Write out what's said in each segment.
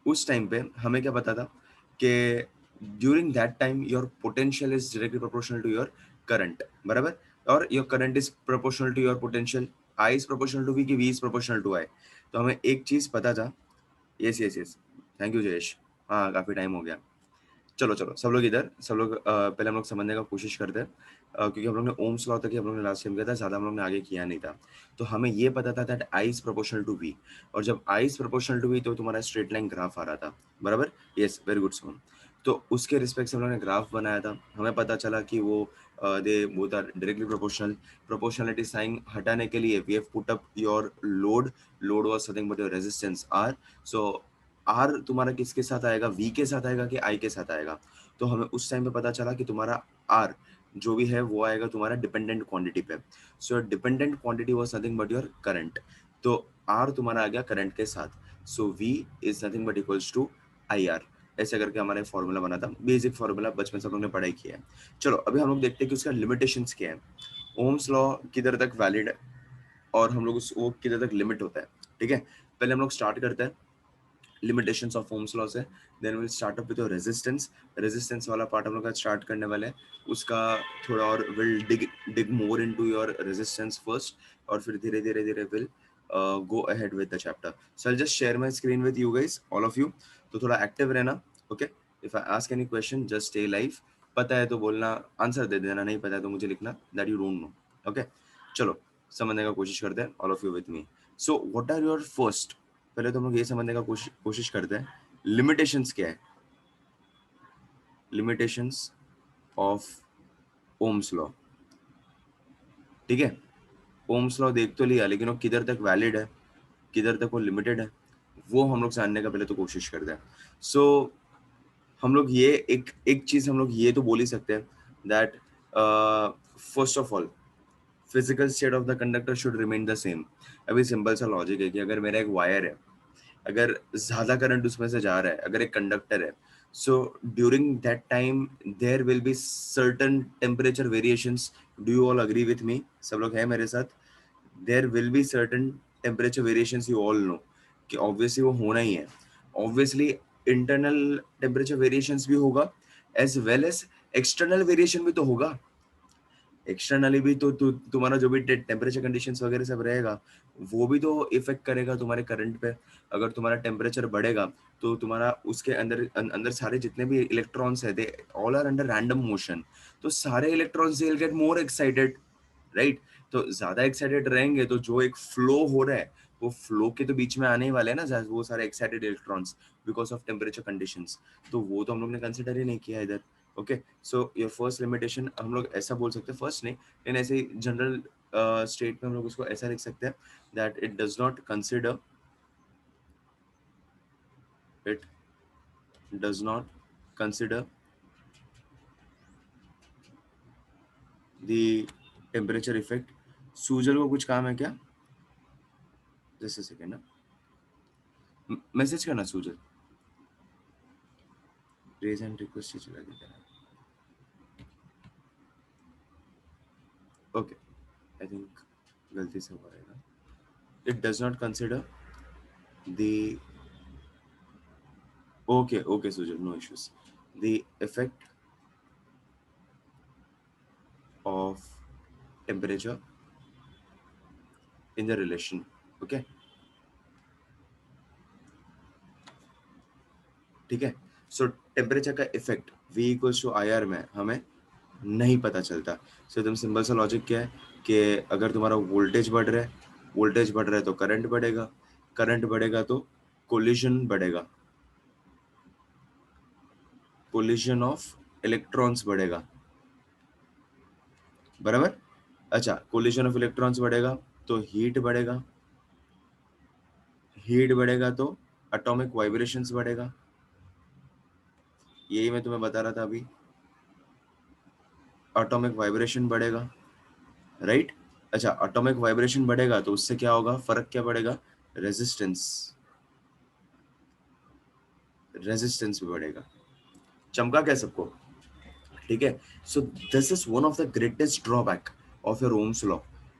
उस टाइम पे हमें क्या पता था कि during that time your potential is directly proportional to your current, बराबर, और your current is proportional to your potential, I is proportional to V की V is proportional to I. तो हमें एक चीज पता था, yes yes yes, thank you Jayesh, हाँ काफी टाइम हो गया। चलो चलो सब लोग इधर, सब लोग पहले हम लोग समझने का कोशिश करते हैं, क्योंकि हम लोग ने ओम्स लॉ तक ही हम लोग ने लास्ट टाइम किया था, ज्यादा हम लोग ने आगे किया नहीं था। तो हमें ये पता था that I is proportional to V, और जब I is proportional to V तो तुम्हारा स्ट्रेट लाइन ग्राफ आ रहा था, बराबर, यस वेरी गुड सोहन। तो उसके रिस्पेक्ट से हम लोग ने ग्राफ बनाया था, हमें पता चला कि वो they both are directly proportional. Proportionality sign हटाने के लिए we have put up your load, load was nothing but your resistance R. So R तुम्हारा किसके साथ आएगा, वी के साथ आएगा कि आई के साथ आएगा। तो हमें उस टाइम पे पता चला कि तुम्हारा आर जो भी है वो आएगा तुम्हारा डिपेंडेंट क्वांटिटी पे। So your dependent quantity was nothing but your current. तो आर तुम्हारा आ गया करंट के साथ, so V is nothing but equals to I R. ऐसे करके हमारा फॉर्मूला बना था, बेसिक फॉर्मूला, बचपन से हम लोग ने पढ़ाई किया है। चलो अभी हम लोग देखते हैं कि उसका लिमिटेशंस क्या है, ओम्स लॉ किधर तक वैलिड है और हम लोग उस वो किधर तक लिमिट होता है। ठीक है, पहले हम लोग स्टार्ट करते हैं limitations of Ohm's law से, then we'll start up with your resistance। resistance वाला पार्ट हम लोग का स्टार्ट करने वाले हैं, उसका थोड़ा और will dig more into your resistance first, और फिर धीरे धीरे धीरे will go ahead with the chapter। So I'll just share my screen with you guys, all of you। तो थोड़ा active रहना, okay? If I ask any question just stay live। पता है तो बोलना, आंसर दे देना, नहीं पता है तो मुझे लिखना that you don't know, okay? चलो समझने का कोशिश करते हैं, all of you with me। So what are your first, पहले तो हम लोग ये समझने का कोशिश करते हैं लिमिटेशंस क्या है, लिमिटेशंस ऑफ ओम्स लॉ। ठीक है, ओम्स लॉ देख तो लिया, लेकिन वो किधर तक वैलिड है, किधर तक वो लिमिटेड है, वो हम लोग जानने का पहले तो कोशिश करते हैं। सो हम लोग ये एक एक चीज हम लोग ये तो बोल ही सकते हैं that first of all physical state of the conductor should remain the same. अभी सिंपल सा लॉजिक है कि अगर मेरा एक वायर है, अगर ज्यादा करंट उसमें से जा रहा है, अगर एक कंडक्टर है, so during that time there will be certain temperature variations. Do you all agree with me, सब लोग हैं मेरे साथ? There will be certain temperature variations, you all know कि ऑब्वियसली वो होना ही है। ऑब्वियसली इंटरनल टेम्परेचर वेरिएशंस भी होगा, as well as external variation भी तो होगा। एक्सटर्नली भी तो तुम्हारा जो भी टेम्परेचर कंडीशंस वगैरह सब रहेगा, वो भी तो इफेक्ट करेगा तुम्हारे करंट पे। अगर तुम्हारा टेम्परेचर बढ़ेगा तो तुम्हारा उसके अंदर अंदर सारे जितने भी इलेक्ट्रॉन्स है, they all are under random motion. तो सारे electrons they will get more excited, right? तो ज्यादा एक्साइटेड रहेंगे तो जो एक फ्लो हो रहा है, वो फ्लो के तो बीच में आने ही वाले हैं ना वो सारे excited electrons, because of temperature conditions. तो वो तो हम लोग ने कंसिडर ही नहीं किया इधर। Okay, so your first limitation हम लोग ऐसा बोल सकते हैं, फर्स्ट नहीं लेकिन ऐसे जनरल स्टेट में हम लोग उसको ऐसा लिख सकते हैं that it does not consider, it does not consider the temperature effect. Sujal को कुछ काम है क्या? जस्ट अ सेकेंड ना, मैसेज करना सूजल, रेज एंड रिक्वेस्ट ही चला देता है। ओके, आई थिंक गलती से हुआ रहेगा। It does not consider the, okay okay Sujal, no issues, the effect of temperature in the relation। okay, ठीक है। सो टेम्परेचर का effect V equals to I R में हमें नहीं पता चलता। सो एकदम सिंपल सा लॉजिक क्या है कि अगर तुम्हारा वोल्टेज बढ़ रहा है, वोल्टेज बढ़ रहा है तो करंट बढ़ेगा, करंट बढ़ेगा तो कोलिजन बढ़ेगा, कोलिजन ऑफ इलेक्ट्रॉन्स बढ़ेगा, बराबर। अच्छा, कोलिजन ऑफ इलेक्ट्रॉन्स बढ़ेगा तो हीट बढ़ेगा, हीट बढ़ेगा तो एटॉमिक वाइब्रेशंस बढ़ेगा। यही मैं तुम्हें बता रहा था अभी, एटॉमिक वाइब्रेशन बढ़ेगा, राइट? अच्छा, एटॉमिक वाइब्रेशन बढ़ेगा तो उससे क्या होगा, फर्क क्या पड़ेगा, रेजिस्टेंस, रेजिस्टेंस भी बढ़ेगा। चमका क्या सबको? ठीक है। So this is one of the greatest drawback of your Ohm's law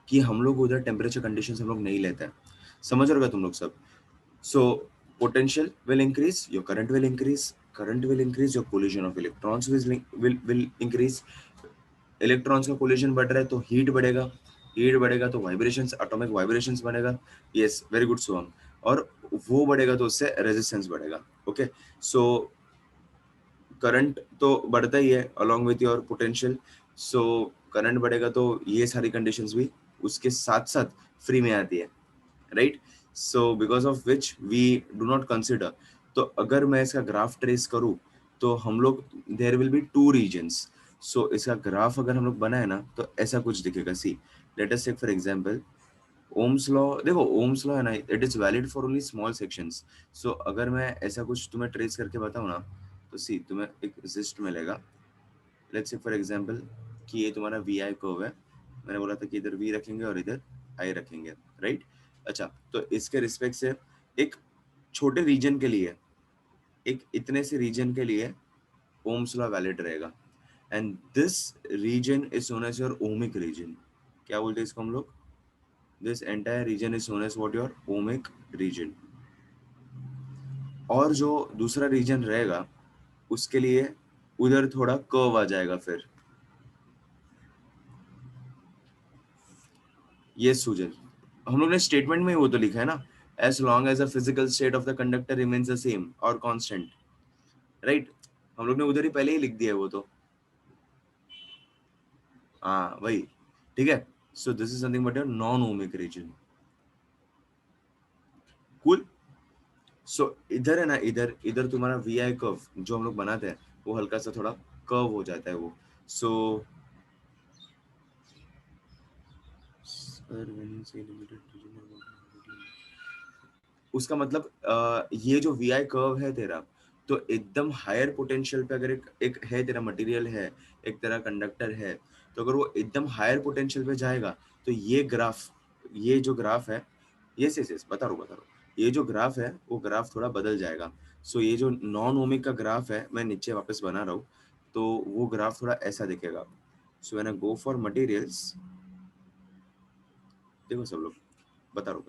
कि हम लोग उधर टेम्परेचर कंडीशंस हम लोग नहीं लेते हैं। समझ रहे हो तुम लोग सब? सो potential will increase, your current will increase, your collision of electrons will increase. Electrons का कोलिजन बढ़ रहा है तो हीट बढ़ेगा तो वाइब्रेशंस, एटॉमिक वाइब्रेशंस बढ़ेगा. यस, वेरी गुड सोहम. और वो बढ़ेगा तो उससे रेजिस्टेंस बढ़ेगा. ओके, सो करंट तो बढ़ता ही है along with your potential. So current बढ़ेगा तो ये सारी कंडीशंस भी उसके साथ साथ फ्री में आती है, right. So because of which we do not consider. तो अगर मैं इसका ग्राफ ट्रेस करूँ तो हम लोग there will be two regions. So इसका ग्राफ अगर हम लोग बनाए ना तो ऐसा कुछ दिखेगा. See, let us take for example Ohm's law. देखो ओम्स लॉ है ना, it is valid for only small sections. So अगर मैं ऐसा कुछ तुम्हें ट्रेस करके बताऊं ना तो सी तुम्हें एक रेजिस्ट मिलेगा. लेट्स से फॉर एग्जांपल कि ये तुम्हारा वी आई कर्व है. मैंने बोला था कि इधर वी रखेंगे और इधर आई रखेंगे, राइट. अच्छा, तो इसके रिस्पेक्ट से एक छोटे रीजन के लिए, एक इतने से रीजन के लिए ओम्स लॉ वैलिड रहेगा. And this region is known as your ohmic region. क्या बोलते हैं इसको हम लोग? This entire region is known as what? Your ohmic region. और जो दूसरा रीजन रहेगा उसके लिए उधर थोड़ा कर्व आ जाएगा. फिर ये सुजल, हम लोग ने स्टेटमेंट में ही वो तो लिखा है ना, as long as the physical state of the conductor remains the same और कांस्टेंट, राइट. हम लोग ने उधर ही पहले ही लिख दिया है वो तो. हाँ वही, ठीक है. So this is something but your non ohmic region. Cool. So इधर है ना, इधर इधर तुम्हारा वी आई कर्व जो हम लोग बनाते हैं वो हल्का सा थोड़ा कर्व हो जाता है वो. सो उसका मतलब ये जो वी आई कर्व है तेरा, तो एकदम हायर पोटेंशियल पे अगर एक है तेरा मटेरियल है, एक तेरा कंडक्टर है, तो अगर वो एकदम हायर पोटेंशियल पे जाएगा तो ये ग्राफ, ये जो ग्राफ है, यस बता रहा हूँ, ये जो ग्राफ है वो ग्राफ थोड़ा बदल जाएगा. सो ये जो नॉन ओमिक का ग्राफ है, मैं नीचे वापस बना रहा हूँ, तो वो ग्राफ थोड़ा ऐसा दिखेगा. So when I go for materials, देखो सब लोग, बता रहा हूँ,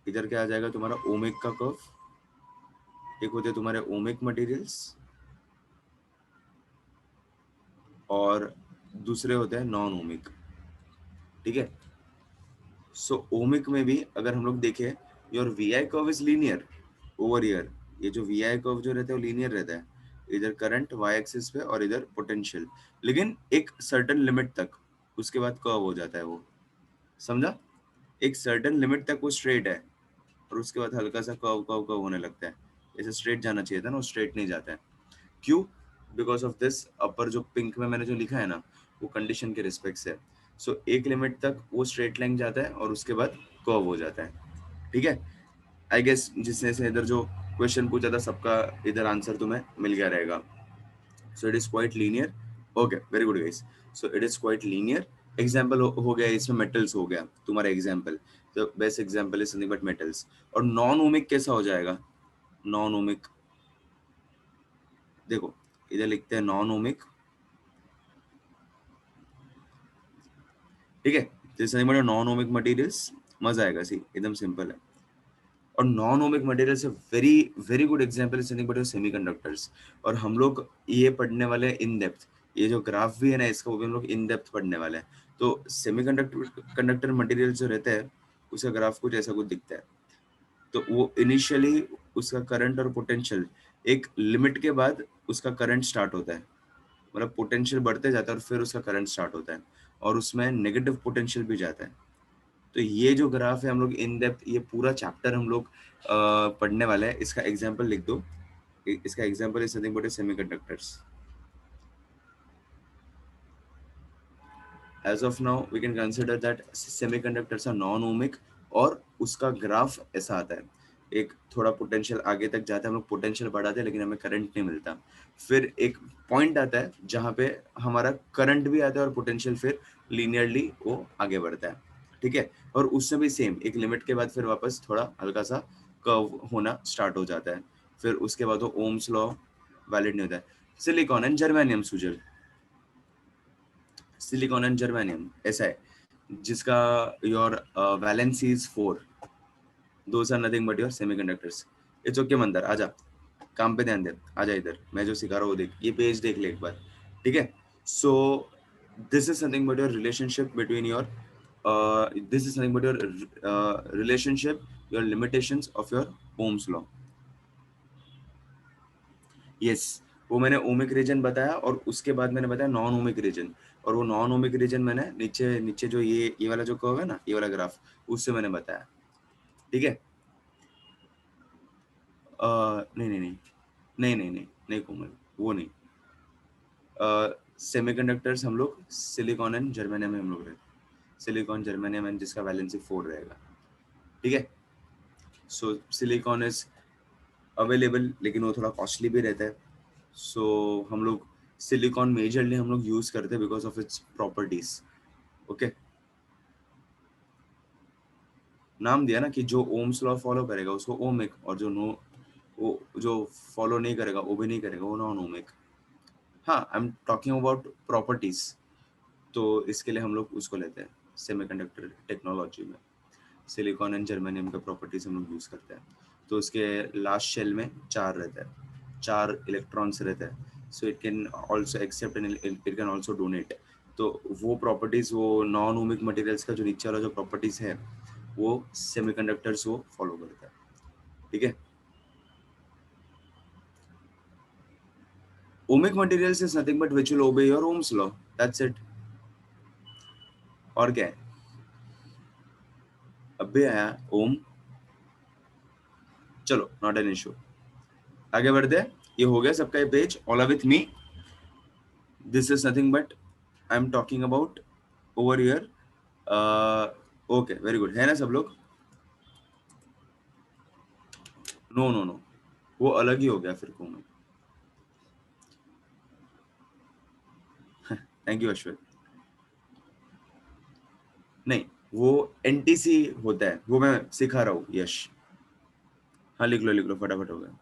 इधर क्या आ जाएगा तुम्हारा ओमिक का कर्व. एक होते हैं तुम्हारे ओमिक मटेरियल्स और दूसरे होते हैं नॉन ओमिक, ठीक है. सो ओमिक में भी अगर हम लोग देखें, your V I curve is linear over here. ये जो वी आई कर्व जो रहता है वो लीनियर रहता है. इधर करंट वाई एक्सिस पे और इधर पोटेंशियल, लेकिन एक सर्टेन लिमिट तक, उसके बाद कर्व हो जाता है वो. समझा? एक सर्टेन लिमिट तक वो स्ट्रेट है और उसके बाद हल्का सा कर्व कर्व कर्व होने लगता है. ऐसे स्ट्रेट जाना चाहिए था ना, वो स्ट्रेट नहीं जाता है. क्यों? बिकॉज ऑफ दिस अपर जो पिंक में मैंने जो लिखा है ना, वो कंडीशन के रिस्पेक्ट से. सो एक लिमिट तक वो स्ट्रेट लाइन जाता है और उसके बाद कर्व हो जाता है, ठीक है. आई गेस जिसने से इधर जो क्वेश्चन पूछा था सबका इधर आंसर तुम्हें मिल गया रहेगा. So it is quite linear. Okay, very good guys. So it is quite linear. Example हो गया इसमें, मेटल्स हो गया तुम्हारा एग्जाम्पल. तो best example is something but metals. और नॉन ओमिक कैसा हो जाएगा? नॉन ओमिक, देखो इधर लिखते हैं नॉन ओमिक, ठीक है. जैसे नॉन ओमिक मटेरियल्स, मजा आएगा. सी एकदम सिंपल है. और नॉन ओमिक मटेरियल से very very good example is nothing but semiconductors. और हम लोग ये पढ़ने वाले हैं इन डेप्थ. ये जो ग्राफ भी है ना इसका, वो भी हम लोग इन डेप्थ पढ़ने वाले हैं. तो सेमीकंडक्टर कंडक्टर मटेरियल जो रहता है उसका ग्राफ कुछ ऐसा कुछ दिखता है. तो वो इनिशियली उसका करंट और पोटेंशियल, एक लिमिट के बाद उसका करंट स्टार्ट होता है. मतलब पोटेंशियल बढ़ते जाता है और फिर उसका करंट स्टार्ट होता है, और उसमें नेगेटिव पोटेंशियल भी जाता है. तो ये जो ग्राफ है हम लोग इन डेप्थ, ये पूरा चैप्टर हम लोग पढ़ने वाले हैं. इसका एग्जांपल लिख दो. इसका example is nothing but semiconductors. As of now we can consider that semiconductors are non ohmic. और उसका ग्राफ ऐसा आता है, एक थोड़ा पोटेंशियल आगे तक जाता है, हम लोग पोटेंशियल बढ़ाते हैं लेकिन हमें करंट नहीं मिलता. फिर एक पॉइंट आता है जहाँ पे हमारा करंट भी आता है और पोटेंशियल फिर लीनियरली वो आगे बढ़ता है, ठीक है. और उससे भी सेम एक लिमिट के बाद फिर वापस थोड़ा हल्का सा कर्व होना स्टार्ट हो जाता है. फिर उसके बाद वो ओम्स लॉ वैलिड नहीं होता है. Silicon and germanium Sujal, silicon and germanium ऐसा है जिसका your valency is 4. Those are nothing but your semiconductors. It's okay Mandar, आजा काम पे ध्यान दे, आजा इधर, मैं जो सिखा रहा हूँ देख, ये पेज देख ले एक बार, ठीक है? So this is something but your relationship between your this is something about your relationship, your limitations of your Ohm's law. Yes, वो मैंने ओमिक रीजन बताया और उसके बाद मैंने बताया नॉन ओमिक रीजन, और वो नॉन ओमिक रीजन मैंने नीचे नीचे जो ये वाला जो कर्व है ना, ये वाला ग्राफ, उससे मैंने बताया, ठीक है? नहीं नहीं नहीं नहीं नहीं नहीं नहीं कोमल, वो नहीं। सेमीकंडक्टर्स हम लोग सिलिकॉन एंड जर्मेनियम में हम लोग रहते, सिलिकॉन जर्मेनियम एंड जिसका वैलेंसी 4 रहेगा, ठीक है? सो सिलिकॉन इज अवेलेबल, लेकिन वो थोड़ा कॉस्टली भी रहता है। सो हम लोग सिलिकॉन मेजरली हम लोग यूज करते हैं because of its properties, okay? नाम दिया ना कि जो ओम्स लॉ फॉलो करेगा उसको ओमिक, और जो नो वो जो फॉलो नहीं करेगा, वो भी नहीं करेगा, वो नॉन ओमिक। हाँ, I am talking about properties, तो इसके लिए हम लोग उसको लेते हैं सेमीकंडक्टर टेक्नोलॉजी में, सिलिकॉन एंड जर्मेनियम का प्रॉपर्टीज हम लोग यूज करते हैं। तो उसके लास्ट शेल में 4 रहता है, 4 इलेक्ट्रॉन्स रहते हैं, so it can also accept and it can also donate. तो वो प्रॉपर्टीज, वो नॉन ओमिक मटेरियल्स का जो नीचे वाला जो प्रॉपर्टीज है, वो सेमीकंडक्टर्स वो फॉलो करता है, ठीक है? Ohmic materials is nothing but which will ओबे your Ohm's law, that's it. और क्या है? अब भी आया ओम, चलो नॉट एन इशू, आगे बढ़ते हैं। ये हो गया सबका ये page, all with me. This is nothing but I am talking about over here. Okay, very good, है ना सब लोग? नो नो नो, वो अलग ही हो गया फिर को में। Thank you Ashwin. नहीं, वो एनटीसी होता है, वो मैं सिखा रहा हूँ यश। हाँ लिख लो फटाफट, हो गया,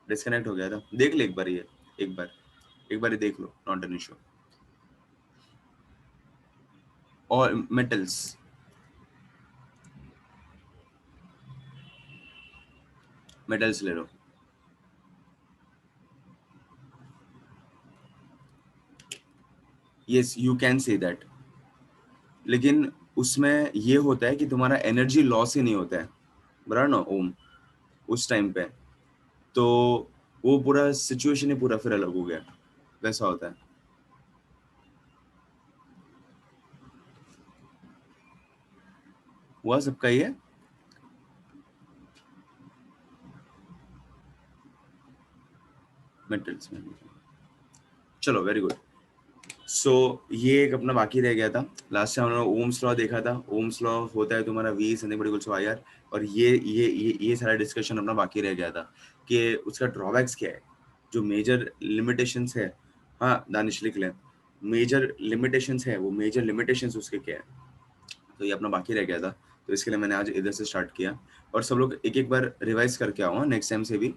डिस्कनेक्ट हो गया था, देख ले एक बार ये, एक बार एक बार ये देख लो, नॉट एन इशू। और मेटल्स, मेटल्स ले लो। Yes, you can say that, लेकिन उसमें ये होता है कि तुम्हारा एनर्जी लॉस ही नहीं होता है, बराबर ना ओम, उस टाइम पे। तो वो पूरा सिचुएशन ही पूरा फिर अलग हो गया, वैसा होता है। हुआ सबका ये? मेटल्स में, चलो वेरी गुड। सो ये एक अपना बाकी रह गया था, लास्ट टाइम हमने ओम्स लॉ देखा था। ओम्स लॉ होता है तुम्हारा V something but equals to I R, और ये सारा डिस्कशन अपना बाकी रह गया था कि उसका ड्रॉबैक्स क्या है, जो मेजर लिमिटेशंस है। हाँ दानिश लिख लें, मेजर लिमिटेशंस है, वो मेजर लिमिटेशंस उसके क्या है, तो ये अपना बाकी रह गया था। तो इसके लिए मैंने आज इधर से स्टार्ट किया, और सब लोग एक एक बार रिवाइज करके आओ नेक्स्ट टाइम से भी।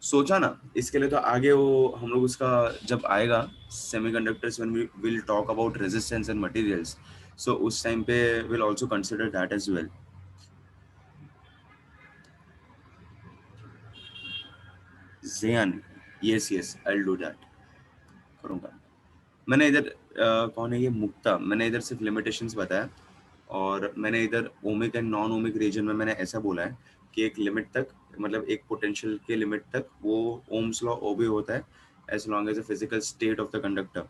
सोचा ना इसके लिए, तो आगे वो हम लोग उसका जब आएगा semiconductors, when we will talk about resistance and materials, so उस टाइम पे will also consider that as well. Ziyan, yes yes, I will do that, करूँगा। मैंने इधर कौन है ये मुक्ता, मैंने इधर सिर्फ लिमिटेशंस बताया, और मैंने इधर ohmic and non ohmic region में मैंने ऐसा बोला है कि एक लिमिट तक, मतलब एक पोटेंशियल के लिमिट तक वो ओम्स लॉ ओबे होता है, as long as the physical state of the conductor,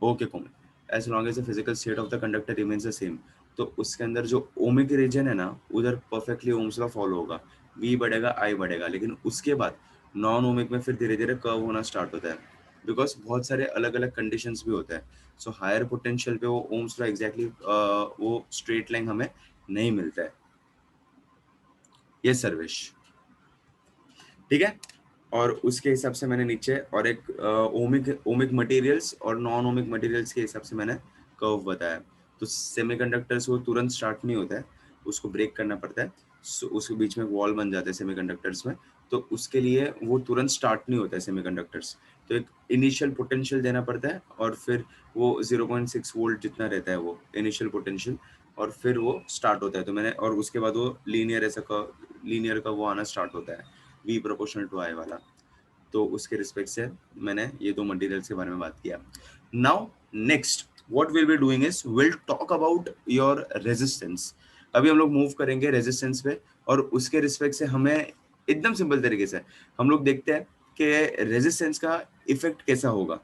okay common, as long as the physical state of the conductor remains the same. तो उसके अंदर जो ओमिक रीजन है ना, उधर परफेक्टली ओम्स लॉ फॉलो होगा, वी बढ़ेगा आई बढ़ेगा, लेकिन उसके बाद नॉन ओमिक में फिर धीरे धीरे कर्व होना स्टार्ट होता है, बिकॉज बहुत सारे अलग अलग कंडीशंस भी होते हैं। सो हायर पोटेंशियल पे वो ओम्स लॉ एग्जैक्टली वो स्ट्रेट लाइन हमें नहीं मिलता है। ये सर्वेश, ठीक है? और उसके हिसाब से मैंने नीचे और एक ओमिक ओमिक मटेरियल्स और नॉन ओमिक मटेरियल्स के हिसाब से मैंने कर्व बताया। तो सेमीकंडक्टर्स वो तुरंत स्टार्ट नहीं होता है, उसको ब्रेक करना पड़ता है। सो उसके बीच में वॉल बन जाते हैं सेमीकंडक्टर्स में, तो उसके लिए वो तुरंत स्टार्ट नहीं होता है सेमीकंडक्टर्स, तो एक इनिशियल पोटेंशियल देना पड़ता है और फिर वो 0.6 वोल्ट जितना रहता है वो इनिशियल पोटेंशियल, और फिर वो स्टार्ट होता है। तो मैंने, और उसके बाद वो लीनियर ऐसा का लीनियर का वो आना स्टार्ट होता है, V प्रोपोर्शनल टू I वाला। तो उसके रिस्पेक्ट से मैंने ये दो मटेरियल्स के बारे में बात किया। Now next what will be doing is will talk about your resistance. अभी हम लोग मूव करेंगे रेजिस्टेंस पे, और उसके रिस्पेक्ट से हमें एकदम सिंपल तरीके से हम लोग देखते हैं कि रेजिस्टेंस का इफेक्ट कैसा होगा,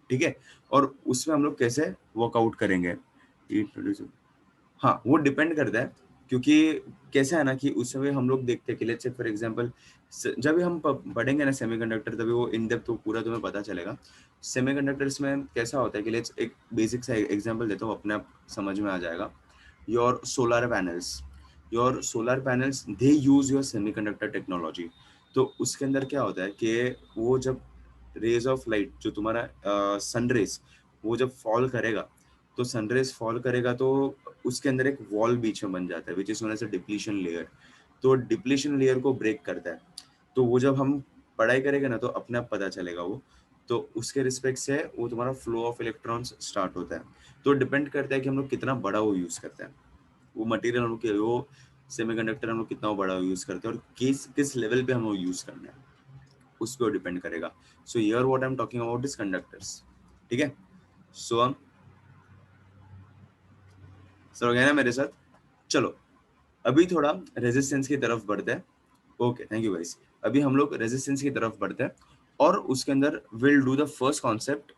ठीक है, और उसमें हम लोग कैसे वर्कआउट करेंगे। हाँ, वो डिपेंड करता है, क्योंकि कैसा है ना कि उस समय हम लोग देखते हैं कि लेट्स से फॉर एग्जांपल जब भी हम पढ़ेंगे ना सेमीकंडक्टर, तभी वो इन डेप्थ तो पूरा तुम्हें पता चलेगा। सेमीकंडक्टर्स में कैसा होता है कि लेट्स एक बेसिक सा एग्जांपल देता हूँ, अपने आप समझ में आ जाएगा। Your solar panels they use your semiconductor technology. तो उसके अंदर क्या होता है कि वो जब रेज ऑफ लाइट जो तुम्हारा सन रेज वो जब फॉल करेगा, तो सनरेज फॉल करेगा तो उसके अंदर एक वॉल बीच में बन जाता है which is known as a depletion layer. तो डिप्लीशन लेयर को ब्रेक करता है। तो वो जब हम पढ़ाई करेंगे ना तो अपने आप पता चलेगा वो। तो उसके रिस्पेक्ट से वो तुम्हारा फ्लो ऑफ इलेक्ट्रॉन्स स्टार्ट होता है। तो डिपेंड करता है कि हम लोग कितना बड़ा वो यूज करते हैं, वो मटेरियल हम लोग वो सेमीकंडक्टर हम लोग कितना बड़ा यूज करते हैं, और किस किस लेवल पे हम लोग यूज करना है उस पर डिपेंड करेगा। So here what I am talking about is conductors, ठीक है। सो हम सर हो गया ना मेरे साथ। चलो अभी थोड़ा रेजिस्टेंस की तरफ बढ़ते हैं। Okay, thank you guys. अभी हम लोग रेजिस्टेंस की तरफ बढ़ते हैं, और उसके अंदर will do the first concept.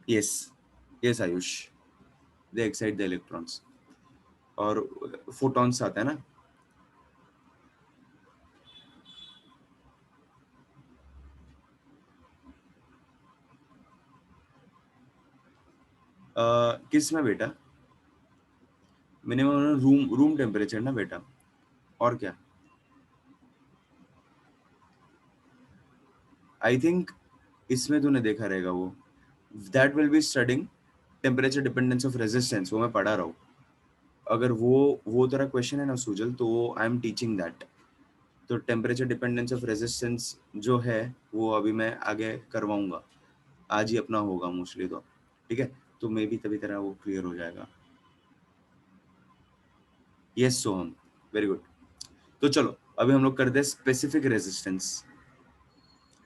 Yes, yes Ayush, they excite the electrons, और फोटॉन्स आते हैं ना। किस में बेटा? मिनिमम रूम टेम्परेचर ना बेटा, और क्या? आई थिंक इसमें तूने देखा रहेगा वो, that will be studying temperature dependence of resistance, वो मैं पढ़ा रहा हूँ। अगर वो तेरा क्वेश्चन है ना सुजल, तो आई एम टीचिंग दैट। तो टेम्परेचर डिपेंडेंस ऑफ रेजिस्टेंस जो है वो अभी मैं आगे करवाऊंगा, आज ही अपना होगा मोस्टली, तो ठीक है। तो मे भी तभी तेरा वो क्लियर हो जाएगा। यस सोहम, वेरी गुड। तो चलो अभी हम लोग करते हैं स्पेसिफिक रेजिस्टेंस,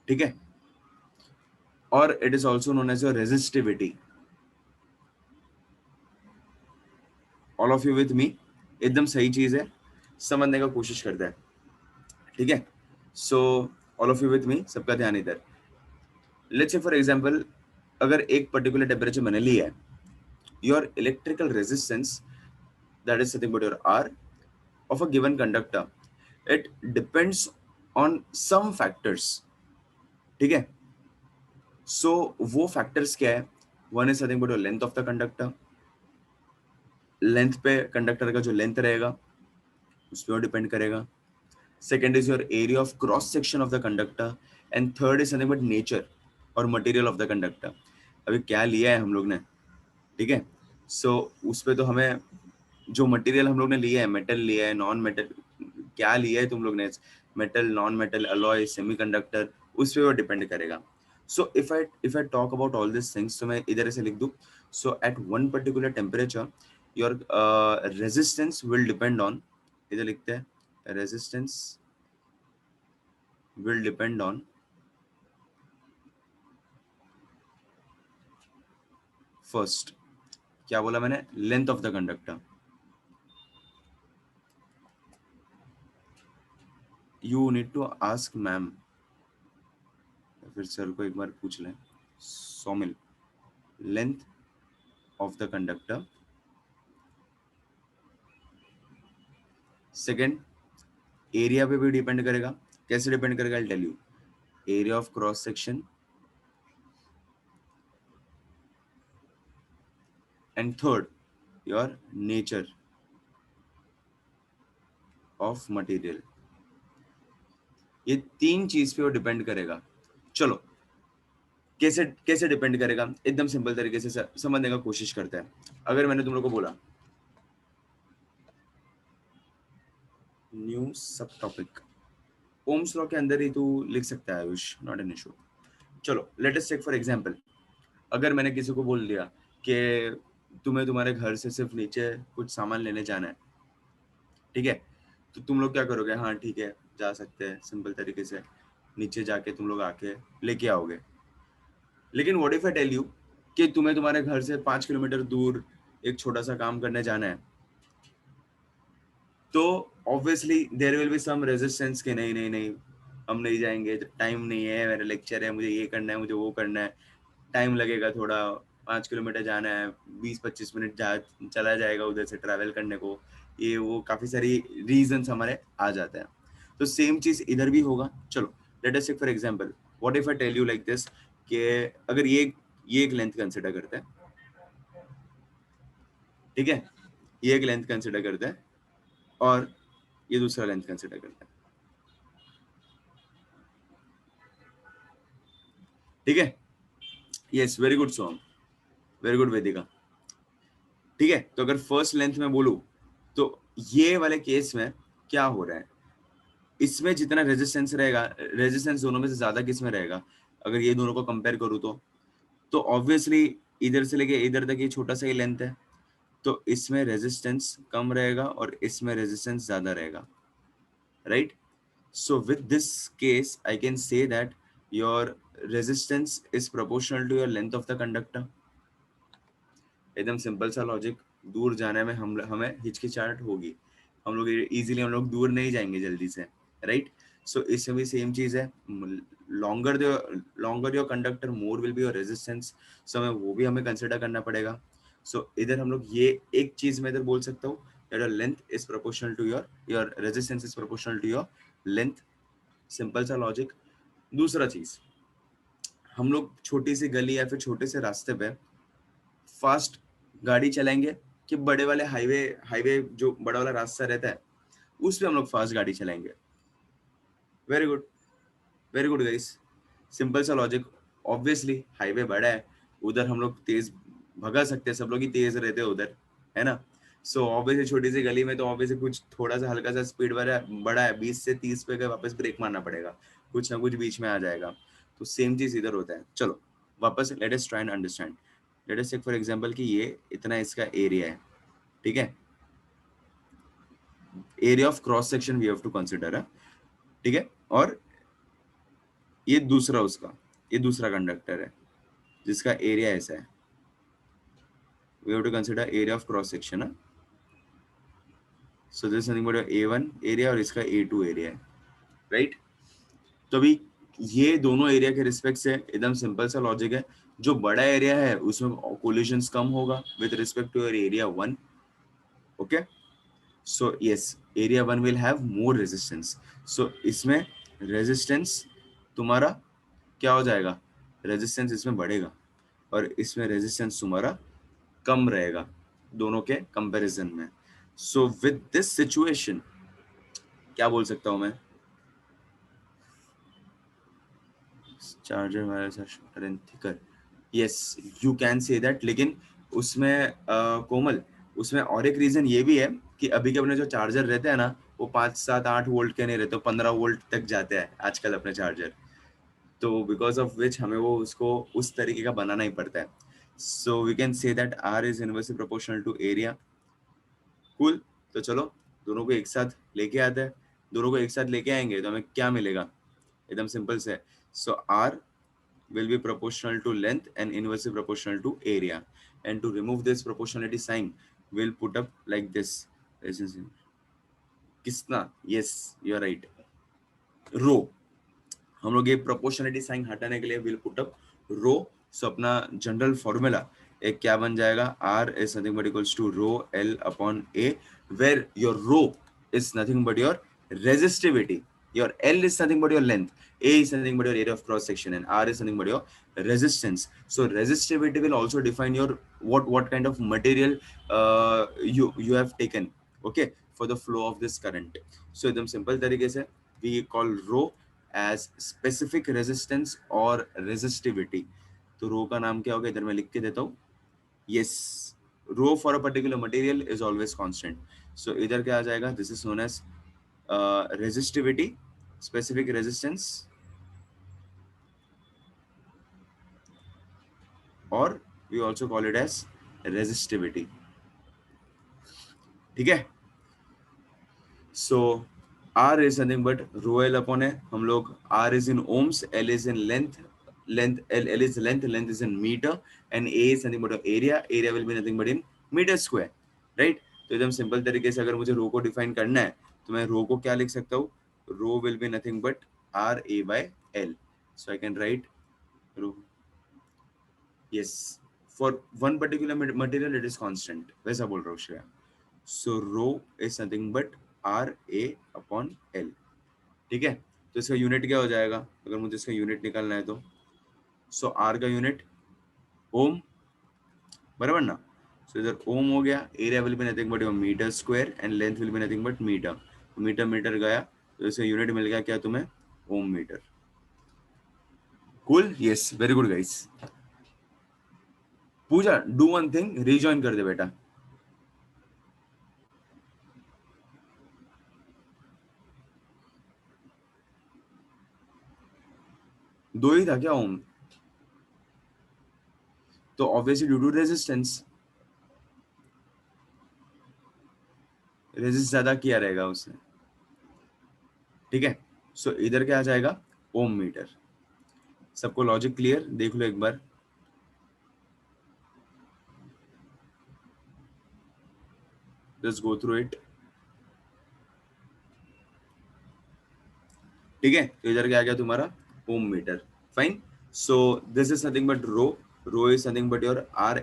ठीक है, और it is also known as your resistivity. All of you with me, एकदम सही चीज है, समझने का कोशिश करते हैं, ठीक है। So all of you with मी, सबका ध्यान इधर। लेट्स से फॉर एग्जांपल, अगर एक पर्टिकुलर टेम्परेचर मैंने लिया है, your electrical resistance that is nothing but your R of a given conductor, it depends on some factors, ठीक है। सो वो फैक्टर्स क्या है? One is nothing but your length of the conductor, length पे conductor का जो लेंथ रहेगा उस पर डिपेंड करेगा। Second is your area of cross section of the conductor, and third is nothing but nature और मटेरियल ऑफ द कंडक्टर। अभी क्या लिया है हम लोग ने, ठीक है। सो उस पे तो हमें जो मटेरियल हम लोग ने लिया है, मेटल लिया है, नॉन मेटल, क्या लिया है तुम लोग ने, metal, non metal, alloy, semiconductor, उस पे वो डिपेंड करेगा। So if I talk about all this things, तो मैं इधर से लिख दूं। So at one particular temperature your resistance will depend on, इधर लिखते हैं, resistance will depend on first, क्या बोला मैंने, length of the conductor. You need to ask ma'am, फिर सर को एक बार पूछ लें। Saumil, length of the conductor. Second, area पे भी डिपेंड करेगा। कैसे डिपेंड करेगा? I tell you, area of cross section, and third your nature of material. ये तीन चीज पे वो डिपेंड करेगा। चलो कैसे कैसे डिपेंड करेगा, एकदम सिंपल तरीके से समझने का कोशिश करते हैं। अगर मैंने तुम लोग को बोला न्यू सब टॉपिक, ओम्स लॉ के अंदर ही तू लिख सकता है आयुष, नॉट एन इशू। चलो let us take for example, अगर मैंने किसी को बोल दिया कि तुम्हें तुम्हारे घर से सिर्फ नीचे कुछ सामान लेने जाना है, ठीक है, तो तुम लोग क्या करोगे? हाँ ठीक है, जा सकते हैं, सिंपल तरीके से नीचे जाके तुम लोग आके लेके आओगे। लेकिन what if I tell you कि तुम्हें तुम्हारे घर से 5 किलोमीटर दूर एक छोटा सा काम करने जाना है, तो obviously there will be some resistance कि नहीं नहीं नहीं, हम नहीं जाएंगे, टाइम नहीं है, मेरा लेक्चर है, मुझे ये करना है, मुझे वो करना है, टाइम लगेगा थोड़ा, 5 किलोमीटर जाना है, 20-25 मिनट चला जाएगा उधर से ट्रैवल करने को, ये वो काफी सारी रीजंस हमारे आ जाते हैं। तो सेम चीज इधर भी होगा। चलो let us take for example, what if I tell you like this कि अगर ये एक लेंथ कंसिडर करते हैं, ठीक है, ये एक लेंथ कंसिडर करते हैं और ये दूसरा लेंथ कंसिडर करते हैं, ठीक है। यस, वेरी गुड सोहम, वेरी गुड वेदिका। ठीक है, तो अगर फर्स्ट लेंथ में बोलूं तो ये वाले केस में क्या हो रहा है, इसमें जितना रेजिस्टेंस रहेगा, रेजिस्टेंस दोनों में से ज्यादा किस में रहेगा? अगर ये दोनों को कंपेयर करूं तो ऑब्वियसली इधर से लेके इधर तक ये छोटा सा ही लेंथ है, तो इसमें रेजिस्टेंस कम रहेगा और इसमें रेजिस्टेंस ज्यादा रहेगा, right? So with this case I can say that your resistance is proportional to your length of the conductor. एकदम सिंपल सा लॉजिक। दूर जाने में हमें हिचकिचाहट होगी, हम लोग इजीली हम लोग दूर नहीं जाएंगे जल्दी से, राइट? सो इसमें भी सेम चीज है, longer your conductor more will be your resistance, so हमें वो भी हमें कंसिडर करना पड़ेगा। सो इधर हम लोग ये एक चीज मैं इधर बोल सकता हूँ that your length is proportional to your resistance is proportional to your length. Simple सा लॉजिक। दूसरा चीज, हम लोग छोटी सी गली या फिर छोटे से रास्ते पे फास्ट गाड़ी चलाएंगे कि बड़े वाले हाईवे हाईवे जो बड़ा वाला रास्ता रहता है उस पे हम लोग फास्ट गाड़ी चलाएंगे? Very good, very good guys, simple सा लॉजिक। ऑब्वियसली हाईवे बड़ा है, उधर हम लोग तेज भगा सकते हैं, सब लोग ही तेज रहते हैं उधर, है ना? सो ऑब्वियसली छोटी सी गली में तो ऑब्वियसली कुछ थोड़ा सा हल्का सा स्पीड बड़ा है, 20 से 30 पे गए, वापस ब्रेक मारना पड़ेगा, कुछ ना कुछ बीच में आ जाएगा। तो सेम चीज इधर होता है। चलो वापस let us try and understand. Let us take for example कि ये इतना इसका एरिया है, ठीक है, area of cross section we have to consider है, ठीक है। और ये दूसरा उसका, ये दूसरा कंडक्टर है जिसका एरिया ऐसा है, we have to consider area of cross section है। So this nothing but A1 area और इसका A2 एरिया है, राइट? तो अभी ये दोनों एरिया के रिस्पेक्ट से एकदम सिंपल सा लॉजिक है, जो बड़ा एरिया है उसमें कोलिजन्स कम होगा with respect to your area 1, okay. So yes, area 1 will have more resistance, so इसमें रेजिस्टेंस तुम्हारा क्या हो जाएगा, रेजिस्टेंस इसमें बढ़ेगा और इसमें रेजिस्टेंस तुम्हारा कम रहेगा दोनों के कंपैरिजन में। सो विद दिस सिचुएशन क्या बोल सकता हूं मैं, charger wires are shorter and thicker, yes you can say that. लेकिन उसमें कोमल, उसमें और एक रीजन ये भी है कि अभी के अपने जो चार्जर रहते हैं ना, वो 5-7-8 वोल्ट के नहीं रहते, 15 वोल्ट तक जाते हैं आजकल अपने चार्जर, तो बिकॉज ऑफ विच हमें वो उसको उस तरीके का बनाना ही पड़ता है। So we can say that R is inversely proportional to area. Cool, तो चलो दोनों को एक साथ लेके आते हैं। दोनों को एक साथ लेके आएंगे तो हमें क्या मिलेगा, एकदम सिंपल से। So are will be proportional to length and inversely proportional to area, and to remove this proportionality sign we'll put up like this, Kisna, yes you are right, rho. हम लोग ये प्रोपोर्शनलिटी साइन हटाने के लिए will put up rho. So अपना general formula एक क्या बन जाएगा, R is nothing but equals to rho L upon A, where your rho is nothing but your resistivity, your L is nothing but your length, A is nothing but your area of cross section, and R is nothing but your resistance. So resistivity will also define your what kind of material you have taken, okay, for the flow of this current. So एकदम simple तरीके से we call rho as specific resistance or resistivity. तो रो का नाम क्या होगा, इधर मैं लिख के देता हूँ, yes, rho for a particular material is always constant. So इधर क्या आ जाएगा, this is known as resistivity specific resistance or we also call it as resistivity. ठीक है. So R is nothing but rho L upon A. हम लोग R is in ohms, L is in length, L is length, length is in meter, and A is nothing but area. Area will be nothing but in meter square, right? तो एकदम simple तरीके से अगर मुझे रो को define करना है तो मैं रो को क्या लिख सकता हूँ? Rho will be nothing but R A by L. So I can write rho. Yes, for one particular material it is constant. वैसा बोल रहा हूँ Shreya. So rho is nothing but R A upon L. ठीक है. तो इसका unit क्या हो जाएगा अगर मुझे इसका यूनिट निकालना है तो? सो आर का यूनिट ओम, बराबर ना. सो इधर ओम हो गया. Area will be nothing but your metre square and length will be nothing but metre. Metre metre गया तो इसका यूनिट मिल गया क्या तुम्हें? Ohm metre. Cool. Yes, very good guys. Pooja, do one thing, rejoin कर दे बेटा. दो ही था क्या ओम? तो obviously due to resistance, resist ज्यादा किया रहेगा उसने. ठीक है. सो इधर क्या आ जाएगा? Ohm metre. सबको लॉजिक क्लियर? देख लो एक बार. Just go through it. ठीक है. तो इधर क्या आ गया तुम्हारा? Ohm metre. Fine. So this is nothing but rho. Rho is nothing but your R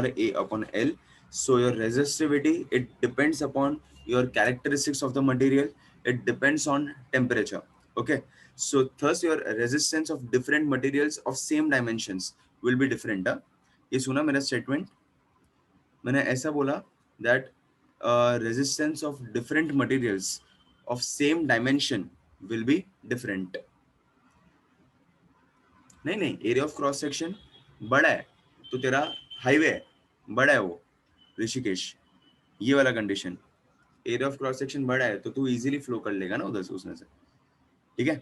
A upon L. So your resistivity, it depends upon your characteristics of the material. It depends on temperature. Okay. So thus your resistance of different materials of same dimensions will be different. ये सुना मेरा statement? मैंने ऐसा बोला that resistance of different materials of same dimension will be different. नहीं नहीं, area of cross section बड़ा है तो तेरा हाईवे है, बड़ा है वो ऋषिकेश, ये वाला condition. Area of cross section बड़ा है तो तू इजीली फ्लो कर लेगा ना उधर से, उसमें से. ठीक है.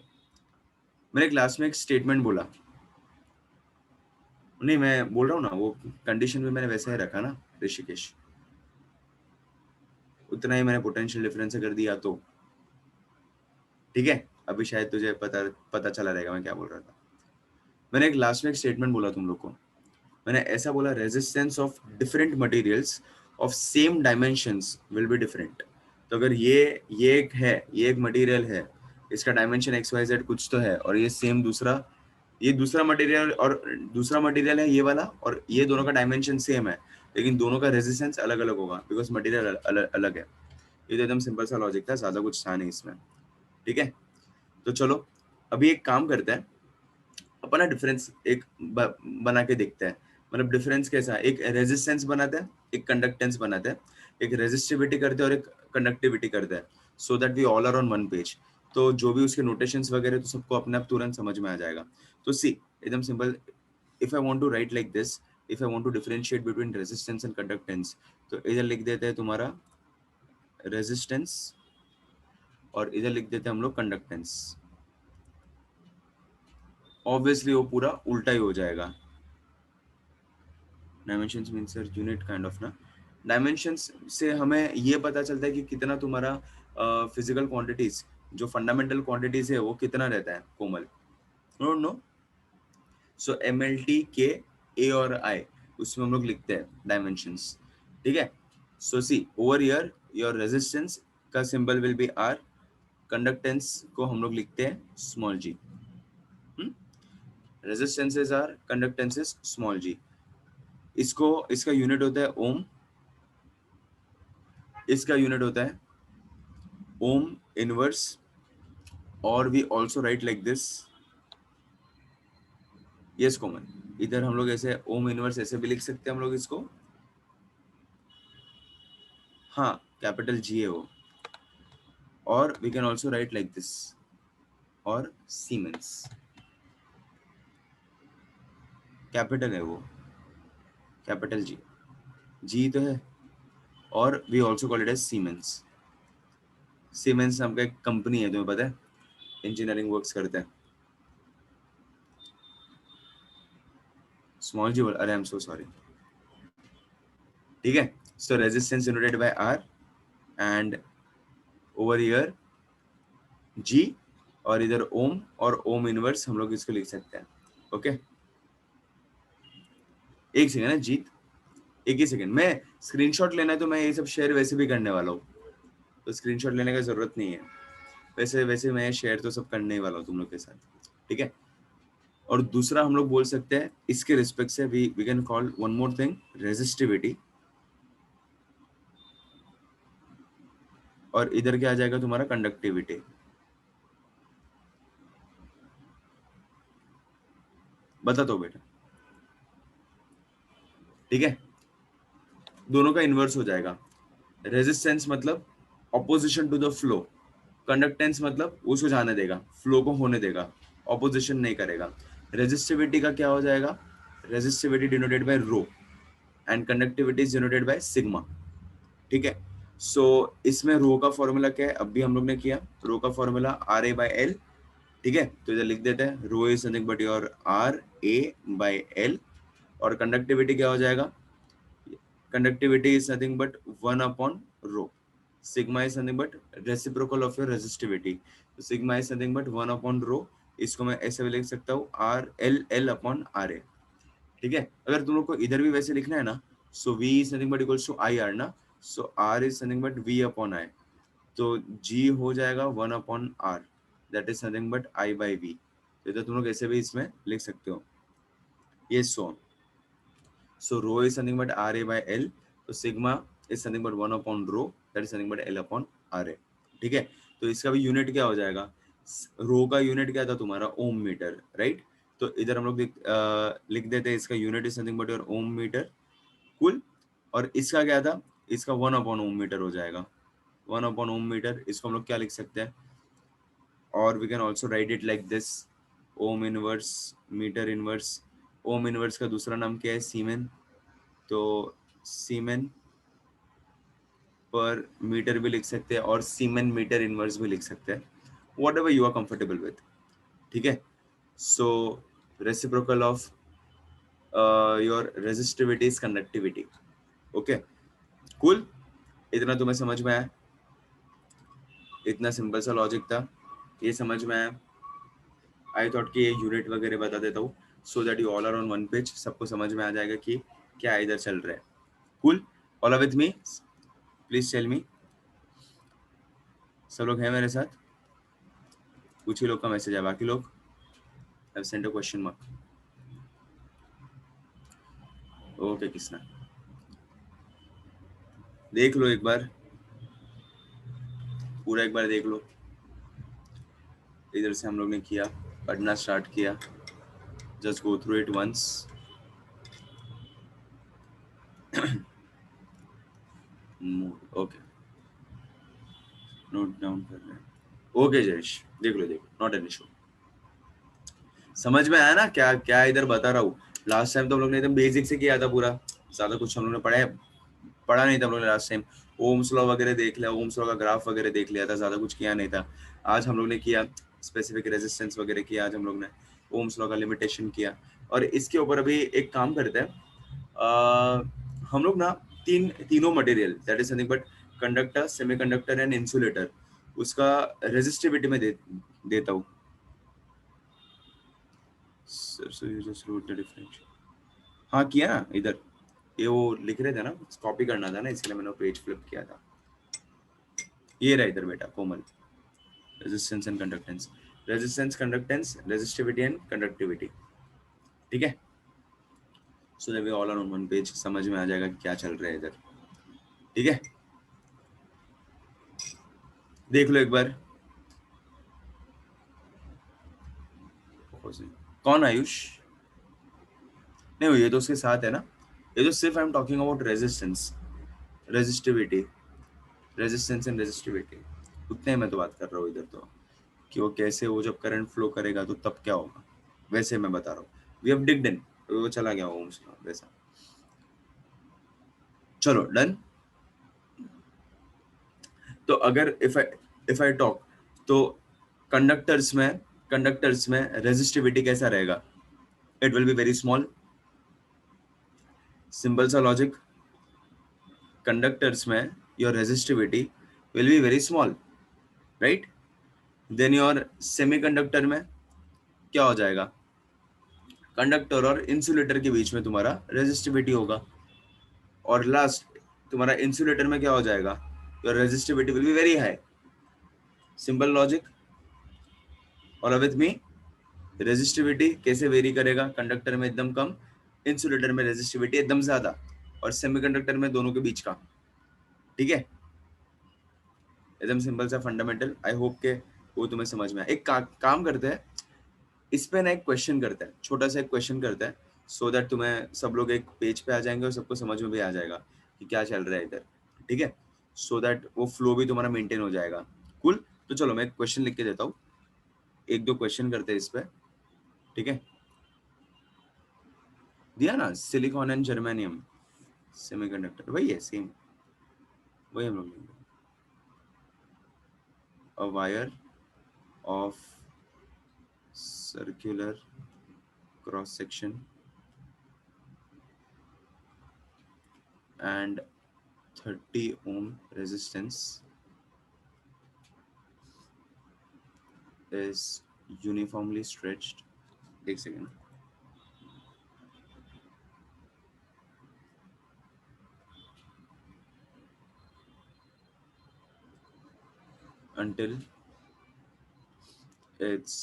मेरे क्लास में एक स्टेटमेंट बोला, नहीं मैं बोल रहा हूँ ना, वो कंडीशन भी मैंने वैसा ही रखा ना ऋषिकेश, उतना ही मैंने पोटेंशियल डिफरेंस कर दिया तो. ठीक है. अभी शायद तुझे पता चला रहेगा मैं क्या बोल रहा था. मैंने एक लास्ट में एक स्टेटमेंट बोला तुम लोग को. मैंने ऐसा बोला, resistance of different materials of same dimensions will be different. तो अगर ये एक है, ये एक मटेरियल है, इसका डायमेंशन एक्स वाई जेड कुछ तो है, और ये सेम दूसरा, ये दूसरा मटेरियल और दूसरा मटेरियल है ये वाला, और ये दोनों का डायमेंशन सेम है, लेकिन दोनों का रेजिस्टेंस अलग अलग होगा बिकॉज मटेरियल अलग है. ये तो एकदम सिंपल सा लॉजिक था, ज्यादा कुछ था नहीं इसमें. ठीक है. तो चलो अभी एक काम करते हैं, अपना डिफरेंस एक बना के देखते हैं. मतलब डिफरेंस कैसा है? एक रेजिस्टेंस बनाते हैं, एक कंडक्टेंस बनाते हैं, एक रेजिस्टिविटी करते हैं और एक कंडक्टिविटी करते हैं, so that we all are on one page. तो जो भी उसके नोटेशंस वगैरह तो सबको अपने आप तुरंत समझ में आ जाएगा. तो सी, एकदम simple. If I want to write like this, if I want to differentiate between resistance and conductance, तो इधर लिख देते हैं तुम्हारा रेजिस्टेंस और इधर लिख देते हैं हम लोग कंडक्टेंस. ऑब्वियसली वो पूरा उल्टा ही हो जाएगा. Dimensions means sir unit kind of ना. डायमेंशंस से हमें ये पता चलता है कि कितना तुम्हारा फिजिकल क्वांटिटीज, जो फंडामेंटल क्वांटिटीज है वो कितना रहता है Komal. No no. So MLT के A और I, उसमें हम लोग लिखते हैं डायमेंशंस. ठीक है. So see over here your resistance का symbol will be R, conductance को हम लोग लिखते हैं small g. Resistances R, conductances small g. इसको, इसका यूनिट होता है ओम, इसका यूनिट होता है ओम इनवर्स, और we also write like this. Yes common. इधर हम लोग ऐसे ओम इनवर्स ऐसे भी लिख सकते हैं हम लोग इसको. हाँ, कैपिटल G है वो. और we can also write like this, और सीमेंस, कैपिटल है वो, कैपिटल G तो है. और we also call it as siemens. Siemens नाम का एक कंपनी है, तुम्हें पता है? इंजीनियरिंग वर्क्स करते हैं। स्मॉल जी बोल, अरे आई एम सो सॉरी। ठीक है, so resistance denoted by R and over here G, और इधर ओम और ओम इनवर्स हम लोग इसको लिख सकते हैं। ओके, एक सेकंड है जीत, एक ही सेकंड, मैं स्क्रीनशॉट लेना है तो मैं ये सब शेयर वैसे भी करने वाला हूँ, तो स्क्रीनशॉट लेने का जरूरत नहीं है। वैसे वैसे मैं शेयर तो सब करने ही वाला हूँ तुम लोग के साथ, ठीक है। और दूसरा हम लोग बोल सकते हैं इसके रिस्पेक्ट से, we can call one more thing resistivity, और इधर क्या आ जाएगा तुम्हारा कंडक्टिविटी। बता दो बेटा, ठीक है, दोनों का इन्वर्स हो जाएगा। रेजिस्टेंस मतलब opposition to the flow, conductance मतलब उसको जाने देगा, फ्लो को होने देगा, ऑपोजिशन नहीं करेगा। रेजिस्टिविटी का क्या हो जाएगा, resistivity denoted by rho and conductivity is denoted by sigma, ठीक है। सो इसमें रो का फॉर्मूला क्या है, अभी हम लोग ने किया, रो का formula R A by L, ठीक है, तो इधर लिख देते हैं rho is nothing but your R A by L, और कंडक्टिविटी क्या हो जाएगा, conductivity is nothing but 1 upon rho, sigma is nothing but reciprocal of your resistivity, तो sigma is nothing but 1 upon rho, इसको मैं ऐसे भी लिख सकता हूँ R L L upon R A, ठीक है। अगर तुम लोग को इधर भी वैसे लिखना है ना, so v is nothing but equals to I R ना, so r is nothing but v upon i, तो g हो जाएगा 1 upon r, that is nothing but i by v, तो इधर तुम लोग ऐसे भी इसमें लिख सकते हो, ये सो so rho is nothing but ra by l, तो sigma is nothing but 1 upon rho, that is nothing but l upon ra, ठीक है। तो इसका भी यूनिट क्या हो जाएगा, रो का यूनिट क्या था तुम्हारा, ओम मीटर, राइट, तो इधर हम लोग लिख देते हैं इसका unit is nothing but your ohm metre, cool. और इसका क्या था, इसका 1 अपॉन ओम मीटर हो जाएगा, 1 अपॉन ओम मीटर, इसको हम लोग क्या लिख सकते हैं, और we can also write it like this, ohm inverse metre inverse, ohm inverse का दूसरा नाम क्या है, सीमेन, तो सीमेन पर मीटर भी लिख सकते हैं और सीमेन मीटर इनवर्स भी लिख सकते हैं, whatever you are comfortable with, ठीक है। So reciprocal of your resistivity is conductivity, okay, cool. इतना तुम्हें समझ में आया, इतना सिंपल सा लॉजिक था, ये समझ में आया। आई थॉट कि ये यूनिट वगैरह बता देता हूँ, so that you all are on one page, सबको समझ में आ जाएगा कि क्या इधर चल रहा है। Cool, all are with me, please tell me, सब लोग हैं मेरे साथ, कुछ ही लोग का मैसेज है, बाकी लोग I've sent a question mark. Okay, Kisna देख लो एक बार, पूरा एक बार देख लो, इधर से हम लोग ने किया, पढ़ना स्टार्ट किया, just go through it once. Okay, note down कर रहे हैं, ओके जयेश, देख लो देख लो, नॉट एन इशू। समझ में आया ना क्या क्या इधर बता रहा हूँ, लास्ट टाइम तो हम लोग ने एकदम बेसिक से किया था पूरा, ज्यादा कुछ हम लोग ने पढ़ा नहीं था हम लोग ने लास्ट टाइम, ओम्स लॉ वगैरह देख लिया, ओम्स लॉ का ग्राफ वगैरह देख लिया था, ज्यादा कुछ किया नहीं था। आज हम लोग ने किया स्पेसिफिक रेजिस्टेंस वगैरह किया, आज हम लोग ने ओम्स लॉ का लिमिटेशन किया, और इसके ऊपर अभी एक काम करते हैं, हम लोग ना तीनों material, that is something but conductor, semiconductor and insulator, उसका रेजिस्टिविटी में देता हूँ। So you just wrote the differential, हाँ किया ना, इधर ये वो लिख रहे थे ना, कॉपी करना था ना, इसलिए मैंने पेज फ्लिप किया था। ये रहा इधर बेटा Komal, resistance and conductance, resistance conductance resistivity and conductivity, ठीक है। So that we all are on one page, समझ में आ जाएगा कि क्या चल रहा है इधर, ठीक है। देख लो एक बार, कौन आयुष, नहीं ये तो उसके साथ है ना, ये तो सिर्फ I am talking about resistance, resistivity, resistance and resistivity, उतने मैं तो बात कर रहा हूँ इधर, तो कि वो कैसे, वो जब करंट फ्लो करेगा तो तब क्या होगा, वैसे मैं बता रहा हूँ। वी हैव डिग्ड इन, वो चला गया ओम्स लॉ वैसा। चलो डन। तो अगर इफ आई टॉक, तो कंडक्टर्स में रेजिस्टिविटी कैसा रहेगा? It will be very small. Simple सा लॉजिक. कंडक्टर्स में your resistivity will be very small, right? Then your semiconductor में क्या हो जाएगा? कंडक्टर और इंसुलेटर के बीच में तुम्हारा रेजिस्टिविटी होगा. और लास्ट तुम्हारा इंसुलेटर में क्या हो जाएगा? Your resistivity will be very high. Simple logic. और विथ मी, रेजिस्टिविटी कैसे वेरी करेगा? कंडक्टर में एकदम कम, इंसुलेटर में रेजिस्टिविटी एकदम ज्यादा, और सेमीकंडक्टर में दोनों के बीच का. ठीक है, एकदम सिंपल सा फंडामेंटल. आई होप के वो तुम्हें समझ में आए. एक काम करते हैं, इस पे ना एक क्वेश्चन करते हैं, छोटा सा एक क्वेश्चन करते हैं, सो दैट तुम्हें सब लोग एक पेज पे आ जाएंगे और सबको समझ में भी आ जाएगा कि क्या चल रहा है इधर. ठीक है, सो दैट वो फ्लो भी तुम्हारा मेंटेन हो जाएगा. कूल. तो चलो मैं एक क्वेश्चन लिख के देता हूँ, एक दो क्वेश्चन करते हैं इस पे. ठीक है, दिया ना, सिलिकॉन एंड जर्मेनियम सेमीकंडक्टर, वही है, सेम वही हम लोग लेंगे. A wire of circular cross section and 30 ohm resistance is uniformly stretched. एक second. Until its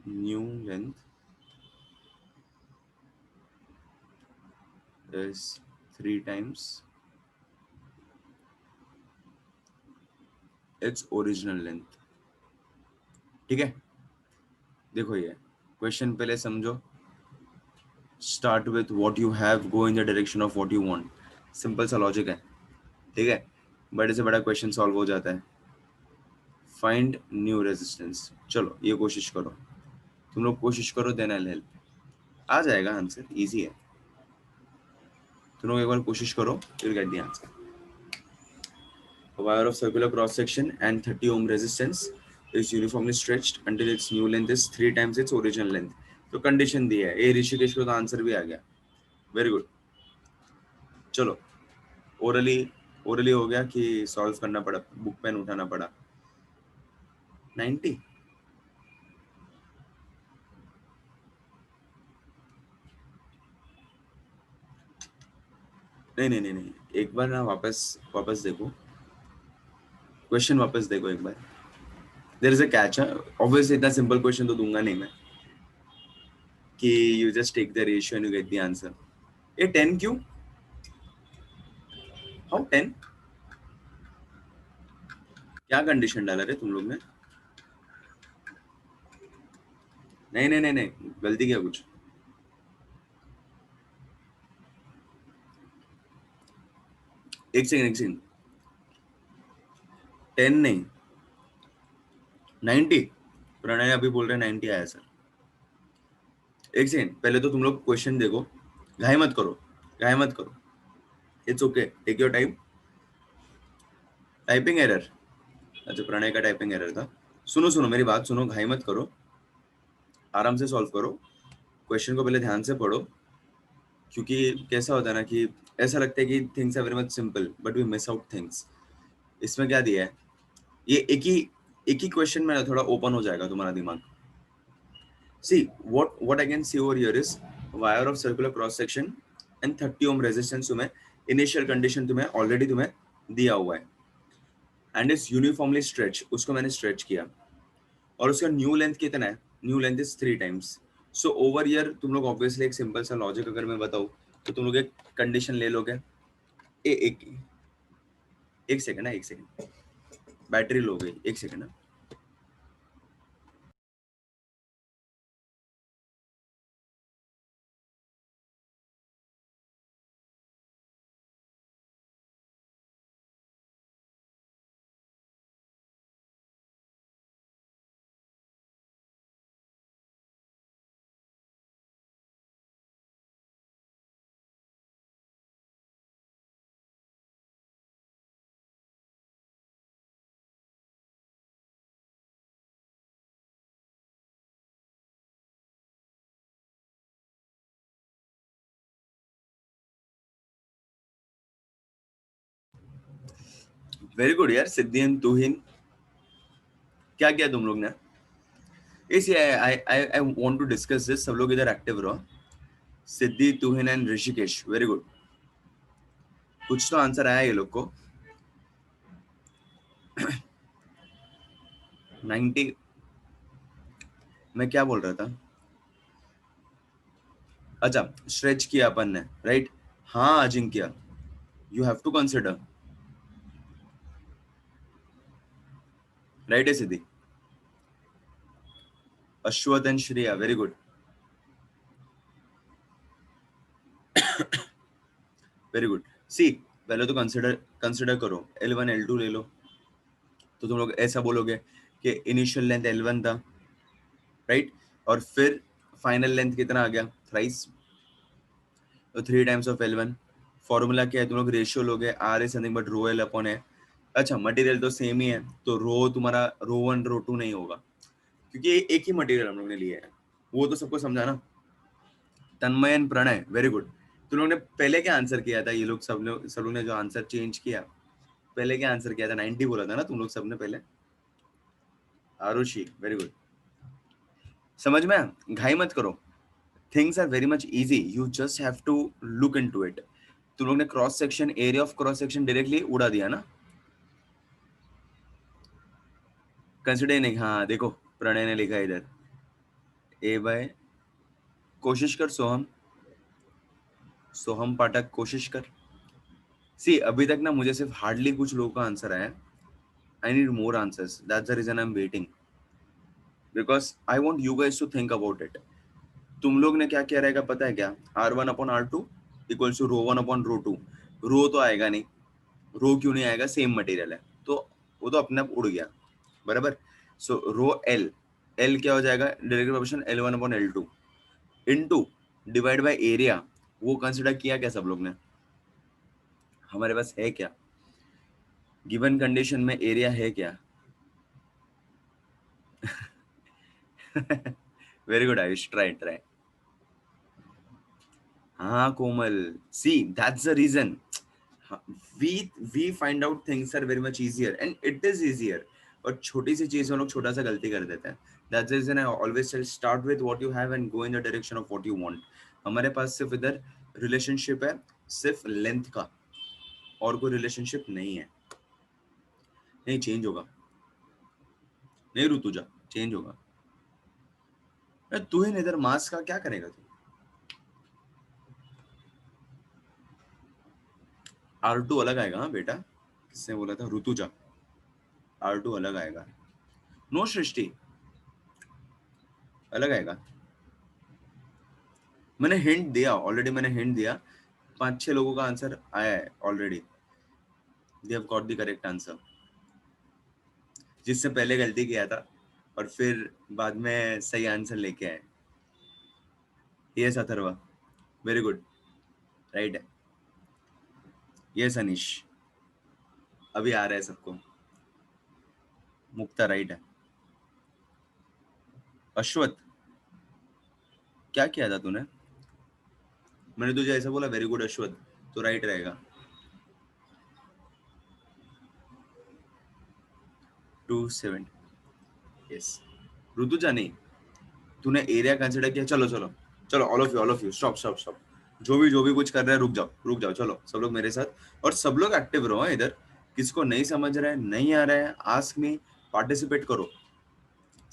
new length is 3 times its original length. ठीक है, देखो ये क्वेश्चन पहले समझो. Start with what you have, go in the direction of what you want. Simple सा logic है. ठीक है, बड़े से बड़ा क्वेश्चन सॉल्व हो जाता है. Find new resistance. चलो ये कोशिश करो, तुम लोग कोशिश करो, देन आई विल हेल्प. आ जाएगा आंसर, इजी है. तुम लोग एक बार कोशिश करो, you'll get the answer. A wire of circular cross section and 30 ohm resistance is uniformly stretched until its new length is 3 times its original length. तो condition दी है. ए ऋषिकेश को तो आंसर भी आ गया. Very good. चलो, ओरली ओरली हो गया कि सॉल्व करना पड़ा, बुक पेन उठाना पड़ा. 90. नहीं नहीं नहीं नहीं, एक बार ना वापस वापस देखो क्वेश्चन, वापस देखो एक बार. There is a catch. Obviously इतना सिंपल क्वेश्चन तो दूंगा नहीं मैं कि you just take the ratio and you get the answer. ये 10 क्यों? हाउ 10? क्या कंडीशन डाला रे तुम लोग ने? नहीं नहीं नहीं नहीं, गलती किया कुछ. एक सेकंड. 10 नहीं, 90. प्रणय अभी बोल रहे 90 आया सर. एक सेकंड, पहले तो तुम लोग क्वेश्चन देखो. घाई मत करो, घाई मत करो. It's okay, take your time. Typing error. अच्छा, प्रणय का टाइपिंग एरर था. सुनो सुनो, मेरी बात सुनो, घाई मत करो, आराम से सॉल्व करो. क्वेश्चन को पहले ध्यान से पढ़ो, क्योंकि कैसा होता है ना कि ऐसा लगता है कि things are very much simple but we miss out things. इसमें क्या दिया है, ये एक ही क्वेश्चन में ना थोड़ा ओपन हो जाएगा तुम्हारा दिमाग. सी what I can see over here is wire of circular cross section and 30 ohm resistance. तुम्हें इनिशियल कंडीशन तुम्हें ऑलरेडी तुम्हें दिया हुआ है. एंड इज यूनिफॉर्मली स्ट्रेच, उसको मैंने स्ट्रेच किया. और उसका न्यू लेंथ कितना है? New length is 3 times. So over year तुम लोग ऑब्वियसली एक सिंपल सा लॉजिक अगर मैं बताऊं तो तुम लोग एक कंडीशन ले लोगे. एक एक सेकंड है, एक सेकंड, बैटरी लो गई, एक सेकंड. वेरी गुड यार, सिद्धि एंड तुहिन। क्या किया तुम लोग ने? इसी I I I want to discuss this, सब लोग इधर एक्टिव रहो। Siddhi, Tuhin and Rishikesh, very good. कुछ तो आंसर आया ये लोग को। 90। मैं क्या बोल रहा था? अच्छा, स्ट्रेच किया अपन ने, राइट? हाँ Ajinkya, you have to consider, right है Siddhi? Ashwath and Shreya, very good, very good. See, पहले तो कंसिडर कंसिडर करो, L1 L2 ले लो, तो तुम लोग ऐसा बोलोगे कि इनिशियल लेंथ L1 था, राइट? और फिर फाइनल लेंथ कितना आ गया? थ्राइस, तो 3 टाइम्स ऑफ L1। फॉर्मूला क्या है? तुम लोग रेशियो लोगे, R is something but rho L upon है। अच्छा, मटेरियल तो सेम ही है, तो रो तुम्हारा रो 1 रो 2 नहीं होगा, क्योंकि एक ही मटेरियल हम लोग ने लिया है। वो तो सबको समझा ना? तन्मय एंड प्रणय, वेरी गुड। तुम लोग ने पहले क्या आंसर किया था? ये लोग सब लोग ने जो आंसर चेंज किया, पहले क्या आंसर किया था? 90 बोला था ना तुम लोग सबने पहले? Arushi, very good. समझ में? घाई मत करो, things are very much easy, you just have to look into it. तुम लोग ने cross section, area of cross section directly उड़ा दिया ना? कंसिडर नहीं, हाँ देखो प्रणय ने लिखा है इधर, ए बाय, कोशिश कर सोहम, सोहम पाठक, कोशिश कर। सी, अभी तक ना मुझे सिर्फ हार्डली कुछ लोगों का आंसर आया। I need more answers, that's the reason I am waiting, because I want you guys to think about it. तुम लोग ने क्या किया रहेगा पता है क्या? R1/R2 इक्वल्स टू रो 1/रो 2। रो तो आएगा नहीं, रो क्यों नहीं आएगा? सेम मटेरियल है, तो वो तो अपने आप उड़ गया, बराबर। सो रो एल, एल क्या हो जाएगा? Direct proportion L1/L2 into divide by area. वो कंसिडर किया क्या सब लोग ने? हमारे पास है क्या गिवन कंडीशन में? एरिया है क्या? Very good Ayush, try try. हाँ Komal, see that's the reason, we find out things are very much easier and it is easier, और छोटी सी चीज में लोग छोटा सा गलती कर देते हैं। That's the reason I always say start with what you have and go in the direction of what you want। हमारे पास सिर्फ इधर रिलेशनशिप है, सिर्फ लेंथ का, और कोई रिलेशनशिप नहीं है। नहीं चेंज होगा, नहीं ऋतुजा, चेंज होगा। तू ही इधर मास का क्या करेगा तू? R2 अलग आएगा, हाँ बेटा, किसने बोला था? ऋतुजा, R2 अलग आएगा। नो सृष्टि, अलग आएगा। मैंने हिंट दिया ऑलरेडी, मैंने हिंट दिया, 5-6 लोगों का आंसर आया है already, they have got the correct answer. जिससे पहले गलती किया था और फिर बाद में सही आंसर लेके आए, yes Atharva, very good, right है। यस अनिश, अभी आ रहा है सबको। मुक्ता, राइट है। अश्वथ, क्या किया था तूने? मैंने तुझे ऐसा बोला, वेरी गुड अश्वथ, तो राइट रहेगा। 270, यस। ऋतुजा नहीं, तूने एरिया कंसिडर किया। चलो चलो चलो, all of you stop stop stop, जो भी कुछ कर रहा है रुक जाओ रुक जाओ, चलो सब लोग मेरे साथ, और सब लोग एक्टिव रहो इधर। किसको नहीं समझ रहा है, नहीं आ रहा है, आस्क मी, पार्टिसिपेट करो।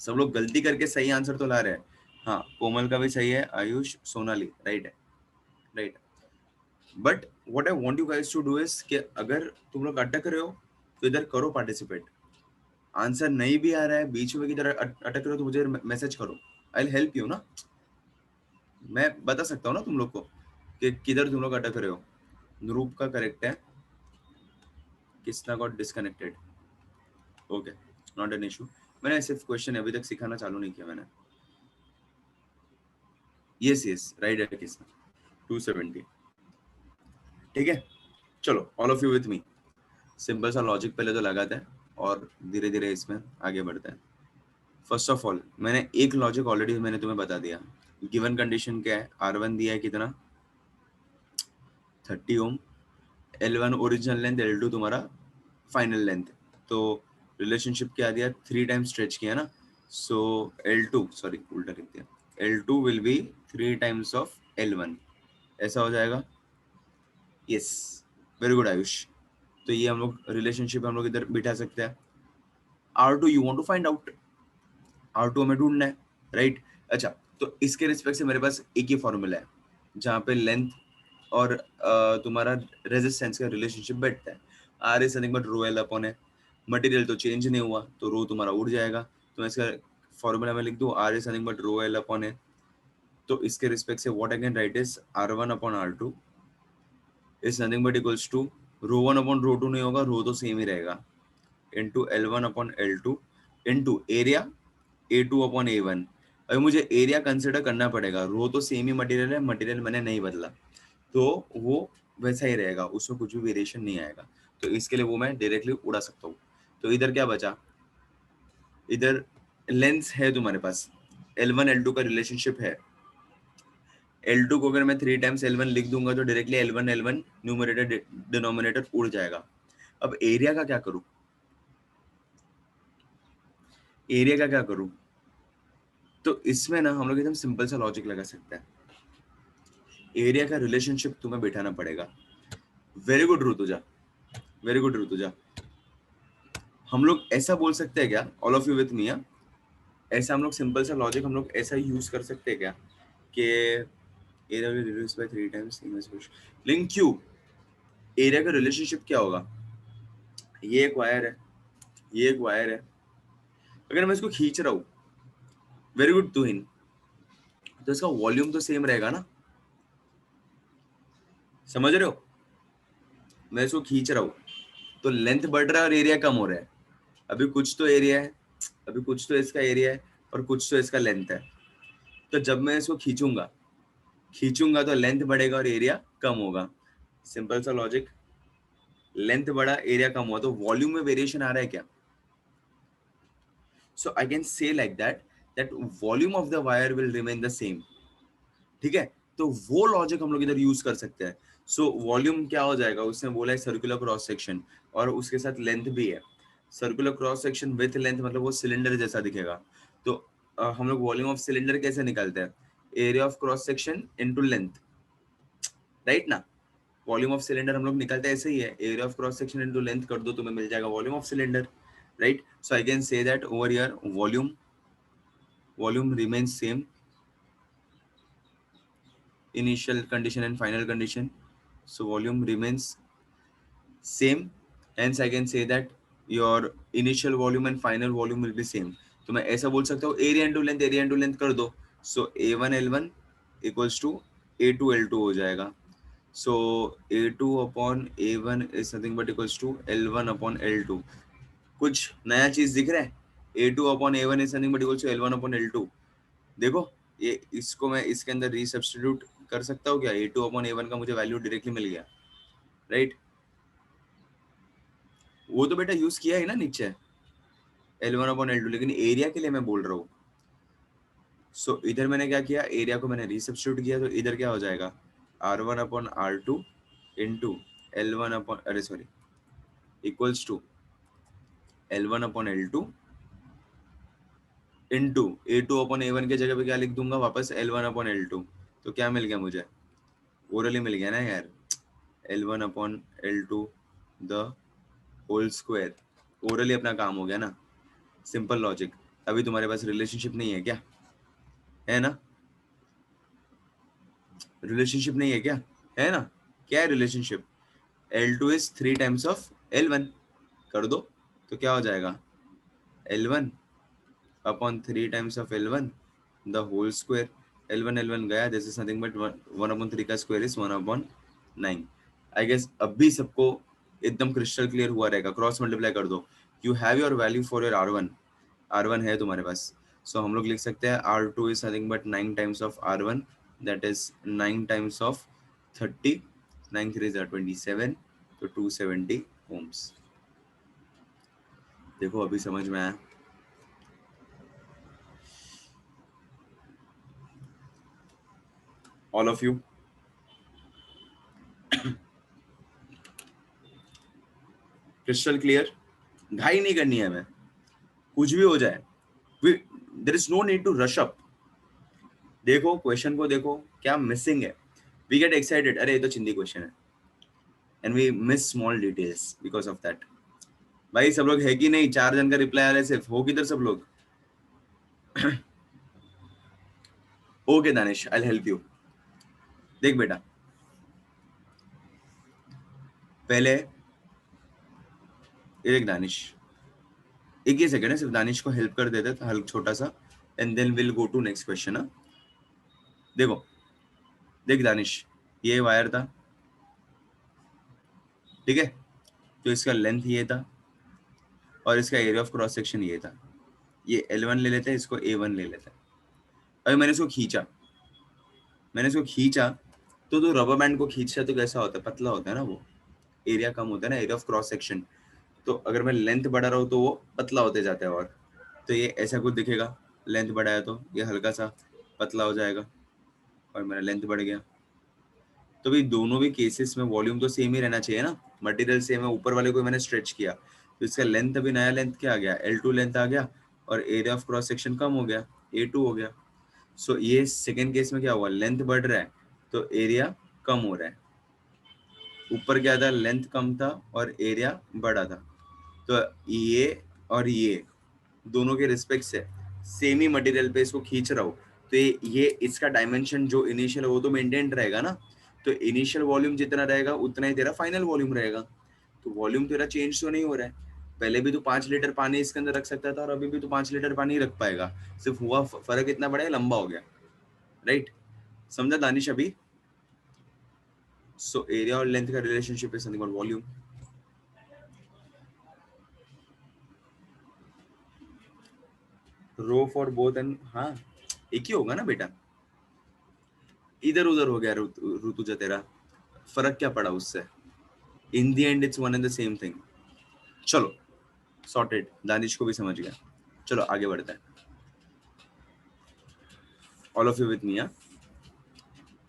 सब लोग गलती करके सही आंसर तो ला रहे हैं। हाँ कोमल का भी सही है, आयुष, सोनाली, राइट है, right. But what I want you guys to do is कि अगर तुम लोग अटक रहे हो तो इधर करो पार्टिसिपेट। आंसर नहीं भी आ रहा है, बीच में किधर अटक रहे हो तो मुझे मैसेज करो, आई विल हेल्प यू ना। मैं बता सकता हूँ ना तुम लोग को कि किधर तुम लोग अटक रहे हो। ध्रुव का करेक्ट है, Kisna got disconnected, okay, not an issue. मैंने सिर्फ क्वेश्चन अभी तक सिखाना चालू नहीं किया मैंने। यस यस, राइट है किसना, 270, ठीक है। चलो all of you with me, simple सा लॉजिक पहले तो लगाते हैं और धीरे धीरे इसमें आगे बढ़ते हैं। फर्स्ट ऑफ ऑल मैंने एक लॉजिक ऑलरेडी मैंने तुम्हें बता दिया। गिवन कंडीशन क्या है? R1 दिया है कितना? 30 ओम, L1 ओरिजिनल लेंथ, L2 तुम्हारा फाइनल लेंथ। तो रिलेशनशिप क्या दिया, 3 टाइम्स स्ट्रेच किया ना, सो L2 सॉरी उल्टा लिख दिया, L2 will be 3 times of L1, ऐसा हो जाएगा। Yes, very good Ayush. तो ये हम लोग रिलेशनशिप हम लोग इधर बिठा सकते हैं। R2 you want to find out, R2 हमें ढूंढना है, राइट। अच्छा, तो इसके रिस्पेक्ट से मेरे पास एक ही फॉर्मूला है जहाँ पे लेंथ और तुम्हारा रेजिस्टेंस का रिलेशनशिप बैठता है। R is nothing but rho L upon है, मटेरियल तो चेंज नहीं हुआ तो रो तुम्हारा उड़ जाएगा, तो मैं इसका फॉर्मूला में लिख दूं R is nothing but rho L upon है। तो इसके रिस्पेक्ट से what I can write is R1 upon R2 is nothing but equals to rho one upon rho two नहीं होगा, रो तो सेम ही रहेगा, into L1 upon L2 into area A2 upon A1। अभी मुझे एरिया कंसिडर करना पड़ेगा, rho तो सेम ही मटेरियल है, मटेरियल मैंने नहीं बदला, तो वो वैसा ही रहेगा, उसमें कुछ भी वेरिएशन नहीं आएगा, तो इसके लिए वो मैं डायरेक्टली उड़ा सकता हूँ। तो इधर क्या बचा, इधर लेंस है तुम्हारे पास, L1 L2 का रिलेशनशिप है, L2 को अगर मैं 3 टाइम्स L1 लिख दूंगा तो डायरेक्टली L1 न्यूमरेटर डिनोमिनेटर उड़ जाएगा। अब एरिया का क्या करूं, एरिया का क्या करूं, तो इसमें ना हम लोग एकदम सिंपल सा लॉजिक लगा सकते हैं। एरिया का रिलेशनशिप तुम्हें बिठाना पड़ेगा। Very good Rutuja, very good Rutuja. हम लोग ऐसा बोल सकते हैं क्या, ऑल ऑफ यू विथ मी, ऐसा हम लोग सिंपल सा लॉजिक हम लोग ऐसा यूज कर सकते हैं क्या कि area will reduce by 3 times inverse link Q, area का रिलेशनशिप क्या होगा, ये एक वायर है, ये एक वायर है, अगर मैं इसको खींच रहा हूँ, वेरी गुड तुहिन, तो इसका वॉल्यूम तो सेम रहेगा ना, समझ रहे हो, मैं इसको खींच रहा हूँ तो लेंथ बढ़ रहा है और एरिया कम हो रहा है। अभी कुछ तो एरिया है, अभी कुछ तो इसका एरिया है और कुछ तो इसका लेंथ है, तो जब मैं इसको खींचूंगा, खींचूंगा तो लेंथ बढ़ेगा और एरिया कम होगा, सिंपल सा लॉजिक। लेंथ बढ़ा एरिया कम हुआ तो वॉल्यूम में वेरिएशन आ रहा है क्या, so I can say like that that volume of the wire will remain the same, ठीक है। तो वो लॉजिक हम लोग इधर यूज कर सकते हैं। सो वॉल्यूम क्या हो जाएगा, उसने बोला है सर्कुलर क्रॉस सेक्शन और उसके साथ लेंथ भी है, circular cross section with length मतलब वो सिलेंडर जैसा दिखेगा। तो हम लोग वॉल्यूम ऑफ सिलेंडर कैसे निकालते हैं, area of cross section into length, right ना। वॉल्यूम ऑफ सिलेंडर हम लोग निकालते हैं ऐसे ही है, area of cross section into length कर दो तुम्हें मिल जाएगा volume of cylinder, right. So I can say that over here volume remains same, initial condition and final condition, so volume remains same, hence I can say that your initial volume and final volume will be same। तो मैं ऐसा बोल सकता हूँ area into length कर दो, सो A1 L1 equals to A2 L2 हो जाएगा, so A2 upon A1 is nothing but equals to L1 upon L2। कुछ नया चीज दिख रहा है, A2 upon A1 is nothing but equals to L1 upon L2। देखो ये इसको मैं इसके अंदर रीसब्स्टिट्यूट कर सकता हूँ क्या, A2 अपॉन A1 का मुझे वैल्यू डायरेक्टली मिल गया, राइट। वो तो बेटा यूज किया है ना नीचे L1 अपॉन L2, लेकिन एरिया के लिए मैं बोल रहा हूँ। सो इधर मैंने क्या किया, एरिया को मैंने रीसब्स्टिट्यूट किया, तो इधर क्या हो जाएगा R1 upon R2 into L1 upon अरे sorry equals to L1 upon L2 into A2 upon A1 के जगह पे क्या लिख दूंगा वापस L1 अपॉन L2। तो क्या मिल गया मुझे, ओरली मिल गया ना यार, L1 upon L2 the whole square, ओरली अपना काम हो गया ना, सिंपल लॉजिक। अभी तुम्हारे पास रिलेशनशिप नहीं है क्या, है ना, रिलेशनशिप नहीं है क्या, है ना, क्या है relationship, L2 is 3 times of L1 कर दो, तो क्या हो जाएगा L1 upon 3 times of L1 the whole square, L1 गया, this is nothing but 1 upon 3 का square is 1 upon 9। I guess अब भी सबको एकदम क्रिस्टल क्लियर हुआ रहेगा, क्रॉस मल्टीप्लाई कर दो, you have your value for your R1 है तुम्हारे पास। सो हम लोग लिख सकते हैं R2 is nothing but 9 times of R1, that is 9 times of 30, 9 3 27, तो 270 ओम्स। देखो अभी समझ में आया, all of you. Crystal clear? घाई नहीं करनी है हमें, कुछ भी हो जाए, there is no need to rush up. देखो क्वेश्चन को, देखो क्या मिसिंग है, वी गेट एक्साइटेड, अरे ये तो चिंदी क्वेश्चन है, and we miss small details because of that. भाई सब लोग है कि नहीं? 4 जन का रिप्लाई आ रहा है सिर्फ, हो किधर सब लोग? Okay Danish, I help you. देख बेटा, पहले ये देख दानिश, एक ही सेकंड है, सिर्फ दानिश को हेल्प कर देते तो हेल्प छोटा सा, and then will go to next question. देखो देख दानिश, ये वायर था, ठीक है, तो इसका लेंथ ये था और इसका एरिया ऑफ क्रॉस सेक्शन ये था। ये L1 ले लेते हैं, इसको A1 ले लेते हैं। अभी मैंने इसको खींचा, तो रबर बैंड को खींचा तो कैसा होता है? पतला होता है ना, वो एरिया कम होता है ना, एरिया ऑफ क्रॉस सेक्शन। तो अगर मैं लेंथ बढ़ा रहा हूँ तो वो पतला होते जाता है, और तो ये ऐसा कुछ दिखेगा। लेंथ बढ़ाया तो ये हल्का सा पतला हो जाएगा और मेरा लेंथ बढ़ गया। तो भाई दोनों भी केसेस में वॉल्यूम तो सेम ही रहना चाहिए ना, मटेरियल सेम है। ऊपर वाले को मैंने स्ट्रेच किया तो इसका लेंथ, अभी नया लेंथ क्या आ गया? L2 लेंथ आ गया, और एरिया ऑफ क्रॉस सेक्शन कम हो गया, A2 हो गया। सो ये सेकेंड केस में क्या हुआ? लेंथ बढ़ रहा है तो एरिया कम हो रहा है। ऊपर क्या था? लेंथ कम था और एरिया बढ़ा था। तो ये और ये दोनों के रिस्पेक्ट से सेम ही मटेरियल पे इसको खींच रहा हूँ, तो ये इसका डायमेंशन जो इनिशियल है वो तो मेंटेन रहेगा ना। तो इनिशियल वॉल्यूम जितना रहेगा उतना ही तेरा फाइनल वॉल्यूम रहेगा। तो वॉल्यूम तेरा चेंज तो नहीं हो रहा है। पहले भी तो 5 लीटर पानी इसके अंदर रख सकता था और अभी भी तो 5 लीटर पानी रख पाएगा, सिर्फ हुआ फर्क इतना बड़ा है, लंबा हो गया, राइट? समझा दानिश अभी? सो एरिया और लेंथ का relationship is something called volume. Rho for both end, हाँ एक ही होगा ना बेटा, इधर उधर हो गया ऋतुजा तेरा, फर्क क्या पड़ा उससे? In the end it's one and the same thing. चलो सॉर्टेड, दानिश को भी समझ गया। चलो आगे बढ़ते हैं, all of you with me.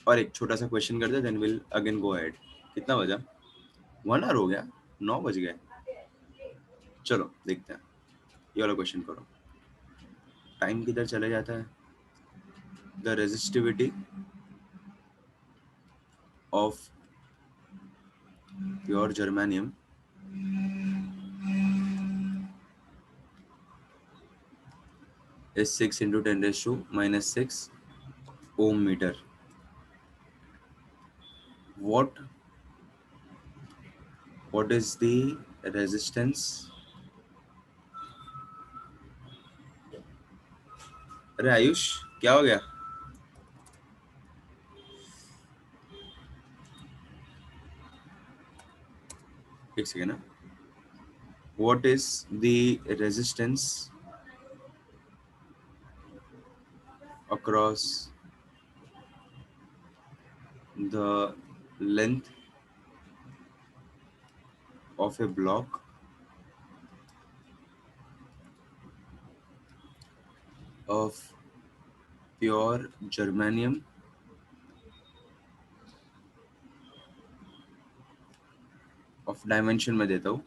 और एक छोटा सा क्वेश्चन करते हैं, then will again go ahead. कितना बजा? 1 आवर हो गया, 9 बज गए। चलो देखते हैं, ये वाला क्वेश्चन करो। टाइम किधर चले जाता है? The resistivity of pure germanium is 6 into 10 raised to minus 6 ohm meter. What is the resistance? अरे आयुष क्या हो गया? एक सेकेंड ना। What is the resistance across the length of a block of pure germanium of dimension में देता हूँ,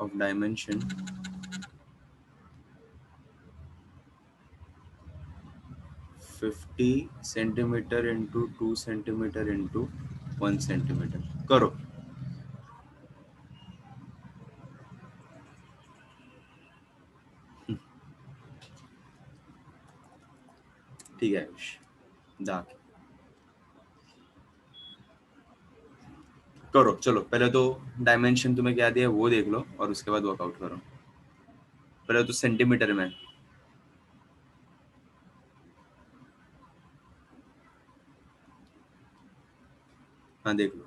of dimension 50 centimetre into 2 centimetre into 1 centimetre. करो। ठीक है आयुष, जा करो। चलो पहले तो डायमेंशन तुम्हें क्या दिया वो देख लो और उसके बाद वर्कआउट करो। पहले तो सेंटीमीटर में, हाँ देख लो।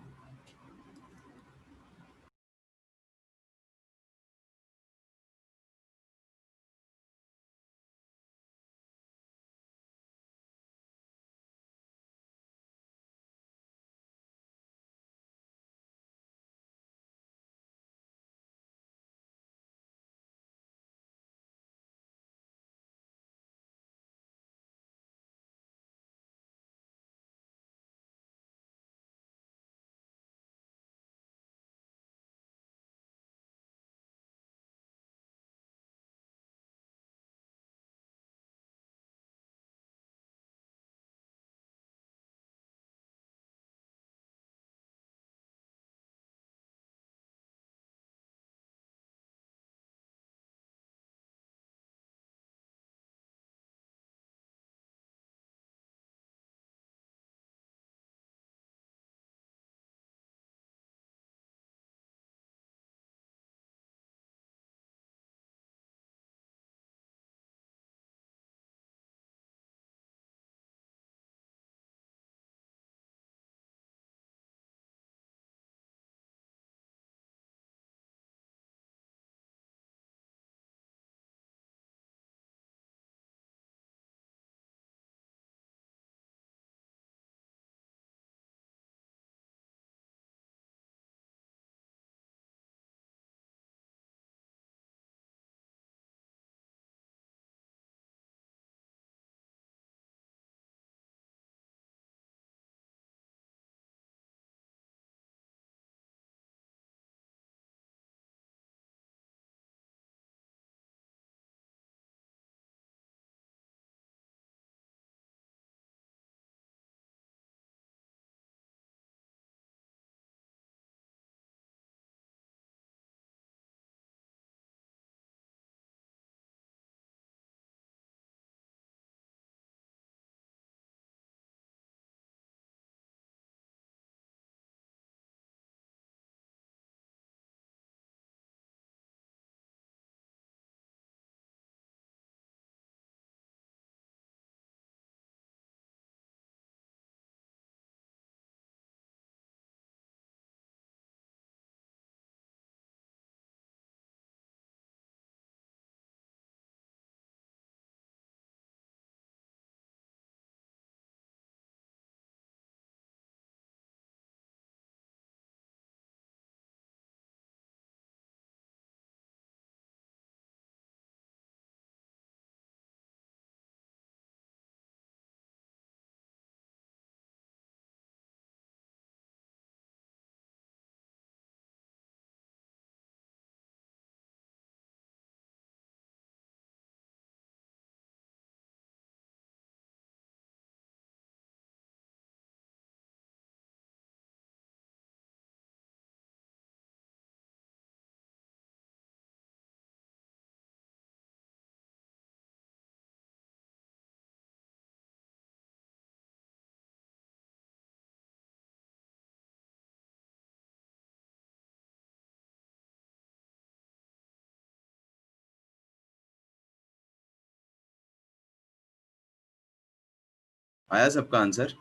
आया सबका आंसर?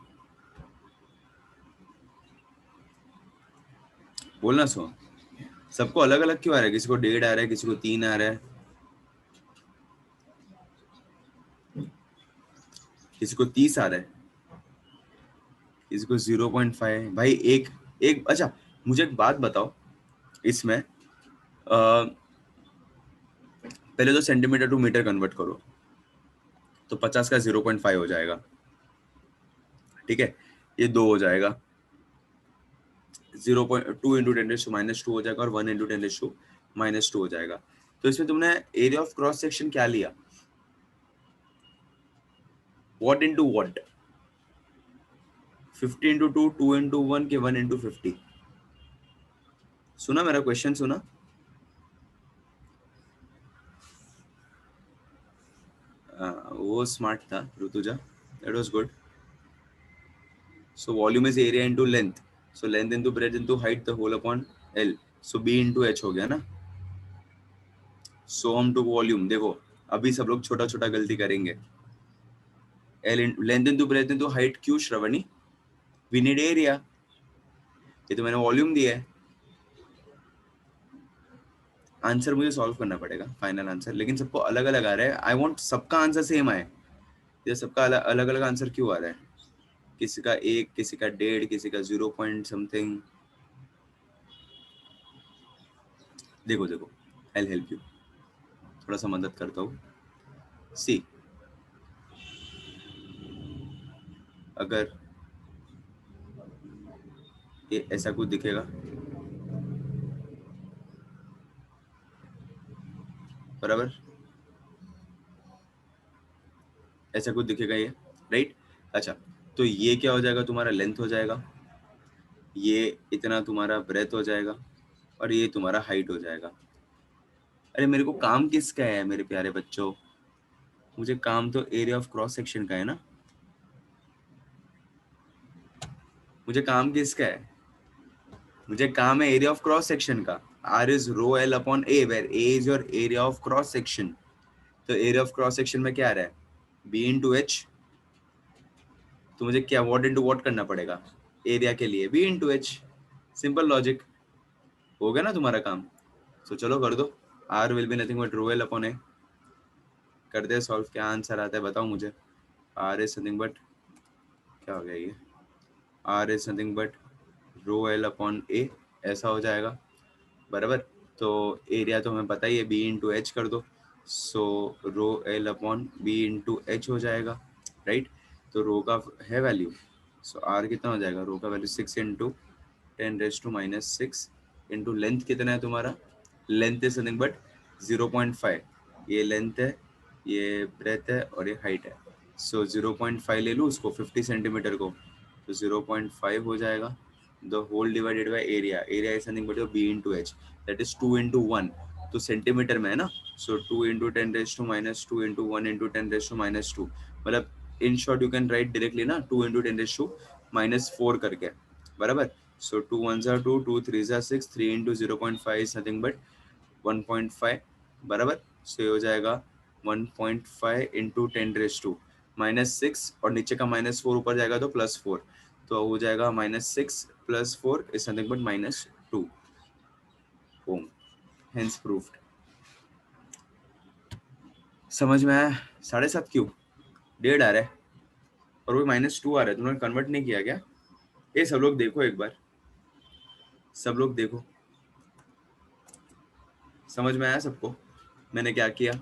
बोलना सो। सबको अलग अलग क्यों आ रहा है? किसी को 1.5 आ रहा है, किसी को 3 आ रहा है, किसी को 30 आ रहा है, किसी को 0.5। भाई एक एक अच्छा, मुझे एक बात बताओ इसमें, पहले तो सेंटीमीटर टू मीटर कन्वर्ट करो, तो 50 का 0.5 हो जाएगा, ठीक है। ये 2 हो जाएगा, 0.2 इंटू 10⁻² हो जाएगा, और 1 इंटू 10⁻² हो जाएगा। तो इसमें तुमने एरिया ऑफ क्रॉस सेक्शन क्या लिया? What into what? 50 into 2, 2 into 1 के 1 इंटू 50? सुना मेरा क्वेश्चन? सुना? वो स्मार्ट था Rutuja, that was good. So volume is area into length, so length into breadth into height the whole upon L, so B into H हो गया ना। सो हम टू वॉल्यूम, देखो अभी सब लोग छोटा छोटा गलती करेंगे। L length into breadth into height, क्यों श्रवणी? वी नीड एरिया, ये तो मैंने वॉल्यूम दिया है। आंसर मुझे सॉल्व करना पड़ेगा फाइनल आंसर, लेकिन सबको अलग अलग आ रहा है। आई वांट सबका आंसर सेम आए। ये सबका अलग अलग आंसर क्यों आ रहा है? किसी का 1, किसी का 1.5, किसी का 0 पॉइंट समथिंग। देखो देखो, आई हेल्प यू, थोड़ा सा मदद करता हूँ। सी, अगर ये ऐसा कुछ दिखेगा, बराबर, ऐसा कुछ दिखेगा ये, राइट? अच्छा, तो ये क्या हो जाएगा? तुम्हारा लेंथ हो जाएगा, ये इतना तुम्हारा ब्रेथ हो जाएगा, और ये तुम्हारा हाइट हो जाएगा। अरे मेरे को काम किसका है मेरे प्यारे बच्चों? मुझे काम तो एरिया ऑफ क्रॉस सेक्शन का है ना। मुझे काम किसका है? मुझे काम है एरिया ऑफ क्रॉस सेक्शन का। R is rho L upon A, where A is your area of cross section. तो एरिया ऑफ क्रॉस सेक्शन में क्या आ रहा है? B into H. तो मुझे क्या व्हाट इंटू व्हाट करना पड़ेगा? एरिया के लिए B into H. Simple logic, हो गया ना तुम्हारा काम। तो चलो कर दो। R will be nothing but rho L upon A. कर दे सॉल्व, क्या आंसर आता है बताओ मुझे। आर इज नथिंग बट, क्या हो गया ये, R is nothing but rho L upon A, ऐसा हो जाएगा, बराबर। तो एरिया तो हमें पता ही है, बी इंटू एच कर दो। So rho L upon B into H हो जाएगा, राइट। तो रो का है वैल्यू, सो आर कितना हो जाएगा? रो का वैल्यू 6 इंटू 10⁻⁻6 इंटू लेंथ कितना है तुम्हारा? Length is nothing but 0.5। ये लेंथ है, ये ब्रेथ है, और ये हाइट है। सो 0.5 ले लूँ उसको, 50 सेंटीमीटर को, तो 0.5 हो जाएगा। The whole divided by area, area is nothing but B into H, that is 2 into 1। तो सेंटीमीटर में है ना, सो 2 इंटू 10⁻² इंटू 1 इंटू 10⁻²। मतलब in short you can write directly ना, 2 इंटू 10⁻⁴ करके, बराबर। सो 2 1s are 2, 2 3s are 6, 3 into 0.5 is nothing but 1.5, बराबर। सो ये हो जाएगा 1.5 इंटू 10⁻⁻6, और नीचे का -4 ऊपर जाएगा तो +4, तो हो जाएगा -6 + 4 is nothing but -2 ohm. Hence proved. समझ में आया? 7.5 क्यों 1.5 आ रहा है, और वो -2 आ रहा है, तुमने कन्वर्ट नहीं किया क्या? ये सब लोग देखो एक बार, सब लोग देखो, समझ में आया सबको मैंने क्या किया?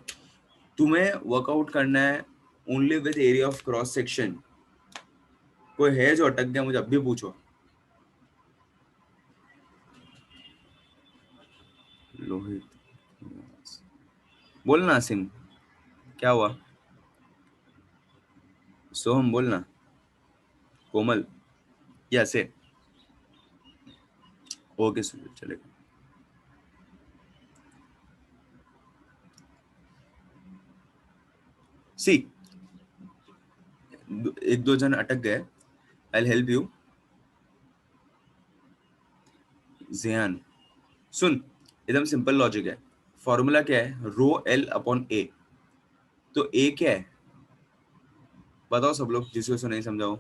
तुम्हें वर्कआउट करना है only with area of cross section. कोई है जो अटक गया? मुझे अब भी पूछो। लोहित, बोलना। आसिम, क्या हुआ? सोहम बोलना। कोमल, या से ओके चलेगा। सी, एक दो जन अटक गए, आई हेल्प यू। जियान, सुन, एकदम सिंपल लॉजिक है। फॉर्मूला क्या है? रो एल अपॉन ए। तो ए क्या है? बताओ सब लोग, जिसको नहीं समझाओ।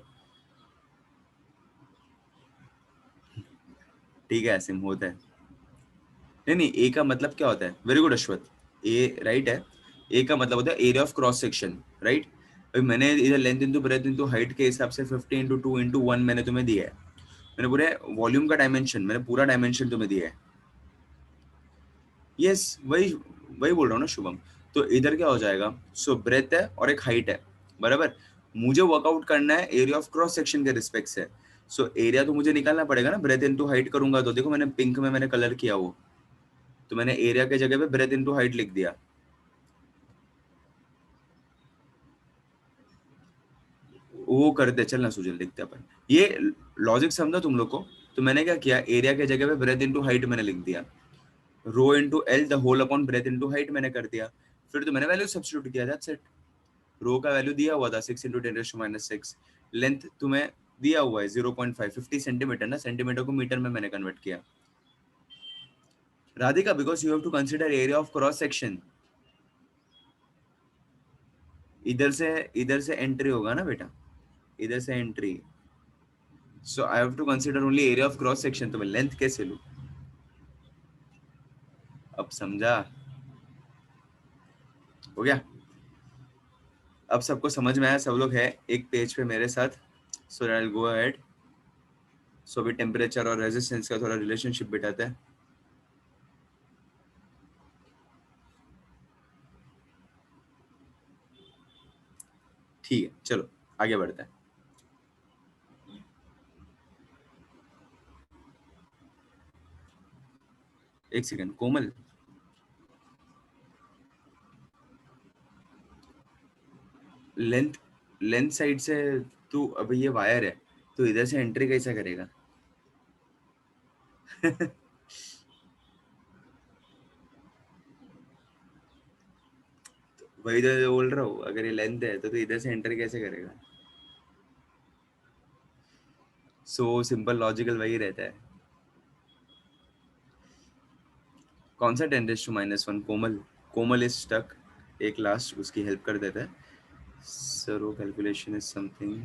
ठीक है ऐसे होता है। नहीं नहीं, ए का मतलब क्या होता है? वेरी गुड अश्वत, ए राइट है। ए का मतलब होता है area of cross section, right. अभी मैंने इधर length into breadth into height के हिसाब से 50 इंटू 2 इंटू 1 मैंने तुम्हें दिया है। मैंने पूरे वॉल्यूम का डायमेंशन, मैंने पूरा डायमेंशन तुम्हें दिया है। यस वही वही बोल रहा हूँ ना शुभम। तो इधर क्या हो जाएगा, सो ब्रेथ है और एक हाइट है, बराबर। मुझे वर्कआउट करना है एरिया ऑफ क्रॉस सेक्शन के रिस्पेक्ट से। सो एरिया तो मुझे निकालना पड़ेगा ना, ब्रेथ इनटू हाइट करूंगा तो देखो मैंने पिंक में मैंने कलर किया वो, तो मैंने एरिया के जगह पे ब्रेथ इनटू हाइट लिख दिया। वो करते चलना सुजल, देखते अपन ये लॉजिक समझा तुम लोग को। तो मैंने क्या किया, एरिया के जगह पे ब्रेथ इनटू हाइट मैंने लिख दिया, rho into L the whole upon breadth into height मैंने कर दिया। फिर तो मैंने वैल्यू सब्स्टिट्यूट किया, दैट्स इट। रो का वैल्यू दिया हुआ था 6 इंटू 10⁻⁶। लेंथ तुम्हें दिया हुआ है 0.5, 50 सेंटीमीटर ना, सेंटीमीटर को मीटर में मैंने कन्वर्ट किया। Radhika because you have to consider area of cross section. इधर से एंट्री होगा ना बेटा, इधर से entry. So I have to consider only area of cross section, तो मैं लेंथ कैसे लूं? अब समझा? हो गया? अब सबको समझ में आया? सब लोग है एक पेज पे मेरे साथ? सो आई विल गो अहेड। सो अभी टेम्परेचर और रेजिस्टेंस का थोड़ा रिलेशनशिप बिठाते हैं। ठीक है चलो आगे बढ़ते हैं। एक सेकंड कोमल, लेंथ लेंथ साइड से तू, अब ये वायर है तो इधर से एंट्री कैसा करेगा? वही तो बोल रहा हूँ, अगर ये लेंथ है तो तू इधर से एंटर कैसे करेगा? सो सिंपल लॉजिकल वही रहता है। कौन सा 10⁻⁻1? कोमल, कोमल इज स्टक। एक लास्ट उसकी हेल्प कर देता है। सरो calculation is something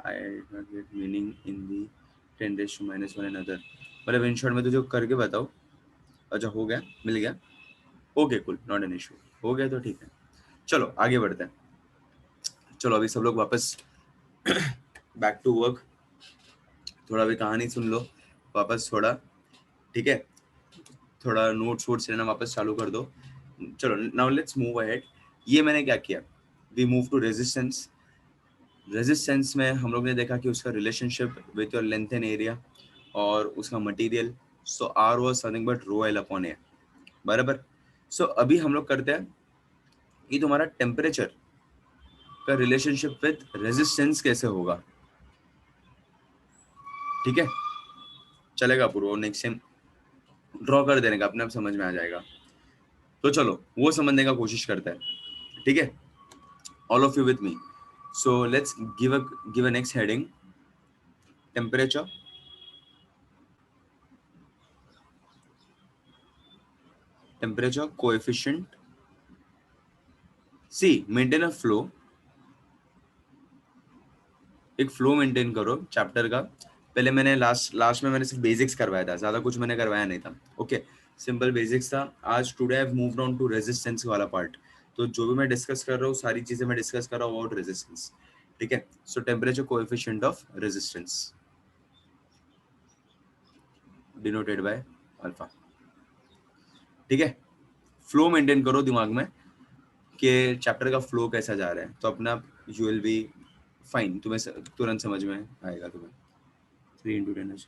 I not gate meaning in the 10⁻⁻1 another. मतलब इन शॉर्ट में तुझे करके बताओ। अच्छा हो गया, मिल गया। Okay cool, not an issue. हो गया तो ठीक है, चलो आगे बढ़ते हैं। चलो अभी सब लोग वापस बैक टू वर्क। थोड़ा भी कहानी सुन लो वापस थोड़ा, ठीक है। थोड़ा नोट्स वोट्स लेना वापस चालू कर दो। चलो नाउ लेट्स मूव अहेड। ये मैंने क्या किया, we move to resistance. Resistance में हम लोग ने देखा कि उसका relationship with your length and area और उसका material. So R was nothing but rho L upon A, बराबर। सो अभी हम लोग करते हैं कि तुम्हारा टेम्परेचर का रिलेशनशिप विथ रेजिस्टेंस कैसे होगा, ठीक है। चलेगा पूर्व, नेक्स्ट टाइम ड्रॉ कर देने का, अपने आप समझ में आ जाएगा। तो चलो वो समझने का कोशिश करते हैं, ठीक है। All of you with me. So let's give a next heading, temperature coefficient. See maintain a flow, एक फ्लो मेंटेन करो चैप्टर का। पहले मैंने लास्ट में मैंने सिर्फ बेसिक्स करवाया था, ज्यादा कुछ मैंने करवाया नहीं था। ओके सिंपल बेसिक्स था। आज today I have moved on to resistance वाला पार्ट। तो जो भी मैं डिस्कस कर रहा हूँ सारी चीजें मैं डिस्कस कर रहा हूँ अबाउट रेजिस्टेंस, ठीक है। So temperature coefficient of resistance denoted by alpha, ठीक है। फ्लो मेंटेन करो दिमाग में कि चैप्टर का फ्लो कैसा जा रहा है, तो अपना यू विल बी फाइन, तुम्हें तुरंत समझ में आएगा तुम्हें। 3 into 10 is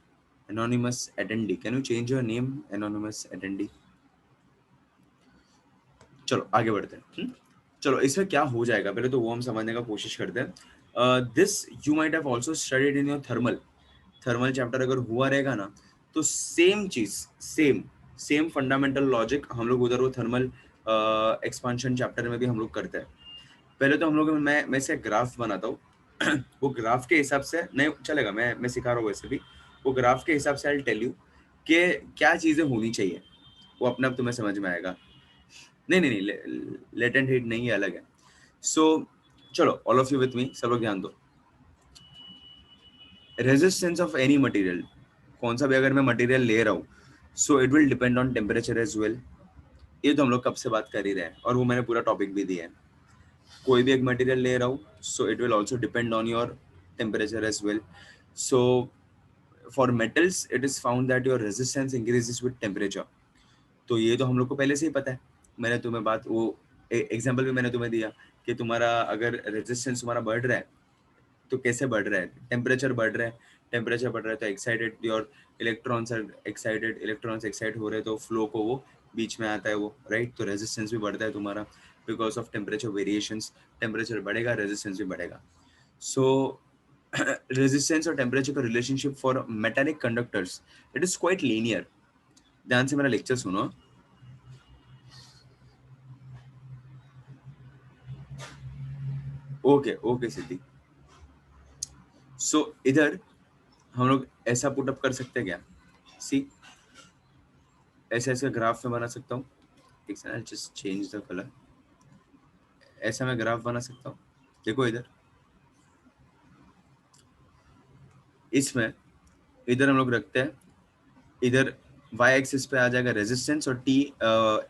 anonymous attendee. Can you change your name, anonymous attendee? चलो आगे बढ़ते हैं। चलो इसमें क्या हो जाएगा पहले तो वो हम समझने का कोशिश करते हैं। This you might have also studied in your thermal chapter. अगर हुआ रहेगा ना तो सेम चीज, सेम फंडामेंटल लॉजिक हम लोग उधर वो थर्मल एक्सपांशन चैप्टर में भी हम लोग करते हैं। पहले तो हम लोग मैं इसका ग्राफ बनाता हूँ। वो ग्राफ के हिसाब से नहीं चलेगा, मैं सिखा रहा हूँ वैसे भी। वो ग्राफ के हिसाब से आई टेल यू कि क्या चीजें होनी चाहिए, वो अपने आप तुम्हें समझ में आएगा। नहीं नहीं नहीं, लेटेंट हीट नहीं है, अलग है। सो चलो all of you with me, सब लोग ध्यान दो। रेजिस्टेंस ऑफ एनी मटेरियल, कौन सा भी अगर मैं मटेरियल ले रहा हूँ, so it will depend on temperature as well. ये तो हम लोग कब से बात कर ही रहे हैं, और वो मैंने पूरा टॉपिक भी दिया है। कोई भी एक मटेरियल ले रहा हूँ, so it will also depend on your temperature as well. So for metals it is found that your resistance increases with temperature. तो ये तो हम लोग को पहले से ही पता है। मैंने तुम्हें बात वो एग्जांपल भी मैंने तुम्हें दिया कि तुम्हारा अगर रेजिस्टेंस तुम्हारा बढ़ रहा है तो कैसे बढ़ रहा है, टेम्परेचर बढ़ रहा है, टेम्परेचर बढ़ रहा है तो excited your electrons are excited, electrons excite हो रहे हैं तो फ्लो को वो बीच में आता है वो, राइट। तो रेजिस्टेंस भी बढ़ता है तुम्हारा because of temperature variations. Temperature बढ़ेगा, रेजिस्टेंस भी बढ़ेगा। सो रेजिस्टेंस और टेम्परेचर का relationship for metallic conductors it is quite linear. ध्यान से मेरा लेक्चर सुनो। ओके ओके सिद्धि। सो इधर हम लोग ऐसा पुटअप कर सकते हैं क्या, सी ऐसे ऐसे ग्राफ में बना सकता हूँ। एक second, just change the colour. ऐसा मैं ग्राफ बना सकता हूँ, देखो इधर। इसमें इधर हम लोग रखते हैं, इधर y एक्सिस पे आ जाएगा रेजिस्टेंस और t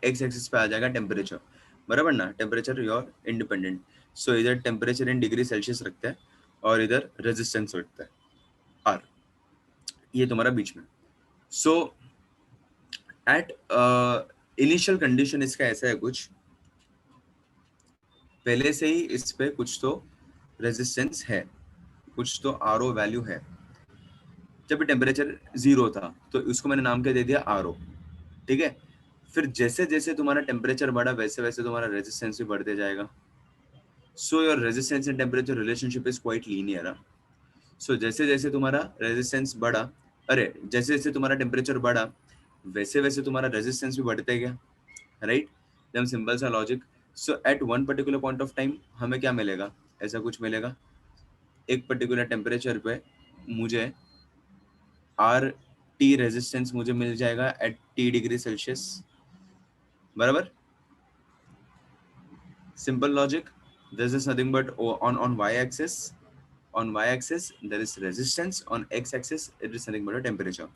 x एक्सिस पे आ जाएगा टेम्परेचर, बराबर ना। Temperature your independent. सो इधर टेम्परेचर इन डिग्री सेल्सियस रखते हैं और इधर रेजिस्टेंस रखते हैं r, ये तुम्हारा बीच में। सो एट इनिशियल कंडीशन इसका ऐसा है कुछ, पहले से ही इस पे कुछ तो रेजिस्टेंस है, कुछ तो आरओ वैल्यू है। जब टेम्परेचर 0 था तो उसको मैंने नाम क्या दे दिया, आरओ, ठीक है। फिर जैसे जैसे तुम्हारा टेम्परेचर बढ़ा वैसे वैसे तुम्हारा रेजिस्टेंस भी बढ़ते जाएगा। So your resistance and temperature relationship is quite linear. So जैसे जैसे तुम्हारा रेजिस्टेंस बढ़ा, अरे जैसे जैसे तुम्हारा टेम्परेचर बढ़ा वैसे वैसे तुम्हारा रेजिस्टेंस भी बढ़ते गया, राइट। एकदम सिंपल सा logic. So at one particular point of time हमें क्या मिलेगा, ऐसा कुछ मिलेगा। एक पर्टिकुलर टेम्परेचर पे मुझे आर टी रेजिस्टेंस मुझे मिल जाएगा एट टी डिग्री सेल्सियस, बराबर। Simple logic. This is nothing but on y axis, on y axis there is resistance, on x axis it is nothing but a temperature।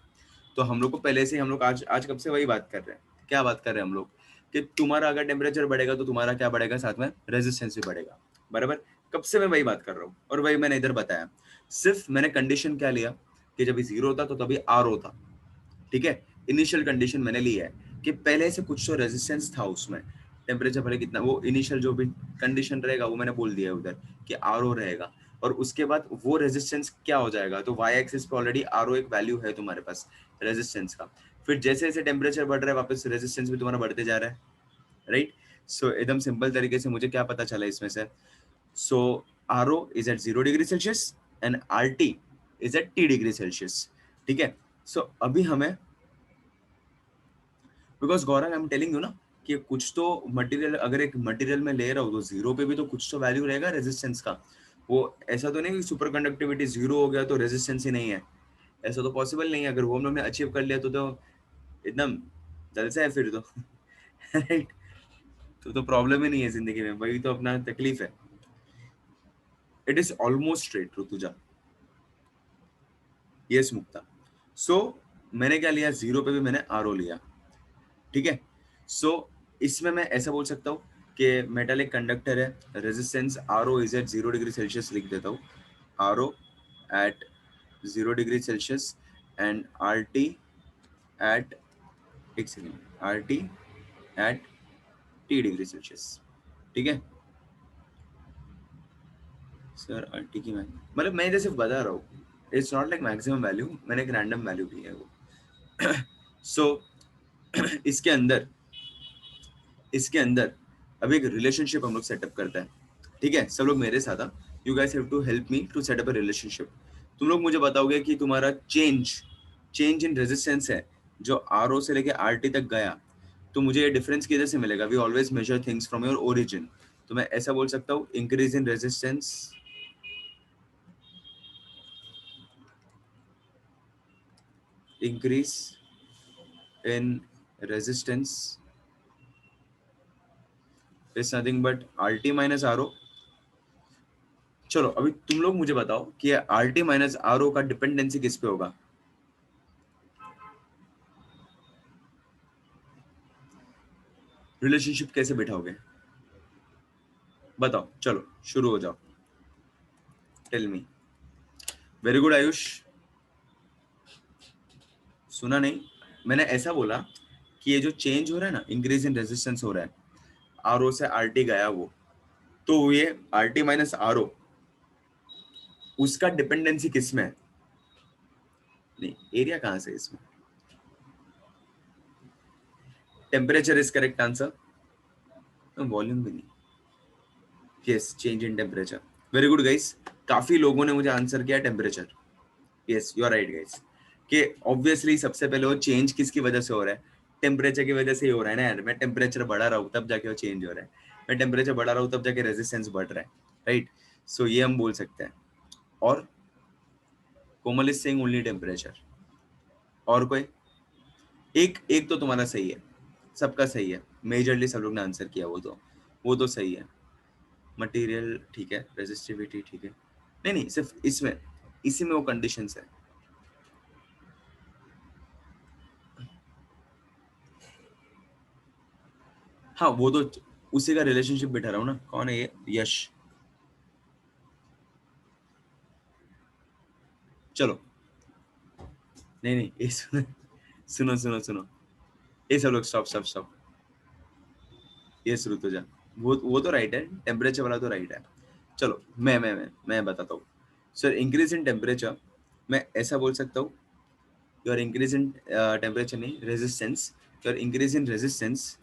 तो हम लोग को पहले से हम लोग आज आज कब से वही बात कर रहे हैं, क्या बात कर रहे हैं हम लोग, कि तुम्हारा अगर टेम्परेचर बढ़ेगा तो तुम्हारा क्या बढ़ेगा, साथ में रेजिस्टेंस भी बढ़ेगा, बराबर। कब से मैं वही बात कर रहा हूँ और वही मैंने इधर बताया। सिर्फ मैंने कंडीशन क्या लिया कि जब 0 था तो तभी आर होता, ठीक है। इनिशियल कंडीशन मैंने ली है कि पहले से कुछ तो रेजिस्टेंस था उसमें, टेम्परेचर भले कितना, वो इनिशियल जो भी कंडीशन रहेगा वो मैंने बोल दिया है उधर कि आर ओ रहेगा। और उसके बाद वो रेजिस्टेंस क्या हो जाएगा, तो वाई एक्सिस पे ऑलरेडी आर ओ एक वैल्यू है तुम्हारे पास रेजिस्टेंस का। फिर जैसे जैसे टेम्परेचर बढ़ रहा है वापस रेजिस्टेंस भी तुम्हारा बढ़ते जा रहा है, राइट। सो एकदम सिंपल तरीके से मुझे क्या पता चला इसमें से, so R O is at 0 degree Celsius and R T is at T degree Celsius, ठीक है। सो अभी हमें, because Gaurav I am telling you ना कि कुछ तो मटेरियल, अगर एक मटेरियल में ले रहा हूँ तो 0 पे भी तो कुछ तो वैल्यू रहेगा रेजिस्टेंस का। वो ऐसा तो नहीं कि सुपर कंडक्टिविटी 0 हो गया तो रेजिस्टेंस ही नहीं है, ऐसा तो पॉसिबल नहीं है। अगर वो हम लोग ने अचीव कर लिया तो एकदम जलसा है फिर तो राइट। तो प्रॉब्लम ही नहीं है जिंदगी में, वही तो अपना तकलीफ है। It is almost straight Rutuja, yes Mukta. So मैंने क्या लिया, 0 पे भी मैंने आर लिया, ठीक है। सो इसमें मैं ऐसा बोल सकता हूँ कि मेटल एक कंडक्टर है, resistance R O is at 0 degree Celsius लिख देता हूँ, R O at 0 degree Celsius and R T at, एक second, R T at T degree Celsius, ठीक है। सर आर टी की मतलब मैं जैसे बता रहा हूँ, it's not like maximum value, मैंने एक रैंडम वैल्यू की है वो। सो इसके अंदर, इसके अंदर अभी एक रिलेशनशिप हम लोग सेटअप करते हैं, ठीक है। सब लोग मेरे साथ, you guys have to help me to set up a relationship. तुम लोग मुझे बताओगे कि तुम्हारा चेंज चेंज इन रेजिस्टेंस है जो आर ओ से लेके आर टी तक गया, तो मुझे ये डिफरेंस किधर से मिलेगा, we always measure things from your origin. तो मैं ऐसा बोल सकता हूँ, increase in resistance, increase in resistance is nothing but RT minus RO, चलो अभी तुम लोग मुझे बताओ कि R T minus R O का डिपेंडेंसी किस पे होगा? रिलेशनशिप कैसे बैठाओगे? बताओ, चलो शुरू हो जाओ। Tell me. Very good Ayush. सुना नहीं? मैंने ऐसा बोला कि ये जो चेंज हो रहा है ना, इंक्रीज इन रेजिस्टेंस हो रहा है, आर ओ से आर टी गया वो, तो ये R T minus R O, उसका डिपेंडेंसी किस में है? नहीं, एरिया कहां से है इसमें? Temperature is correct answer. Volume भी नहीं। Yes, change in temperature. Very good guys, काफी लोगों ने मुझे आंसर किया temperature. Yes, you are right guys, कि ऑब्वियसली सबसे पहले वो चेंज किसकी वजह से हो रहा है? टेम्परेचर की वजह से ही हो रहा है ना यार। मैं टेम्परेचर बढ़ा रहा हूँ तब जाके वो चेंज हो रहा है, मैं टेम्परेचर बढ़ा रहा हूँ तब जाके रेजिस्टेंस बढ़ रहा है, राइट? सो ये हम बोल सकते हैं। और कोमल इज सेइंग ओनली टेम्परेचर। और कोई? एक एक तो तुम्हारा सही है, सबका सही है, मेजरली सब लोग ने आंसर किया, वो तो सही है। मटेरियल ठीक है, रेजिस्टिविटी ठीक है। नहीं नहीं, सिर्फ इसमें, इसी में वो कंडीशंस है। हाँ वो तो उसी का रिलेशनशिप बिठा रहा हूँ ना। कौन है ये? यश। चलो, नहीं नहीं, ये सुनो सुनो सुनो सुनो, ये सब लोग स्टॉप स्टॉप स्टॉप। ये शुरू तो जा, वो तो राइट है, टेम्परेचर वाला तो राइट है। चलो मैं बताता हूँ। सर इंक्रीज इन टेम्परेचर, मैं ऐसा बोल सकता हूँ, योर इंक्रीज इन टेम्परेचर नहीं, resistance, your increase in resistance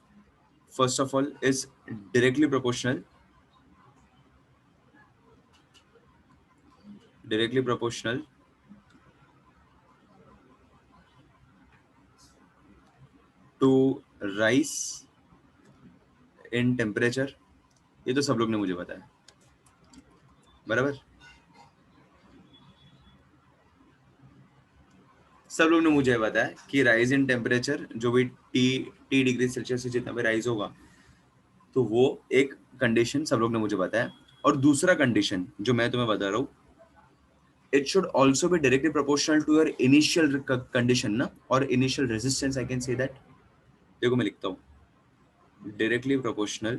first of all is directly proportional to rise in temperature। ये तो सब लोग ने मुझे बताया, बराबर? सब लोग ने मुझे बताया कि राइज इन टेम्परेचर जो भी टी डिग्री सेल्सियस से जितना भी राइज होगा, तो वो एक कंडीशन सब लोग ने मुझे बताया। और दूसरा कंडीशन जो मैं तुम्हें बता रहा हूँ, it should also be directly proportional to your initial condition ना, और initial resistance, I can say that। देखो मैं लिखता हूँ, directly proportional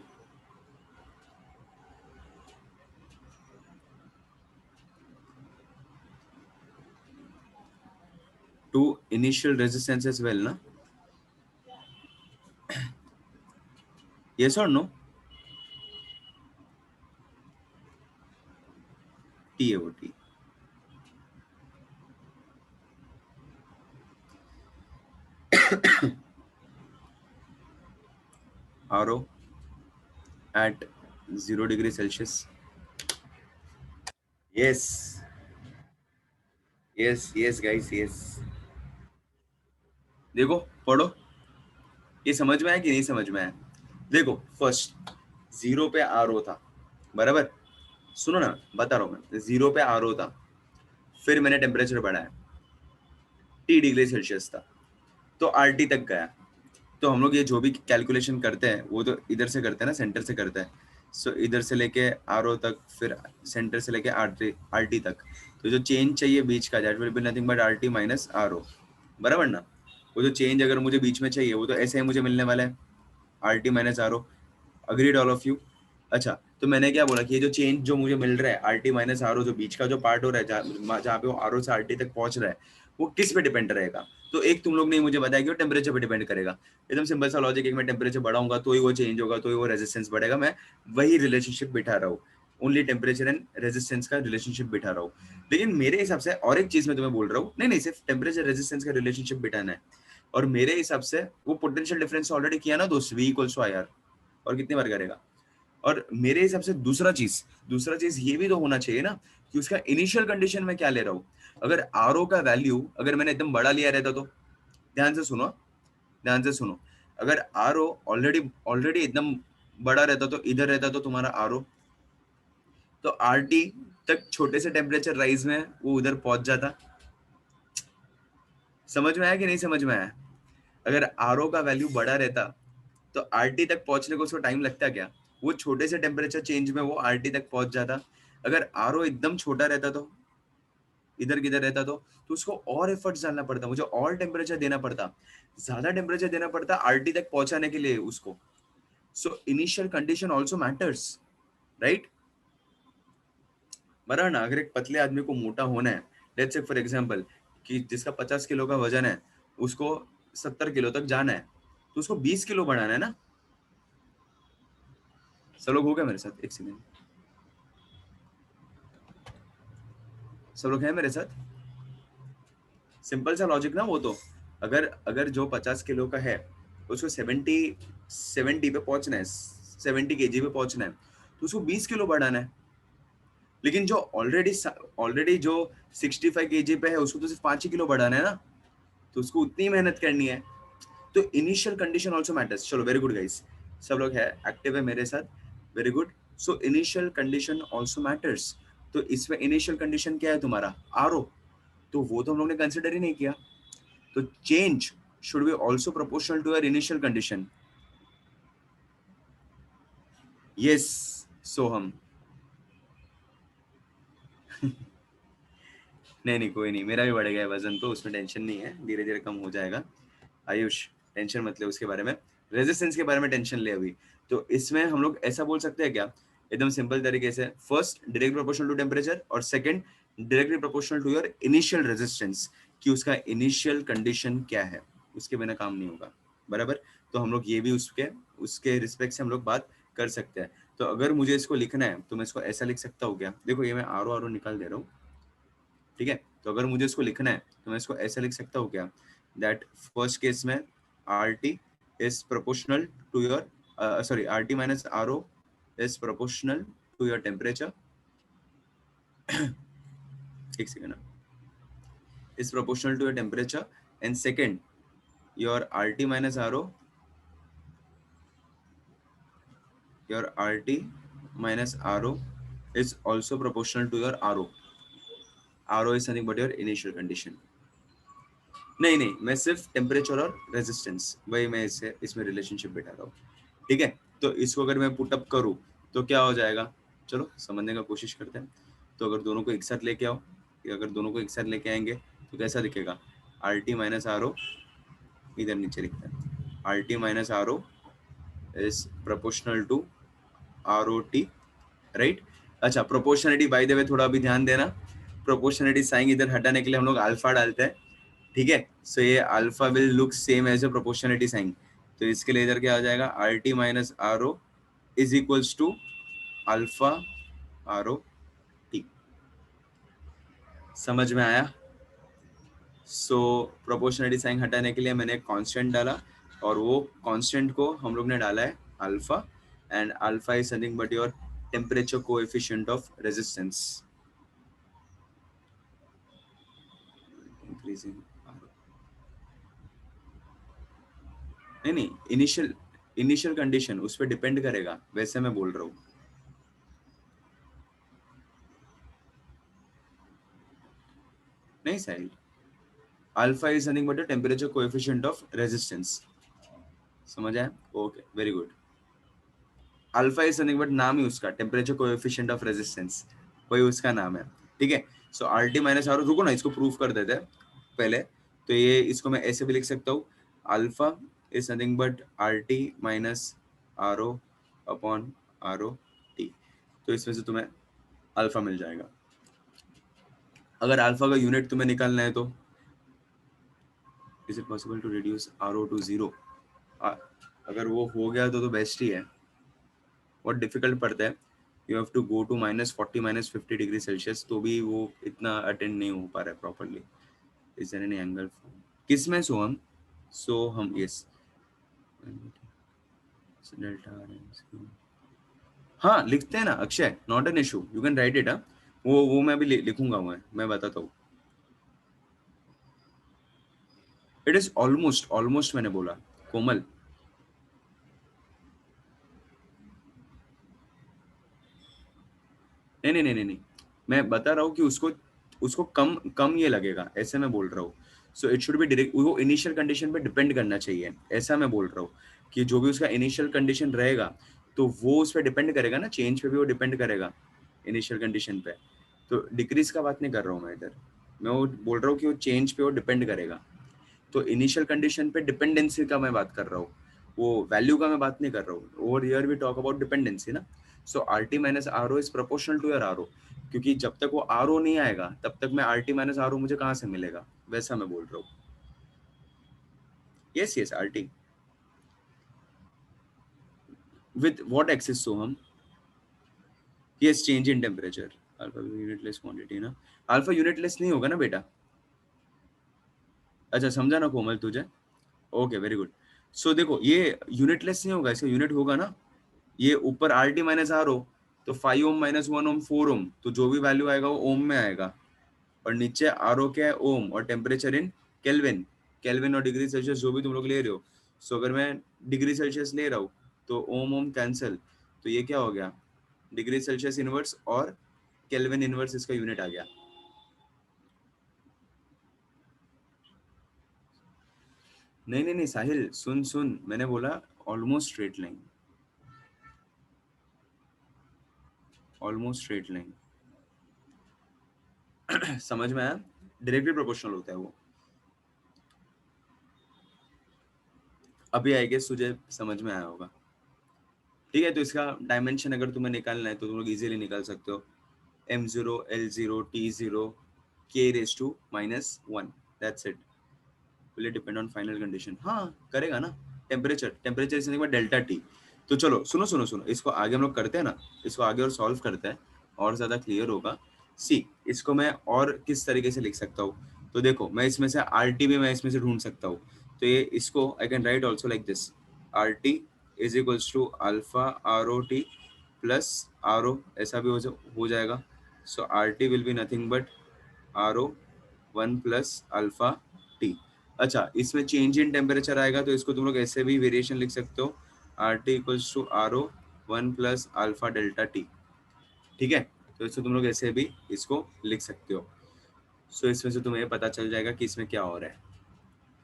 to initial resistance as well ना। Yes or no? टी है वो, T. R O at 0 degree Celsius. Yes yes yes guys, yes. देखो, पढ़ो, ये समझ में आया कि नहीं समझ में आया? देखो, फर्स्ट जीरो पे आर ओ था, बराबर? सुनो ना, बता रहा हूँ मैं, जीरो पे आर ओ था, फिर मैंने टेम्परेचर बढ़ाया, T डिग्री सेल्सियस था, तो आर टी तक गया। तो हम लोग ये जो भी कैलकुलेशन करते हैं वो तो इधर से करते हैं ना, सेंटर से करते हैं। सो इधर से लेके आर ओ तक, फिर सेंटर से लेके आर टी तक, तो जो चेंज चाहिए बीच का, that will be nothing but R T minus R O, बराबर ना? वो जो चेंज अगर मुझे बीच में चाहिए वो तो ऐसे ही मुझे मिलने वाला है, R T minus R O. Agreed all of you? अच्छा, तो मैंने क्या बोला कि ये जो चेंज जो मुझे मिल रहा है, R T minus R O, जो बीच का जो पार्ट हो रहा है, जहाँ पे वो आर ओ से आर टी तक पहुंच रहा है, वो किस पे डिपेंड रहेगा? तो एक तुम लोग ने मुझे बताया कि वो टेम्परेचर पे डिपेंड करेगा। एकदम सिंपल सा लॉजिक, एक मैं टेम्परेचर बढ़ाऊंगा तो ही वो चेंज होगा, तो ही वो रेजिस्टेंस बढ़ेगा। मैं वही रिलेशनशिप बिठा रहा हूँ, ओनली टेम्परेचर एंड रेजिस्टेंस का रिलेशनशिप बिठा रहा हूँ। लेकिन मेरे हिसाब से और एक चीज मैं तुम्हें बोल रहा हूँ, नहीं नहीं, सिर्फ टेम्परेचर रेजिस्टेंस का रिलेशनशिप बिठाना है। और मेरे हिसाब से वो पोटेंशियल डिफरेंस ऑलरेडी किया ना दोस्त, V equals to I R, और कितनी बार करेगा? और मेरे हिसाब से दूसरा चीज ये भी तो होना चाहिए ना कि उसका इनिशियल कंडीशन में क्या ले रहा हूँ। अगर आर ओ का वैल्यू अगर मैंने एकदम बड़ा लिया रहता तो, ध्यान से सुनो, ध्यान से सुनो, अगर आर ओ ऑलरेडी ऑलरेडी एकदम बड़ा रहता तो, इधर रहता तो तुम्हारा आर ओ, तो आर टी तक छोटे से टेम्परेचर राइज में वो उधर पहुंच जाता। समझ में आया कि नहीं समझ में आया? अगर आर ओ का वैल्यू बड़ा रहता तो आर टी तक पहुंचने को उसको टाइम लगता क्या? वो छोटे से टेम्परेचर चेंज में वो आर टी तक पहुंच जाता, अगर आरओ एकदम छोटा रहता तो, इधर किधर रहता तो उसको और एफर्ट्स डालना पड़ता, मुझे और टेम्परेचर देना पड़ता, ज्यादा टेम्परेचर देना पड़ता आरटी तक पहुंचाने के लिए उसको. So initial condition also matters, right. बराबर ना. अगर एक पतले आदमी को मोटा होना है, लेट्स से फॉर एग्जांपल कि जिसका 50 किलो का वजन है उसको 70 किलो तक जाना है, तो उसको 20 किलो बढ़ाना है ना. सब लोग हो गया मेरे साथ? एक सेकेंड, सब लोग हैं मेरे साथ? सिंपल सा लॉजिक ना वो तो. अगर अगर जो 50 किलो का है उसको 70 पे पहुंचना है, 70 kg पे पहुंचना है, तो उसको 20 किलो बढ़ाना है. लेकिन जो ऑलरेडी जो 65 kg पे है उसको तो सिर्फ 5 ही किलो बढ़ाना है ना, तो उसको उतनी मेहनत करनी है. तो इनिशियल कंडीशन ऑल्सो मैटर्स. चलो वेरी गुड गाइस, सब लोग है एक्टिव है मेरे साथ, very good. So initial condition also matters. तो इसमें इनिशियल कंडीशन क्या है तुम्हारा? आरओ. तो वो तो हम लोग ने कंसिडर ही नहीं किया. तो change should be also proportional to your initial condition. Yes, सोहम. नहीं नहीं कोई नहीं, मेरा भी बढ़ गया वजन तो उसमें टेंशन नहीं है, धीरे धीरे कम हो जाएगा. आयुष टेंशन मत ले उसके बारे में, रेजिस्टेंस के बारे में टेंशन ले अभी. तो इसमें हम लोग ऐसा बोल सकते हैं क्या, एकदम सिंपल तरीके से, first direct proportional to temperature और second directly proportional to your initial resistance, कि उसका इनिशियल कंडीशन क्या है, उसके बिना काम नहीं होगा. बराबर. तो हम लोग ये भी उसके उसके रिस्पेक्ट से हम लोग बात कर सकते हैं. तो अगर मुझे इसको लिखना है तो मैं इसको ऐसा लिख सकता हूँ क्या, देखो ये मैं आरो आरो निकाल दे रहा हूँ, ठीक है. तो अगर मुझे इसको लिखना है तो मैं इसको ऐसा लिख सकता हूँ क्या, दैट फर्स्ट केस में R T is proportional to your, sorry R T minus R O is proportional to your temperature. एक second, is proportional to your temperature, and second your RT minus RO, your RT minus RO is also proportional to your RO. RO is nothing but your initial condition. नहीं नहीं, मैं सिर्फ temperature और resistance वही मैं इसमें relationship बैठा रहा हूँ, ठीक है. तो इसको अगर मैं पुट अप करूँ तो क्या हो जाएगा, चलो समझने का कोशिश करते हैं. तो अगर दोनों को एक साथ लेके आओ, अगर दोनों को एक साथ लेके आएंगे तो कैसा दिखेगा, R T minus R O, इधर नीचे लिखते हैं, R T minus R O is proportional to R O T, right. अच्छा, प्रोपोर्शनलिटी बाय द वे थोड़ा अभी ध्यान देना, प्रोपोर्शनलिटी साइन इधर हटाने के लिए हम लोग अल्फा डालते हैं, ठीक है. सो ये alpha will look same as a proportionality sign. तो इसके लिए इधर क्या आ जाएगा, R T minus R O is equals to alpha R O T. समझ में आया? सो प्रोपोर्शनलिटी साइन हटाने के लिए मैंने एक कांस्टेंट डाला, और वो कांस्टेंट को हम लोग ने डाला है alpha, and alpha is something but your temperature coefficient of resistance increasing. नहीं नहीं, इनिशियल कंडीशन उस पर डिपेंड करेगा, वैसे मैं बोल रहा हूँ. नहीं Sahil, alpha is nothing but the temperature coefficient of resistance. समझ आया? Okay very good. Alpha is nothing but नाम ही उसका टेम्परेचर कोएफिशिएंट ऑफ रेजिस्टेंस, वही उसका नाम है, ठीक है. सो आर टी माइनस आर, रुको ना इसको प्रूफ कर देते हैं पहले. तो ये इसको मैं ऐसे भी लिख सकता हूँ, alpha is nothing but R T minus R O upon R O T. तो इसमें से तुम्हें अल्फा मिल जाएगा. अगर अल्फा का यूनिट तुम्हें निकालना है तो is it possible to reduce R O to zero, अगर वो हो गया तो बेस्ट ही है. बहुत डिफिकल्ट पड़ता है, you have to go to -40 -50 degree Celsius, तो भी वो इतना अटेंड नहीं हो पा रहा है properly. Is there any angle किस में सोहम? सो हम यस डेल्टा, हाँ लिखते हैं ना Akshay, not an issue, you can write it. वो मैं भी लिखूंगा, मैं बताता हूँ. इट इज ऑलमोस्ट ऑलमोस्ट मैंने बोला कोमल. नहीं नहीं नहीं नहीं नहीं, मैं बता रहा हूँ कि उसको उसको कम कम ये लगेगा, ऐसे मैं बोल रहा हूँ. So it should be direct, वो इनिशियल कंडीशन पे डिपेंड करना चाहिए, ऐसा मैं बोल रहा हूँ. कि जो भी उसका इनिशियल कंडीशन रहेगा तो वो उस पर डिपेंड करेगा ना, चेंज पे भी वो डिपेंड करेगा. इनिशियल कंडीशन पे। तो डिक्रीज का बात नहीं कर रहा हूँ मैं इधर, मैं वो बोल रहा हूँ कि वो चेंज पे वो डिपेंड करेगा। तो इनिशियल कंडीशन पे डिपेंडेंसी का मैं बात कर रहा हूँ, वो वैल्यू का मैं बात नहीं कर रहा हूँ। Over here we talk about dependency ना। So R T minus R O is proportional to your R O, क्योंकि जब तक वो आर ओ नहीं आएगा तब तक मैं R T minus R O मुझे कहाँ से मिलेगा, वैसा मैं बोल रहा हूँ। Yes yes R T with what axis Soham, yes change in temperature. Alpha unitless quantity ना, अल्फा यूनिटलेस नहीं होगा ना बेटा। अच्छा समझा ना कोमल तुझे, ओके वेरी गुड। सो देखो ये यूनिटलेस नहीं होगा, इसका यूनिट होगा ना, ये ऊपर R T minus R O, तो 5 ओम माइनस 1 ओम 4 ओम, तो जो भी वैल्यू आएगा वो ओम में आएगा। और नीचे आर ओ क्या है, ओम, और टेम्परेचर इन केल्विन, केल्विन और डिग्री सेल्सियस जो भी तुम लोग ले रहे हो। सो अगर मैं डिग्री सेल्सियस ले रहा हूँ तो ओम ओम कैंसिल, तो ये क्या हो गया, डिग्री सेल्सियस इनवर्स और केल्विन इनवर्स, इसका यूनिट आ गया। नहीं नहीं नहीं साहिल, सुन सुन, मैंने बोला almost straight line, almost straight line. समझ में आया, डायरेक्टली प्रोपोर्शनल होता है वो। अभी आई गेस तुझे समझ में आया होगा। ठीक है, तो इसका डायमेंशन अगर तुम्हें निकालना है तो तुम लोग इजीली निकाल सकते हो, m0 l0 t0 k raise to -1, that's it. Will it depend on final condition, हाँ करेगा ना। टेम्परेचर, टेम्परेचर इसने के बाद डेल्टा टी। तो चलो सुनो सुनो सुनो, इसको आगे हम लोग करते हैं ना, इसको आगे और सॉल्व करते हैं, और ज्यादा क्लियर होगा। सी, इसको मैं और किस तरीके से लिख सकता हूँ, तो देखो मैं इसमें से आर टी भी मैं इसमें से ढूंढ सकता हूँ। तो ये इसको I can write also like this, R T is equals to alpha R O T plus R O, ऐसा भी हो जाएगा। So R T will be nothing but R O 1 plus alpha T. अच्छा, इसमें चेंज इन टेम्परेचर आएगा तो इसको तुम लोग ऐसे भी वेरिएशन लिख सकते हो, R T equals to R O 1 plus alpha delta T. ठीक है, तो इसको तुम लोग ऐसे भी इसको लिख सकते हो। सो इसमें से तुम्हें पता चल जाएगा कि इसमें क्या हो रहा है।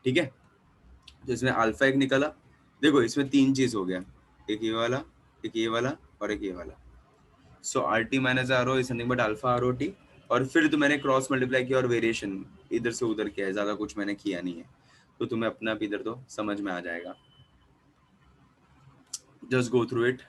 ठीक है, तो इसमें अल्फा एक निकला, देखो इसमें तीन चीज हो गया, एक ये वाला, एक ये वाला और एक ये वाला। So R T minus R O is something but alpha R O T, और फिर तो मैंने क्रॉस मल्टीप्लाई किया और वेरिएशन इधर से उधर किया है, ज्यादा कुछ मैंने किया नहीं है। तो तुम्हें अपना भी इधर तो समझ में आ जाएगा, just go through it.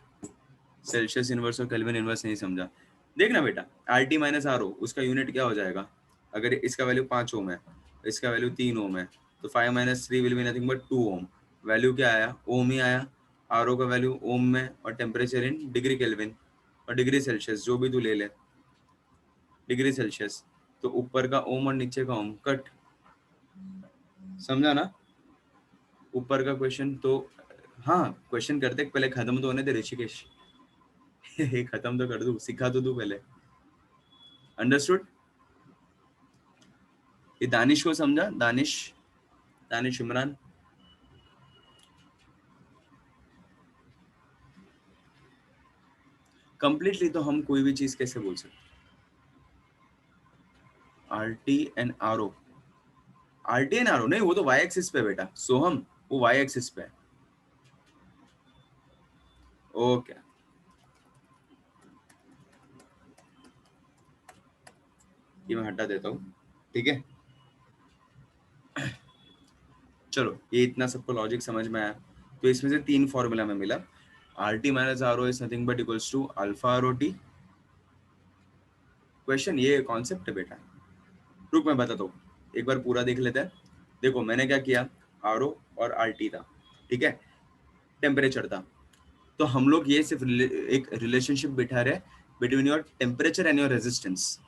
Celsius inverse और केल्विन इनवर्स नहीं समझा, देखना बेटा, R T minus R O उसका यूनिट क्या हो जाएगा, अगर इसका वैल्यू 5 ओम है, इसका वैल्यू 3 ओम है, तो 5 minus 3 will be nothing but 2 ohm. Value क्या आया, ओम ही आया। आर ओ का वैल्यू ओम में, और टेम्परेचर इन डिग्री केल्विन और डिग्री सेल्सियस, जो भी तू ले ले, डिग्री सेल्सियस, तो ऊपर का ओम और नीचे का ओम कट, समझा ना। ऊपर का क्वेश्चन तो, हाँ क्वेश्चन करते पहले खत्म तो होने दे ऋषिकेश। खत्म तो कर दूं, सिखा तो दूं पहले। अंडरस्टूड। ये दानिश को समझा, दानिश, दानिश इमरान। कंप्लीटली तो हम कोई भी चीज कैसे बोल सकते, R T and R O, R T and R O नहीं, वो तो वाई एक्सिस पे बेटा सोहम, वो वाई एक्सिस पे। ओके, ये मैं हटा देता हूँ। ठीक है, चलो ये इतना सबको लॉजिक समझ में आया। तो इसमें से तीन फॉर्मूला में मिला, R T minus R O is nothing but equals to alpha R O T. Question ये कॉन्सेप्ट है बेटा, रुक मैं बताता हूँ, एक बार पूरा देख लेते हैं। देखो मैंने क्या किया, आर ओ और आर टी था, ठीक है, टेम्परेचर था, तो हम लोग ये सिर्फ एक रिलेशनशिप बिठा रहे between your temperature and your resistance.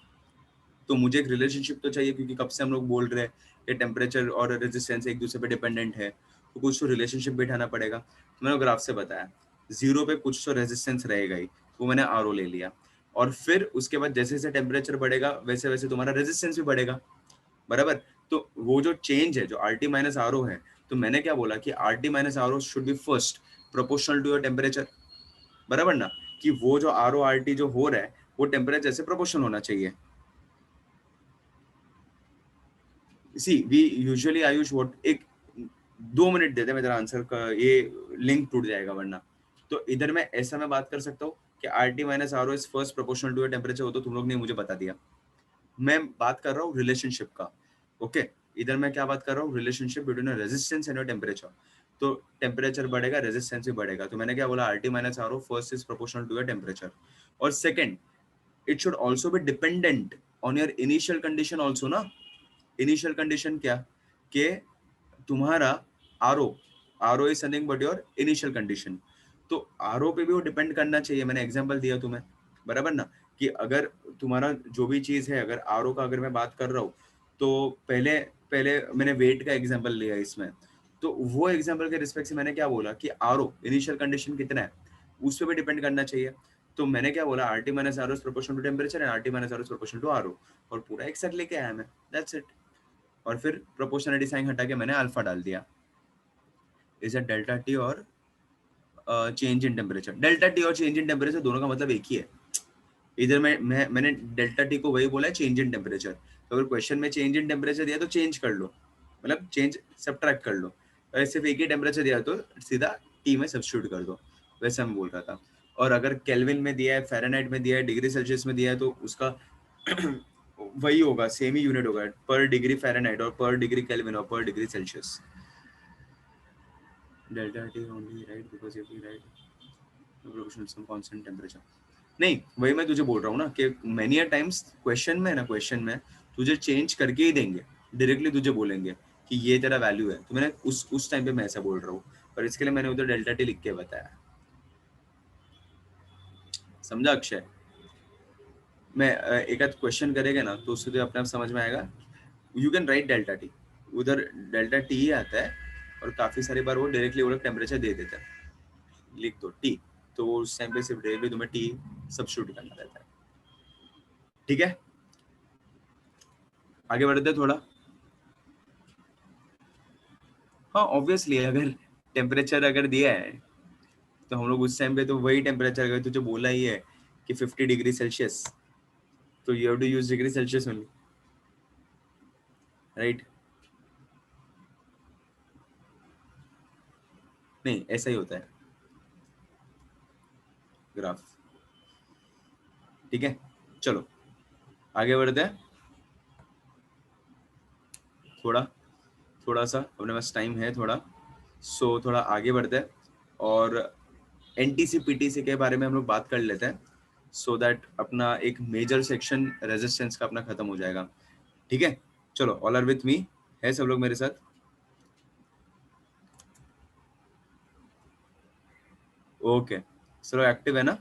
तो मुझे एक रिलेशनशिप तो चाहिए, क्योंकि कब से हम लोग बोल रहे हैं कि टेम्परेचर और रेजिस्टेंस एक दूसरे पे डिपेंडेंट है, तो कुछ तो रिलेशनशिप बिठाना पड़ेगा। तो मैंने ग्राफ से बताया, जीरो पे कुछ तो रेजिस्टेंस रहेगा ही, वो मैंने आर ओ ले लिया, और फिर उसके बाद जैसे जैसे टेम्परेचर बढ़ेगा वैसे वैसे तुम्हारा रेजिस्टेंस भी बढ़ेगा, बराबर। तो वो जो चेंज है जो R T minus R O है, तो मैंने क्या बोला कि R T minus R O should be first proportional to your temperature, बराबर ना, कि वो जो आर ओ आर टी जो हो रहा है वो टेम्परेचर से प्रोपोर्शनल होना चाहिए। सी वी यूजुअली आयुष व्हाट, एक 2 मिनट देते मैं तेरा आंसर का, ये लिंक टूट जाएगा वरना। तो इधर मैं ऐसा मैं बात कर सकता हूँ कि RT minus RO is first proportional to your temperature, वो तो तुम लोग ने मुझे बता दिया। मैं बात कर रहा हूँ रिलेशनशिप का। ओके, इधर मैं क्या बात कर रहा हूँ, relationship between resistance and temperature. तो टेम्परेचर बढ़ेगा, रेजिस्टेंस भी बढ़ेगा। तो मैंने क्या बोला, RT minus RO first is proportional to your temperature, और second it should also be dependent on your initial condition also ना। इनिशियल कंडीशन क्या, कि तुम्हारा R O is nothing but your initial condition. तो आरओ पे भी वो डिपेंड करना चाहिए। मैंने एग्जांपल दिया तुम्हें, बराबर ना, कि अगर तुम्हारा जो भी चीज है, अगर आरओ का अगर मैं बात कर रहा हूँ, तो पहले पहले मैंने वेट का एग्जांपल लिया इसमें। तो वो एग्जांपल के रिस्पेक्ट से मैंने क्या बोला कि आरओ इनिशियल कंडीशन कितना है उस पर भी डिपेंड करना चाहिए। तो मैंने क्या बोला, RT minus RO is proportional to temperature and RT minus RO is proportional to RO, और पूरा एक साथ लेके आया मैं, दैट्स इट। और फिर प्रोपोर्शनलिटी साइन हटा के मैंने अल्फा डाल दिया। इज इट डेल्टा टी और change in temperature? Delta T और चेंज इन टेम्परेचर दोनों का मतलब एक ही है। इधर मैंने डेल्टा टी को वही बोला है, चेंज इन टेम्परेचर। तो अगर क्वेश्चन में चेंज इन टेम्परेचर दिया तो चेंज कर लो, मतलब चेंज सब्ट्रैक्ट कर लो। अगर सिर्फ एक ही टेम्परेचर दिया तो सीधा टी में सब्स्टिट्यूट कर दो, वैसे मैं बोल रहा था। और अगर केल्विन में दिया है, फ़ारेनहाइट में दिया है, डिग्री सेल्सियस में दिया है, तो उसका वही होगा, सेम ही यूनिट होगा, पर डिग्री फ़ारेनहाइट और पर डिग्री केल्विन और पर degree Celsius. Delta T only right because if you write proportional some constant temperature. नहीं, वही मैं तुझे बोल रहा हूँ ना कि मेनी अ टाइम्स क्वेश्चन में ना, क्वेश्चन में तुझे चेंज करके ही देंगे, डायरेक्टली तुझे बोलेंगे कि ये तेरा वैल्यू है। तो मैंने उस टाइम पे मैं ऐसा बोल रहा हूँ, और इसके लिए मैंने उधर डेल्टा टी लिख के बताया। समझा अक्षय? मैं एक आध क्वेश्चन करेगा ना तो उससे तो अपने आप समझ में आएगा। You can write delta T, उधर डेल्टा टी ही आता है, और काफी सारी बार वो डायरेक्टली वो लोग टेम्परेचर दे देते हैं, लिख दो टी, तो उस टाइम पे सिर्फ डायरेक्टली तुम्हें टी सब्स्टिट्यूट करना रहता है। ठीक है, आगे बढ़ते हैं थोड़ा। हाँ ऑब्वियसली, अगर टेम्परेचर अगर दिया है तो हम लोग उस टाइम पे तो वही टेम्परेचर, अगर तुझे बोला ही है कि 50 डिग्री सेल्सियस, तो you have to use degree Celsius only, right? नहीं, ऐसा ही होता है ग्राफ। ठीक है, चलो आगे बढ़ते हैं। थोड़ा थोड़ा सा अपने पास टाइम है थोड़ा, सो थोड़ा आगे बढ़ते हैं, और एनटीसी पीटीसी के बारे में हम लोग बात कर लेते हैं, सो दैट अपना एक मेजर सेक्शन रेजिस्टेंस का अपना खत्म हो जाएगा। ठीक है, चलो, ऑल आर विथ मी, है सब लोग मेरे साथ? ओके, चलो एक्टिव है ना,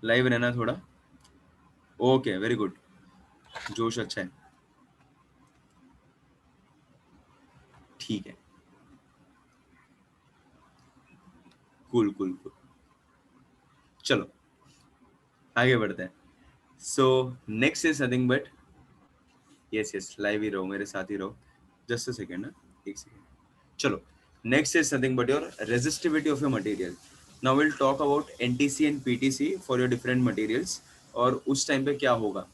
लाइव रहना थोड़ा। ओके, वेरी गुड, जोश अच्छा है, ठीक है, कूल कूल कूल। चलो आगे बढ़ते हैं। So next is nothing but, yes yes, live ही रहो, मेरे साथ ही रहो, जस्ट अ सेकेंड ना, एक सेकेंड। चलो, next is nothing but your resistivity of your material. Now we'll talk about NTC and PTC for your different materials, और उस टाइम पे क्या होगा।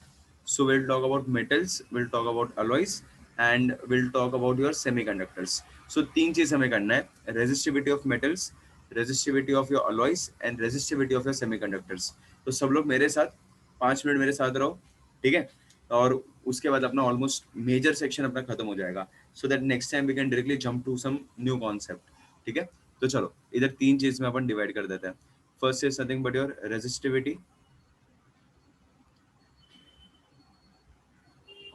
So we'll talk about metals, we'll talk about alloys, and we'll talk about your semiconductors. So तीन चीज हमें करना है, resistivity of metals, resistivity of your alloys, and resistivity of your semiconductors. तो सब लोग मेरे साथ 5 मिनट मेरे साथ रहो, ठीक है? और उसके बाद अपना ऑलमोस्ट मेजर सेक्शन अपना खत्म हो जाएगा, so that next time we can directly jump to some new concept. ठीक है, तो चलो इधर तीन चीज में अपन डिवाइड कर देते हैं। First is nothing but your resistivity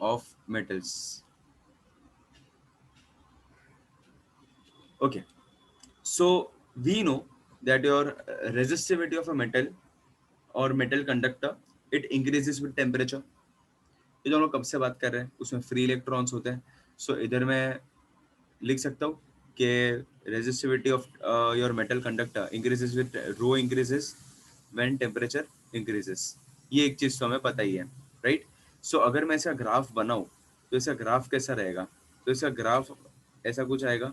of metals. Okay, so we know that your resistivity of a metal और metal conductor, it increases with temperature. ये जो हम लोग कब से बात कर रहे हैं, उसमें फ्री इलेक्ट्रॉन्स होते हैं। सो इधर मैं लिख सकता हूँ कि resistivity of your metal conductor increases with rho increases when temperature increases. ये एक चीज तो हमें पता ही है, राइट? सो अगर मैं इसका ग्राफ बनाऊं तो इसका ग्राफ कैसा रहेगा? तो इसका ग्राफ ऐसा कुछ आएगा।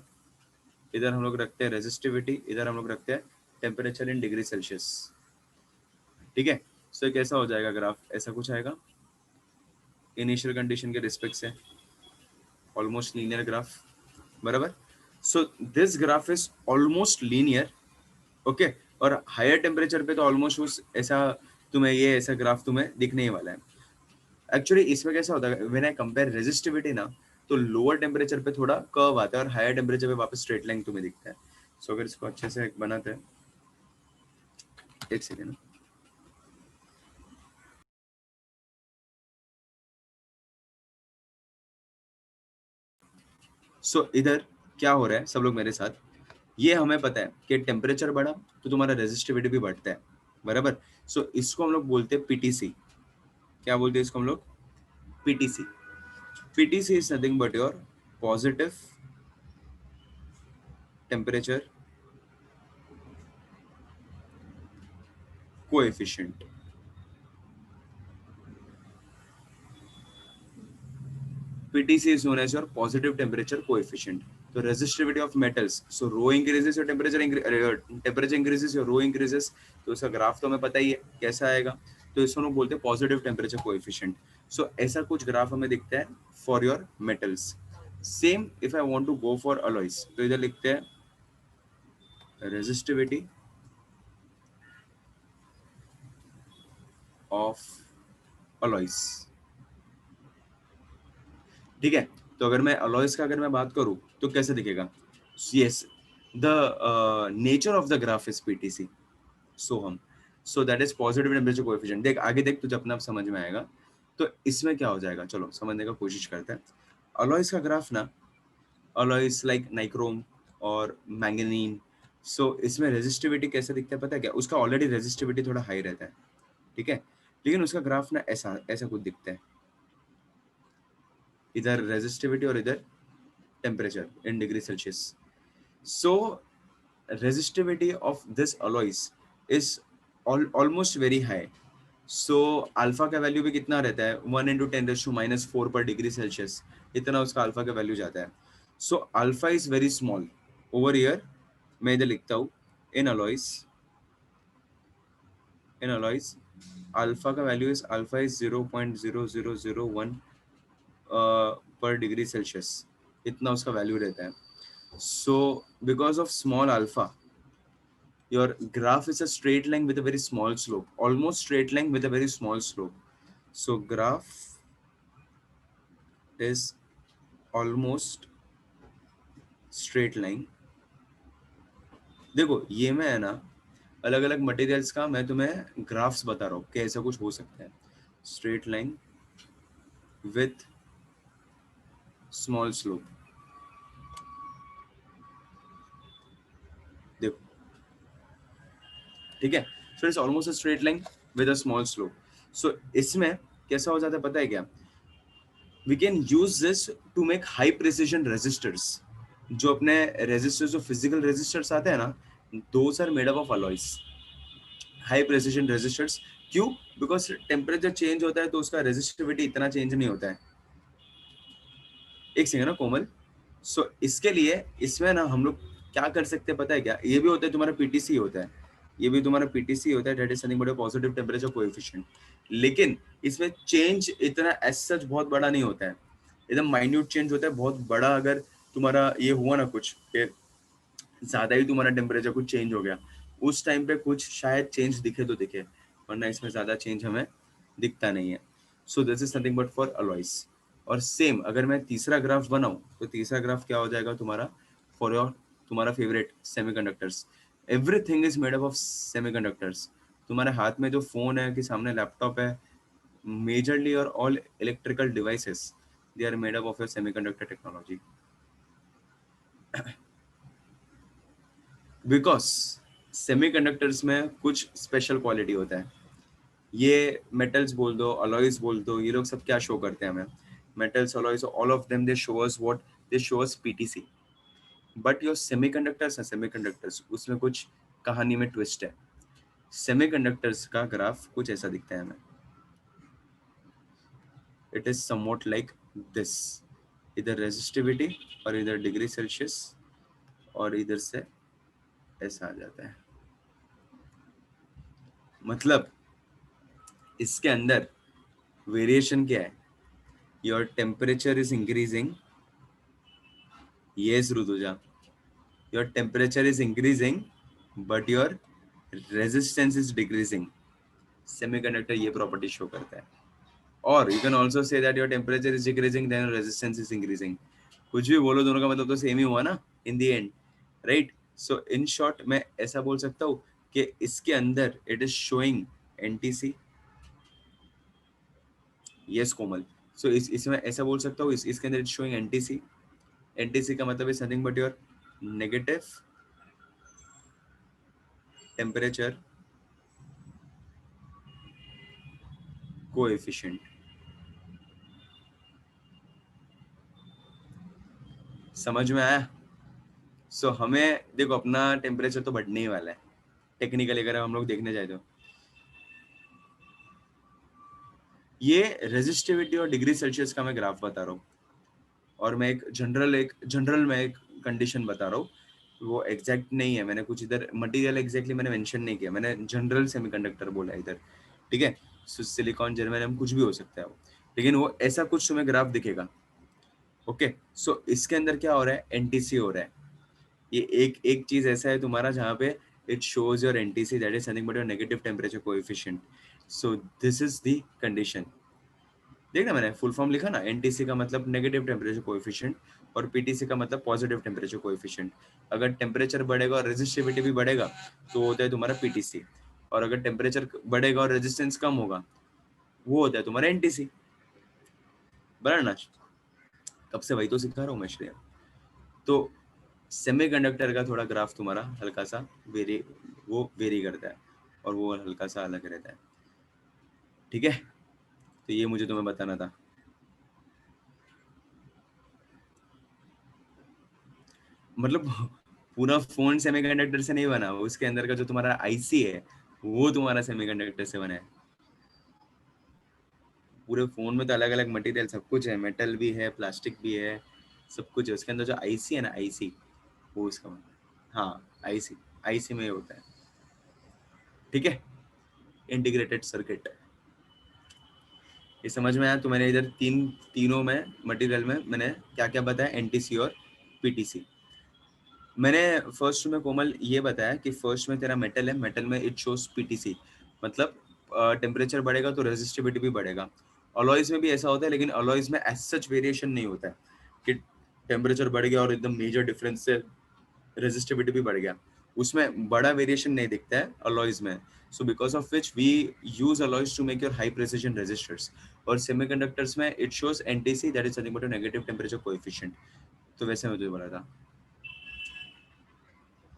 इधर हम लोग रखते हैं रेजिस्टिविटी, इधर हम लोग रखते हैं टेम्परेचर इन डिग्री सेल्सियस। ठीक है, सो कैसा हो जाएगा ग्राफ? ऐसा कुछ आएगा इनिशियल कंडीशन के रिस्पेक्ट से, ऑलमोस्ट लीनियर ग्राफ, बराबर? So this graph is almost linear, okay, और हायर टेम्परेचर पे तो ऑलमोस्ट उस ऐसा तुम्हें ये ऐसा ग्राफ तुम्हें दिखने ही वाला है। एक्चुअली इसमें कैसा होता है, व्हेन आई कंपेयर रेजिस्टिविटी ना, तो लोअर टेम्परेचर पे थोड़ा कर्व आता है और हायर टेम्परेचर पे वापस स्ट्रेट लाइन तुम्हें दिखता है। सो अगर इसको अच्छे से बनाते हैं, एक सेकेंड। सो इधर क्या हो रहा है, सब लोग मेरे साथ, ये हमें पता है कि टेम्परेचर बढ़ा तो तुम्हारा रेजिस्टिविटी भी बढ़ता है, बराबर। सो इसको हम लोग बोलते हैं पीटीसी। क्या बोलते हैं इसको हम लोग? PTC. PTC is nothing but your positive temperature coefficient. PTC is known as your positive temperature coefficient. So resistivity of metals. So rho increases, your temperature increases, your rho increases. तो इसका graph तो हमें पता ही है कैसा आएगा, तो इसको हम बोलते हैं पॉजिटिव टेम्परेचर कोएफिशिएंट। सो ऐसा कुछ ग्राफ हमें दिखता है for your metals. Same if I want to go for alloys, तो इधर लिखते हैं रेजिस्टिविटी ऑफ अलॉयज। ठीक है, तो अगर मैं अलॉयज का अगर मैं बात करूं तो कैसे दिखेगा? Yes, the nature of the graph is PTC. Soham, so that is positive temperature coefficient. देख आगे देख, तुझे अपना समझ में आएगा। तो इसमें क्या हो जाएगा, चलो समझने का कोशिश करते हैं। अलॉयज का ग्राफ ना, अलॉयज लाइक नाइक्रोम और मैंगनीन, सो इसमें रेजिस्टिविटी कैसे दिखता है पता है क्या? उसका ऑलरेडी रेजिस्टिविटी थोड़ा हाई रहता है, ठीक है, लेकिन उसका ग्राफ ना ऐसा ऐसा कुछ दिखता है, इधर रेजिस्टिविटी और इधर temperature in degree Celsius. So resistivity of this alloys is almost very high. So alpha का वैल्यू भी कितना रहता है? 1 × 10⁻⁴ पर डिग्री सेल्सियस, इतना उसका अल्फा का वैल्यू जाता है। So alpha is very small over here. मैं इधर लिखता हूँ इन अलॉयज, इन अलॉयज अल्फा का वैल्यू इज, अल्फा इज 0.0001 पर डिग्री सेल्सियस, इतना उसका वैल्यू रहता है। सो because of small alpha, your graph is a straight line with a very small slope, almost straight line with a very small slope. So graph is almost straight line। देखो ये मैं है ना, अलग अलग मटेरियल्स का मैं तुम्हें ग्राफ्स बता रहा हूँ कि ऐसा कुछ हो सकता है। Straight line with small slope, देखो, ठीक है। So it's almost a straight line with a small slope. सो इसमें कैसा हो जाता है पता है क्या? We can use this to make high precision resistors. जो अपने रेजिस्टर्स, जो फिजिकल रेजिस्टर्स आते हैं ना, those are made up of alloys, high precision resistors. क्यों? बिकॉज टेम्परेचर चेंज होता है तो उसका रेजिस्टिविटी इतना चेंज नहीं होता है। एक सेकंड ना कोमल। सो इसके लिए इसमें ना हम लोग क्या कर सकते हैं पता है क्या? ये भी होता है तुम्हारा पीटीसी होता है, ये भी तुम्हारा पीटीसी होता है, that is something but positive temperature coefficient. लेकिन इसमें चेंज इतना एज सच बहुत बड़ा नहीं होता है, एकदम माइन्यूट चेंज होता है। बहुत बड़ा अगर तुम्हारा ये हुआ ना कुछ कि ज्यादा ही तुम्हारा टेम्परेचर कुछ चेंज हो गया, उस टाइम पे कुछ शायद चेंज दिखे तो दिखे, वरना इसमें ज्यादा चेंज हमें दिखता नहीं है। So this is nothing but for alloys. और सेम अगर मैं तीसरा ग्राफ बनाऊं तो तीसरा ग्राफ क्या हो जाएगा तुम्हारा? फॉर योर, तुम्हारा favourite semiconductors. Everything is made up of semiconductors. तुम्हारे हाथ में जो फोन है कि सामने लैपटॉप है, मेजरली और all electrical devices, they are made up of your semiconductor technology. Because semiconductors में कुछ स्पेशल क्वालिटी होता है। ये मेटल्स बोल दो, अलॉयज बोल दो, ये लोग सब क्या शो करते हैं हमें? Metals, alloys, all of them they show us what? They show us PTC. But your semiconductors है, सेमीकंडक्टर्स उसमें कुछ कहानी में ट्विस्ट है। सेमीकंडक्टर्स का ग्राफ कुछ ऐसा दिखता है हमें, it is somewhat like this. इधर रेजिस्टिविटी और इधर डिग्री सेल्सियस, और इधर से ऐसा आ जाता है। मतलब इसके अंदर वेरिएशन क्या है? Your temperature is increasing, yes Rutuja, your temperature is increasing but your resistance is decreasing, semiconductor ये प्रॉपर्टी शो करता है। और you can also say that your temperature is decreasing then resistance is increasing. कुछ भी बोलो, दोनों का मतलब तो सेम ही हुआ ना in the end, right? So in short मैं ऐसा बोल सकता हूँ कि इसके अंदर it is showing NTC. Yes Komal, so इसमें ऐसा बोल सकता हूँ, इसके अंदर इट्स शोइंग एनटीसी। एनटीसी का मतलब is nothing but your negative temperature coefficient. समझ में आया? सो हमें देखो अपना टेम्परेचर तो बढ़ने ही वाला है टेक्निकली, अगर हम लोग देखने जाए तो। ये रेजिस्टिविटी और डिग्री सेल्सियस का मैं ग्राफ बता रहा हूँ, और मैं एक जनरल में एक कंडीशन बता रहा हूँ। वो एग्जैक्ट नहीं है, मैंने कुछ इधर मटेरियल एग्जैक्टली मैंने मेंशन नहीं किया, मैंने जनरल सेमीकंडक्टर बोला इधर, ठीक है? सिलिकॉन, जर्मेनियम, कुछ भी हो सकता है वो, लेकिन वो ऐसा कुछ तुम्हें ग्राफ दिखेगा। ओके, सो इसके अंदर क्या हो रहा है? एनटीसी हो रहा है। ये एक एक चीज ऐसा है तुम्हारा जहाँ पे it shows your NTC, that is something but your negative temperature coefficient. So this is the condition. देखना मैंने फुल फॉर्म लिखा ना, एनटीसी का मतलब नेगेटिव टेम्परेचर कोएफिशिएंट और पीटीसी का मतलब पॉजिटिव टेम्परेचर कोएफिशिएंट। अगर टेम्परेचर बढ़ेगा और रेजिस्टिविटी भी बढ़ेगा तो होता है तुम्हारा पीटीसी, और अगर टेम्परेचर बढ़ेगा और रेजिस्टेंस कम होगा वो होता है तुम्हारा एनटीसी। बराबर ना? कब से वही तो सिखा रहा हूँ मैं श्रेया। तो सेमीकंडक्टर का थोड़ा ग्राफ तुम्हारा हल्का सा वेरी करता है, और वो हल्का सा अलग रहता है, ठीक है? तो ये मुझे तुम्हें बताना था। मतलब पूरा फोन सेमीकंडक्टर से नहीं बना, उसके अंदर का जो तुम्हारा आईसी है वो तुम्हारा सेमीकंडक्टर से बना है। पूरे फोन में तो अलग अलग मटेरियल सब कुछ है, मेटल भी है, प्लास्टिक भी है, सब कुछ है। उसके अंदर जो आईसी है ना, आईसी, वो उसका बना है। हाँ, आईसी, आईसी में होता है, ठीक है? Integrated circuit. ये समझ में आया? तो मैंने इधर तीनों में मटेरियल में मैंने क्या क्या बताया, एनटीसी और पीटीसी। मैंने फर्स्ट में कोमल ये बताया कि फर्स्ट में तेरा मेटल है, मेटल में इट शोज पीटीसी, मतलब टेम्परेचर बढ़ेगा तो रेजिस्टिविटी भी बढ़ेगा। अलॉयज में भी ऐसा होता है, लेकिन अलॉयज में एज सच वेरिएशन नहीं होता है कि टेम्परेचर बढ़ गया और एकदम मेजर डिफरेंस से रेजिस्टिविटी भी बढ़ गया। उसमें बड़ा वेरिएशन नहीं दिखता है अलॉयज में। So because of which we use alloys to make your high precision resistors. और सेमीकंडक्टर्स में it shows NTC, that is nothing but negative temperature coefficient. तो वैसे मैं तुझे बोला था,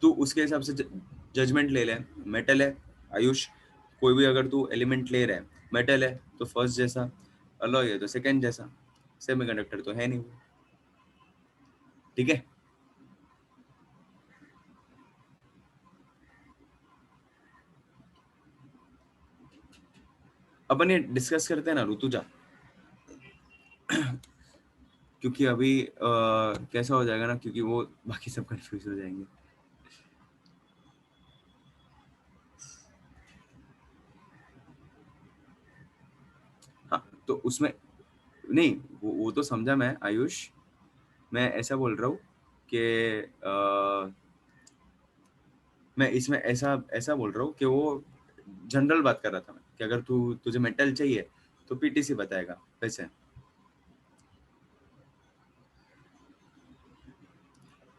तू उसके हिसाब से जजमेंट ले ले। मेटल है आयुष, कोई भी अगर तू एलिमेंट ले रहा है, मेटल है तो फर्स्ट जैसा, अलॉय है तो सेकंड जैसा, सेमीकंडक्टर तो है नहीं वो, ठीक है? अपन ये डिस्कस करते हैं ना ऋतुजा, क्योंकि अभी कैसा हो जाएगा ना, क्योंकि वो बाकी सब कंफ्यूज हो जाएंगे। हाँ, तो उसमें नहीं, वो तो समझा मैं आयुष। मैं ऐसा बोल रहा हूँ कि मैं इसमें ऐसा ऐसा बोल रहा हूँ कि वो जनरल बात कर रहा था मैं, कि अगर तुझे मेटल चाहिए तो पीटीसी बताएगा वैसे,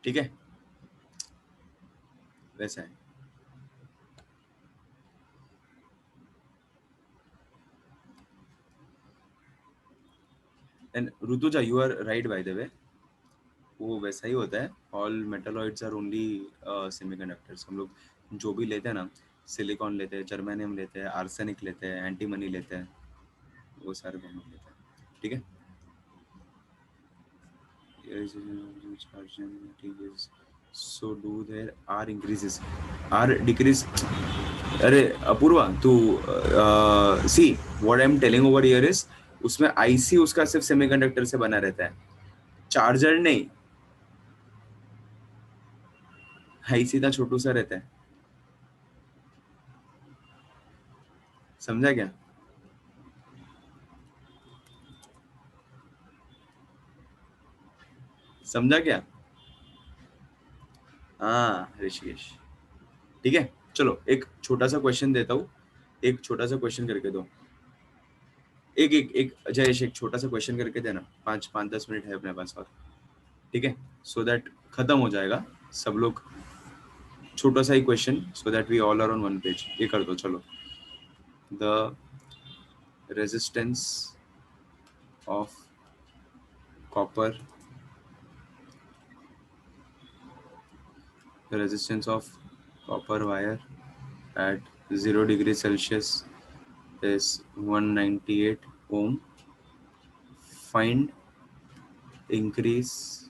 ठीक है? वैसा है। And Rutuja, you are right by the way, वो वैसा ही होता है। All metalloids are only semiconductors. हम लोग जो भी लेते हैं ना, सिलिकॉन लेते हैं, जर्मेनियम लेते हैं, आर्सेनिक लेते हैं, एंटीमनी लेते हैं, वो सारे हम लोग लेते हैं, ठीक है? So do their R increases, R decrease? अरे अपूर्वा, तू see what I am telling over here is, उसमें आईसी उसका सिर्फ सेमीकंडक्टर से बना रहता है, चार्जर नहीं। आईसी का छोटू सा रहता है, समझा क्या? समझा क्या? हाँ ऋषिकेश, ठीक है? चलो एक छोटा सा क्वेश्चन देता हूँ, एक छोटा सा क्वेश्चन करके दो, एक एक एक जयेश एक छोटा सा क्वेश्चन करके देना, 5-10 मिनट है अपने पास और, ठीक है, सो दैट खत्म हो जाएगा सब लोग, छोटा सा ही question, so that we all are on one page, ये कर दो चलो। The resistance of copper, the resistance of copper wire at 0 degree Celsius is 198 ohm. Find increase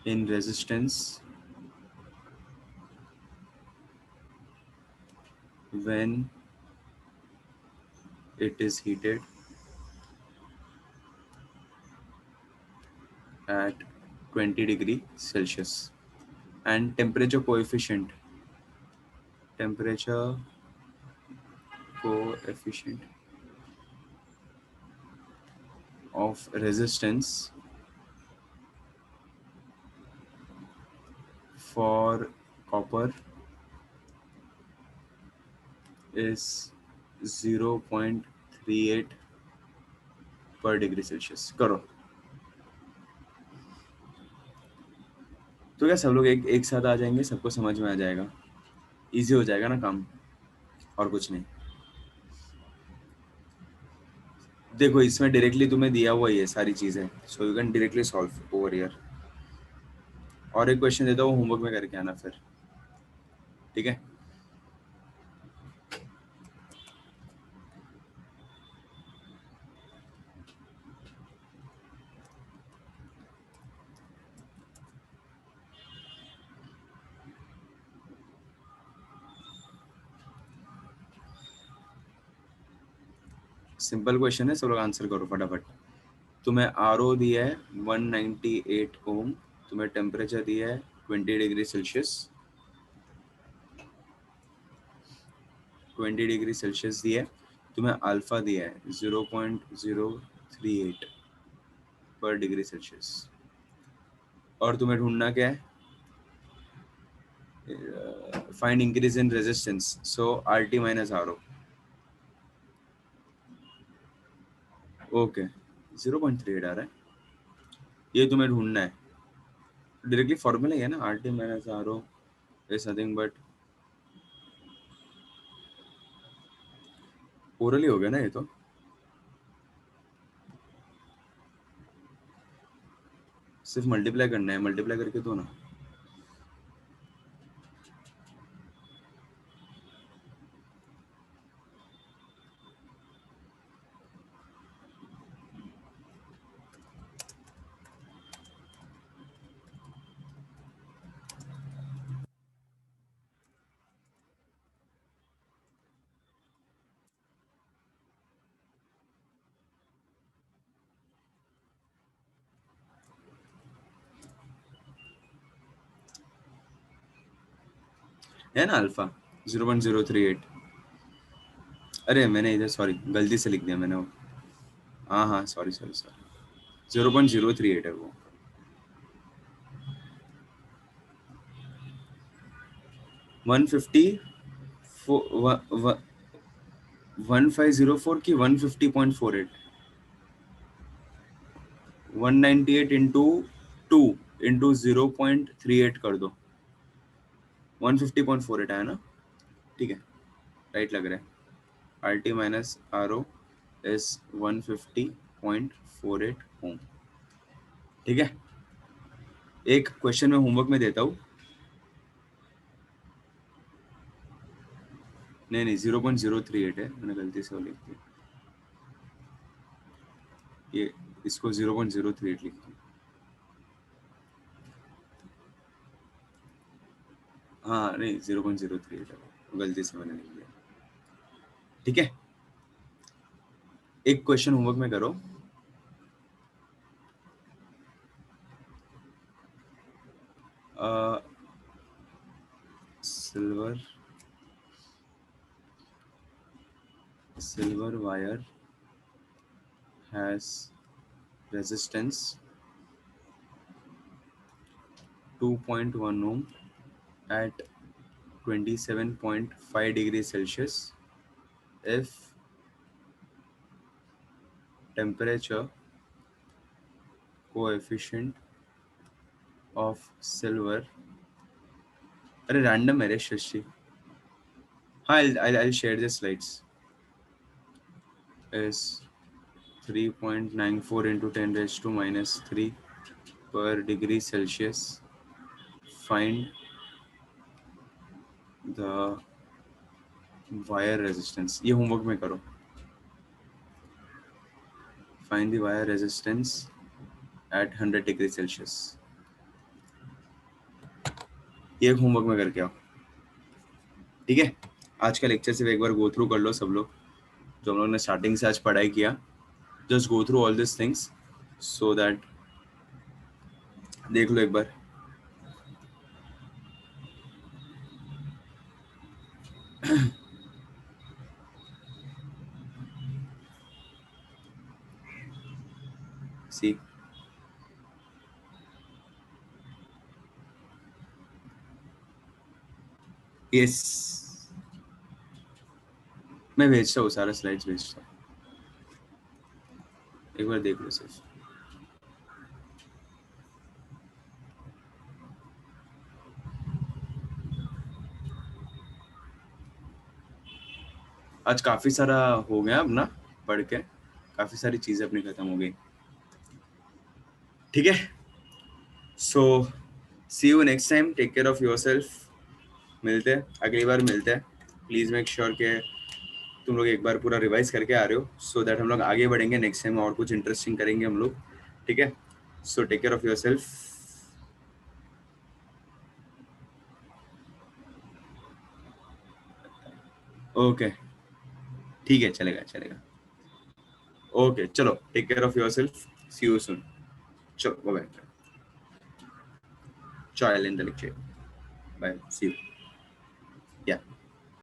in resistance when it is heated at 20 degree Celsius, and temperature coefficient of resistance for copper is 0.38 per degree Celsius. करो तो क्या सब लोग एक एक साथ आ जाएंगे, सबको समझ में आ जाएगा, इजी हो जाएगा ना काम, और कुछ नहीं। देखो इसमें डायरेक्टली तुम्हें दिया हुआ ही है सारी चीजें, so you can directly solve over here. और एक क्वेश्चन देता हूँ, होमवर्क में करके आना फिर, ठीक है। सिंपल क्वेश्चन है, सब लोग आंसर करो फटाफट। तुम्हें आरओ दिया है 198 ओम, तुम्हें टेम्परेचर दिया है 20 डिग्री सेल्सियस, 20 डिग्री सेल्सियस दिया है, तुम्हें अल्फा दिया है 0.038 पर डिग्री सेल्सियस, और तुम्हें ढूंढना क्या है, find increase in resistance, so R T minus R O. Okay 0.38 आ रहा है, ये तुम्हें ढूंढना है, डायरेक्टली फॉर्मूला ही है ना, R T minus R O is nothing but, orally हो गया ना ये तो, सिर्फ मल्टीप्लाई करना है, मल्टीप्लाई करके दो ना। है ना अल्फा 0.038, अरे मैंने इधर सॉरी गलती से लिख दिया मैंने वो, हाँ हाँ सॉरी सॉरी सॉरी 0.038 है वो। वन फिफ्टी 1504 की 150.48, 198 इंटू 2 इंटू 0.38 कर दो, 150.48 आया ना, ठीक है, राइट लग रहा है। R T minus R O is 150.48 ohm, ठीक है। एक क्वेश्चन में होमवर्क में देता हूँ, नहीं नहीं 0.038 है, मैंने गलती से वो लिख दिया, ये इसको 0.038 लिख दिया, हाँ नहीं 0.038 है, गलती से मैंने लिख दिया, ठीक है। एक क्वेश्चन होमवर्क में करो, silver wire has resistance 2.1 ohm at 27.5 degrees Celsius if temperature coefficient of silver. अरे random है रे शशि. हाँ, I'll share the slides. Is 3.94 into 10 raised to minus 3 per degree Celsius. Find the wire resistance. ये homework में करो. Find the wire resistance at 100 degree Celsius. ये homework में करके आओ. ठीक है, आज का लेक्चर सिर्फ एक बार गो थ्रू कर लो सब लोग, जो हम लोगों ने स्टार्टिंग से आज पढ़ाई किया. Just go through all this things so that देख लो एक बार. सी यस, मैं भेजता हूँ, सारा स्लाइड्स भेजता हूँ, एक बार देख लो सिर्फ. आज काफी सारा हो गया अपना पढ़ के, काफी सारी चीजें अपनी खत्म हो गई. ठीक है, so see you next time. Take care of yourself. मिलते हैं अगली बार, मिलते हैं. प्लीज मेक श्योर के तुम लोग एक बार पूरा रिवाइज करके आ रहे हो, सो दैट हम लोग आगे बढ़ेंगे. नेक्स्ट टाइम और कुछ इंटरेस्टिंग करेंगे हम लोग. ठीक है, so take care of yourself. Okay, ठीक है, चलेगा चलेगा. ओके, चलो, take care of yourself. See you soon. चलो, bye. I'll end the lecture. Bye. See you. Yeah.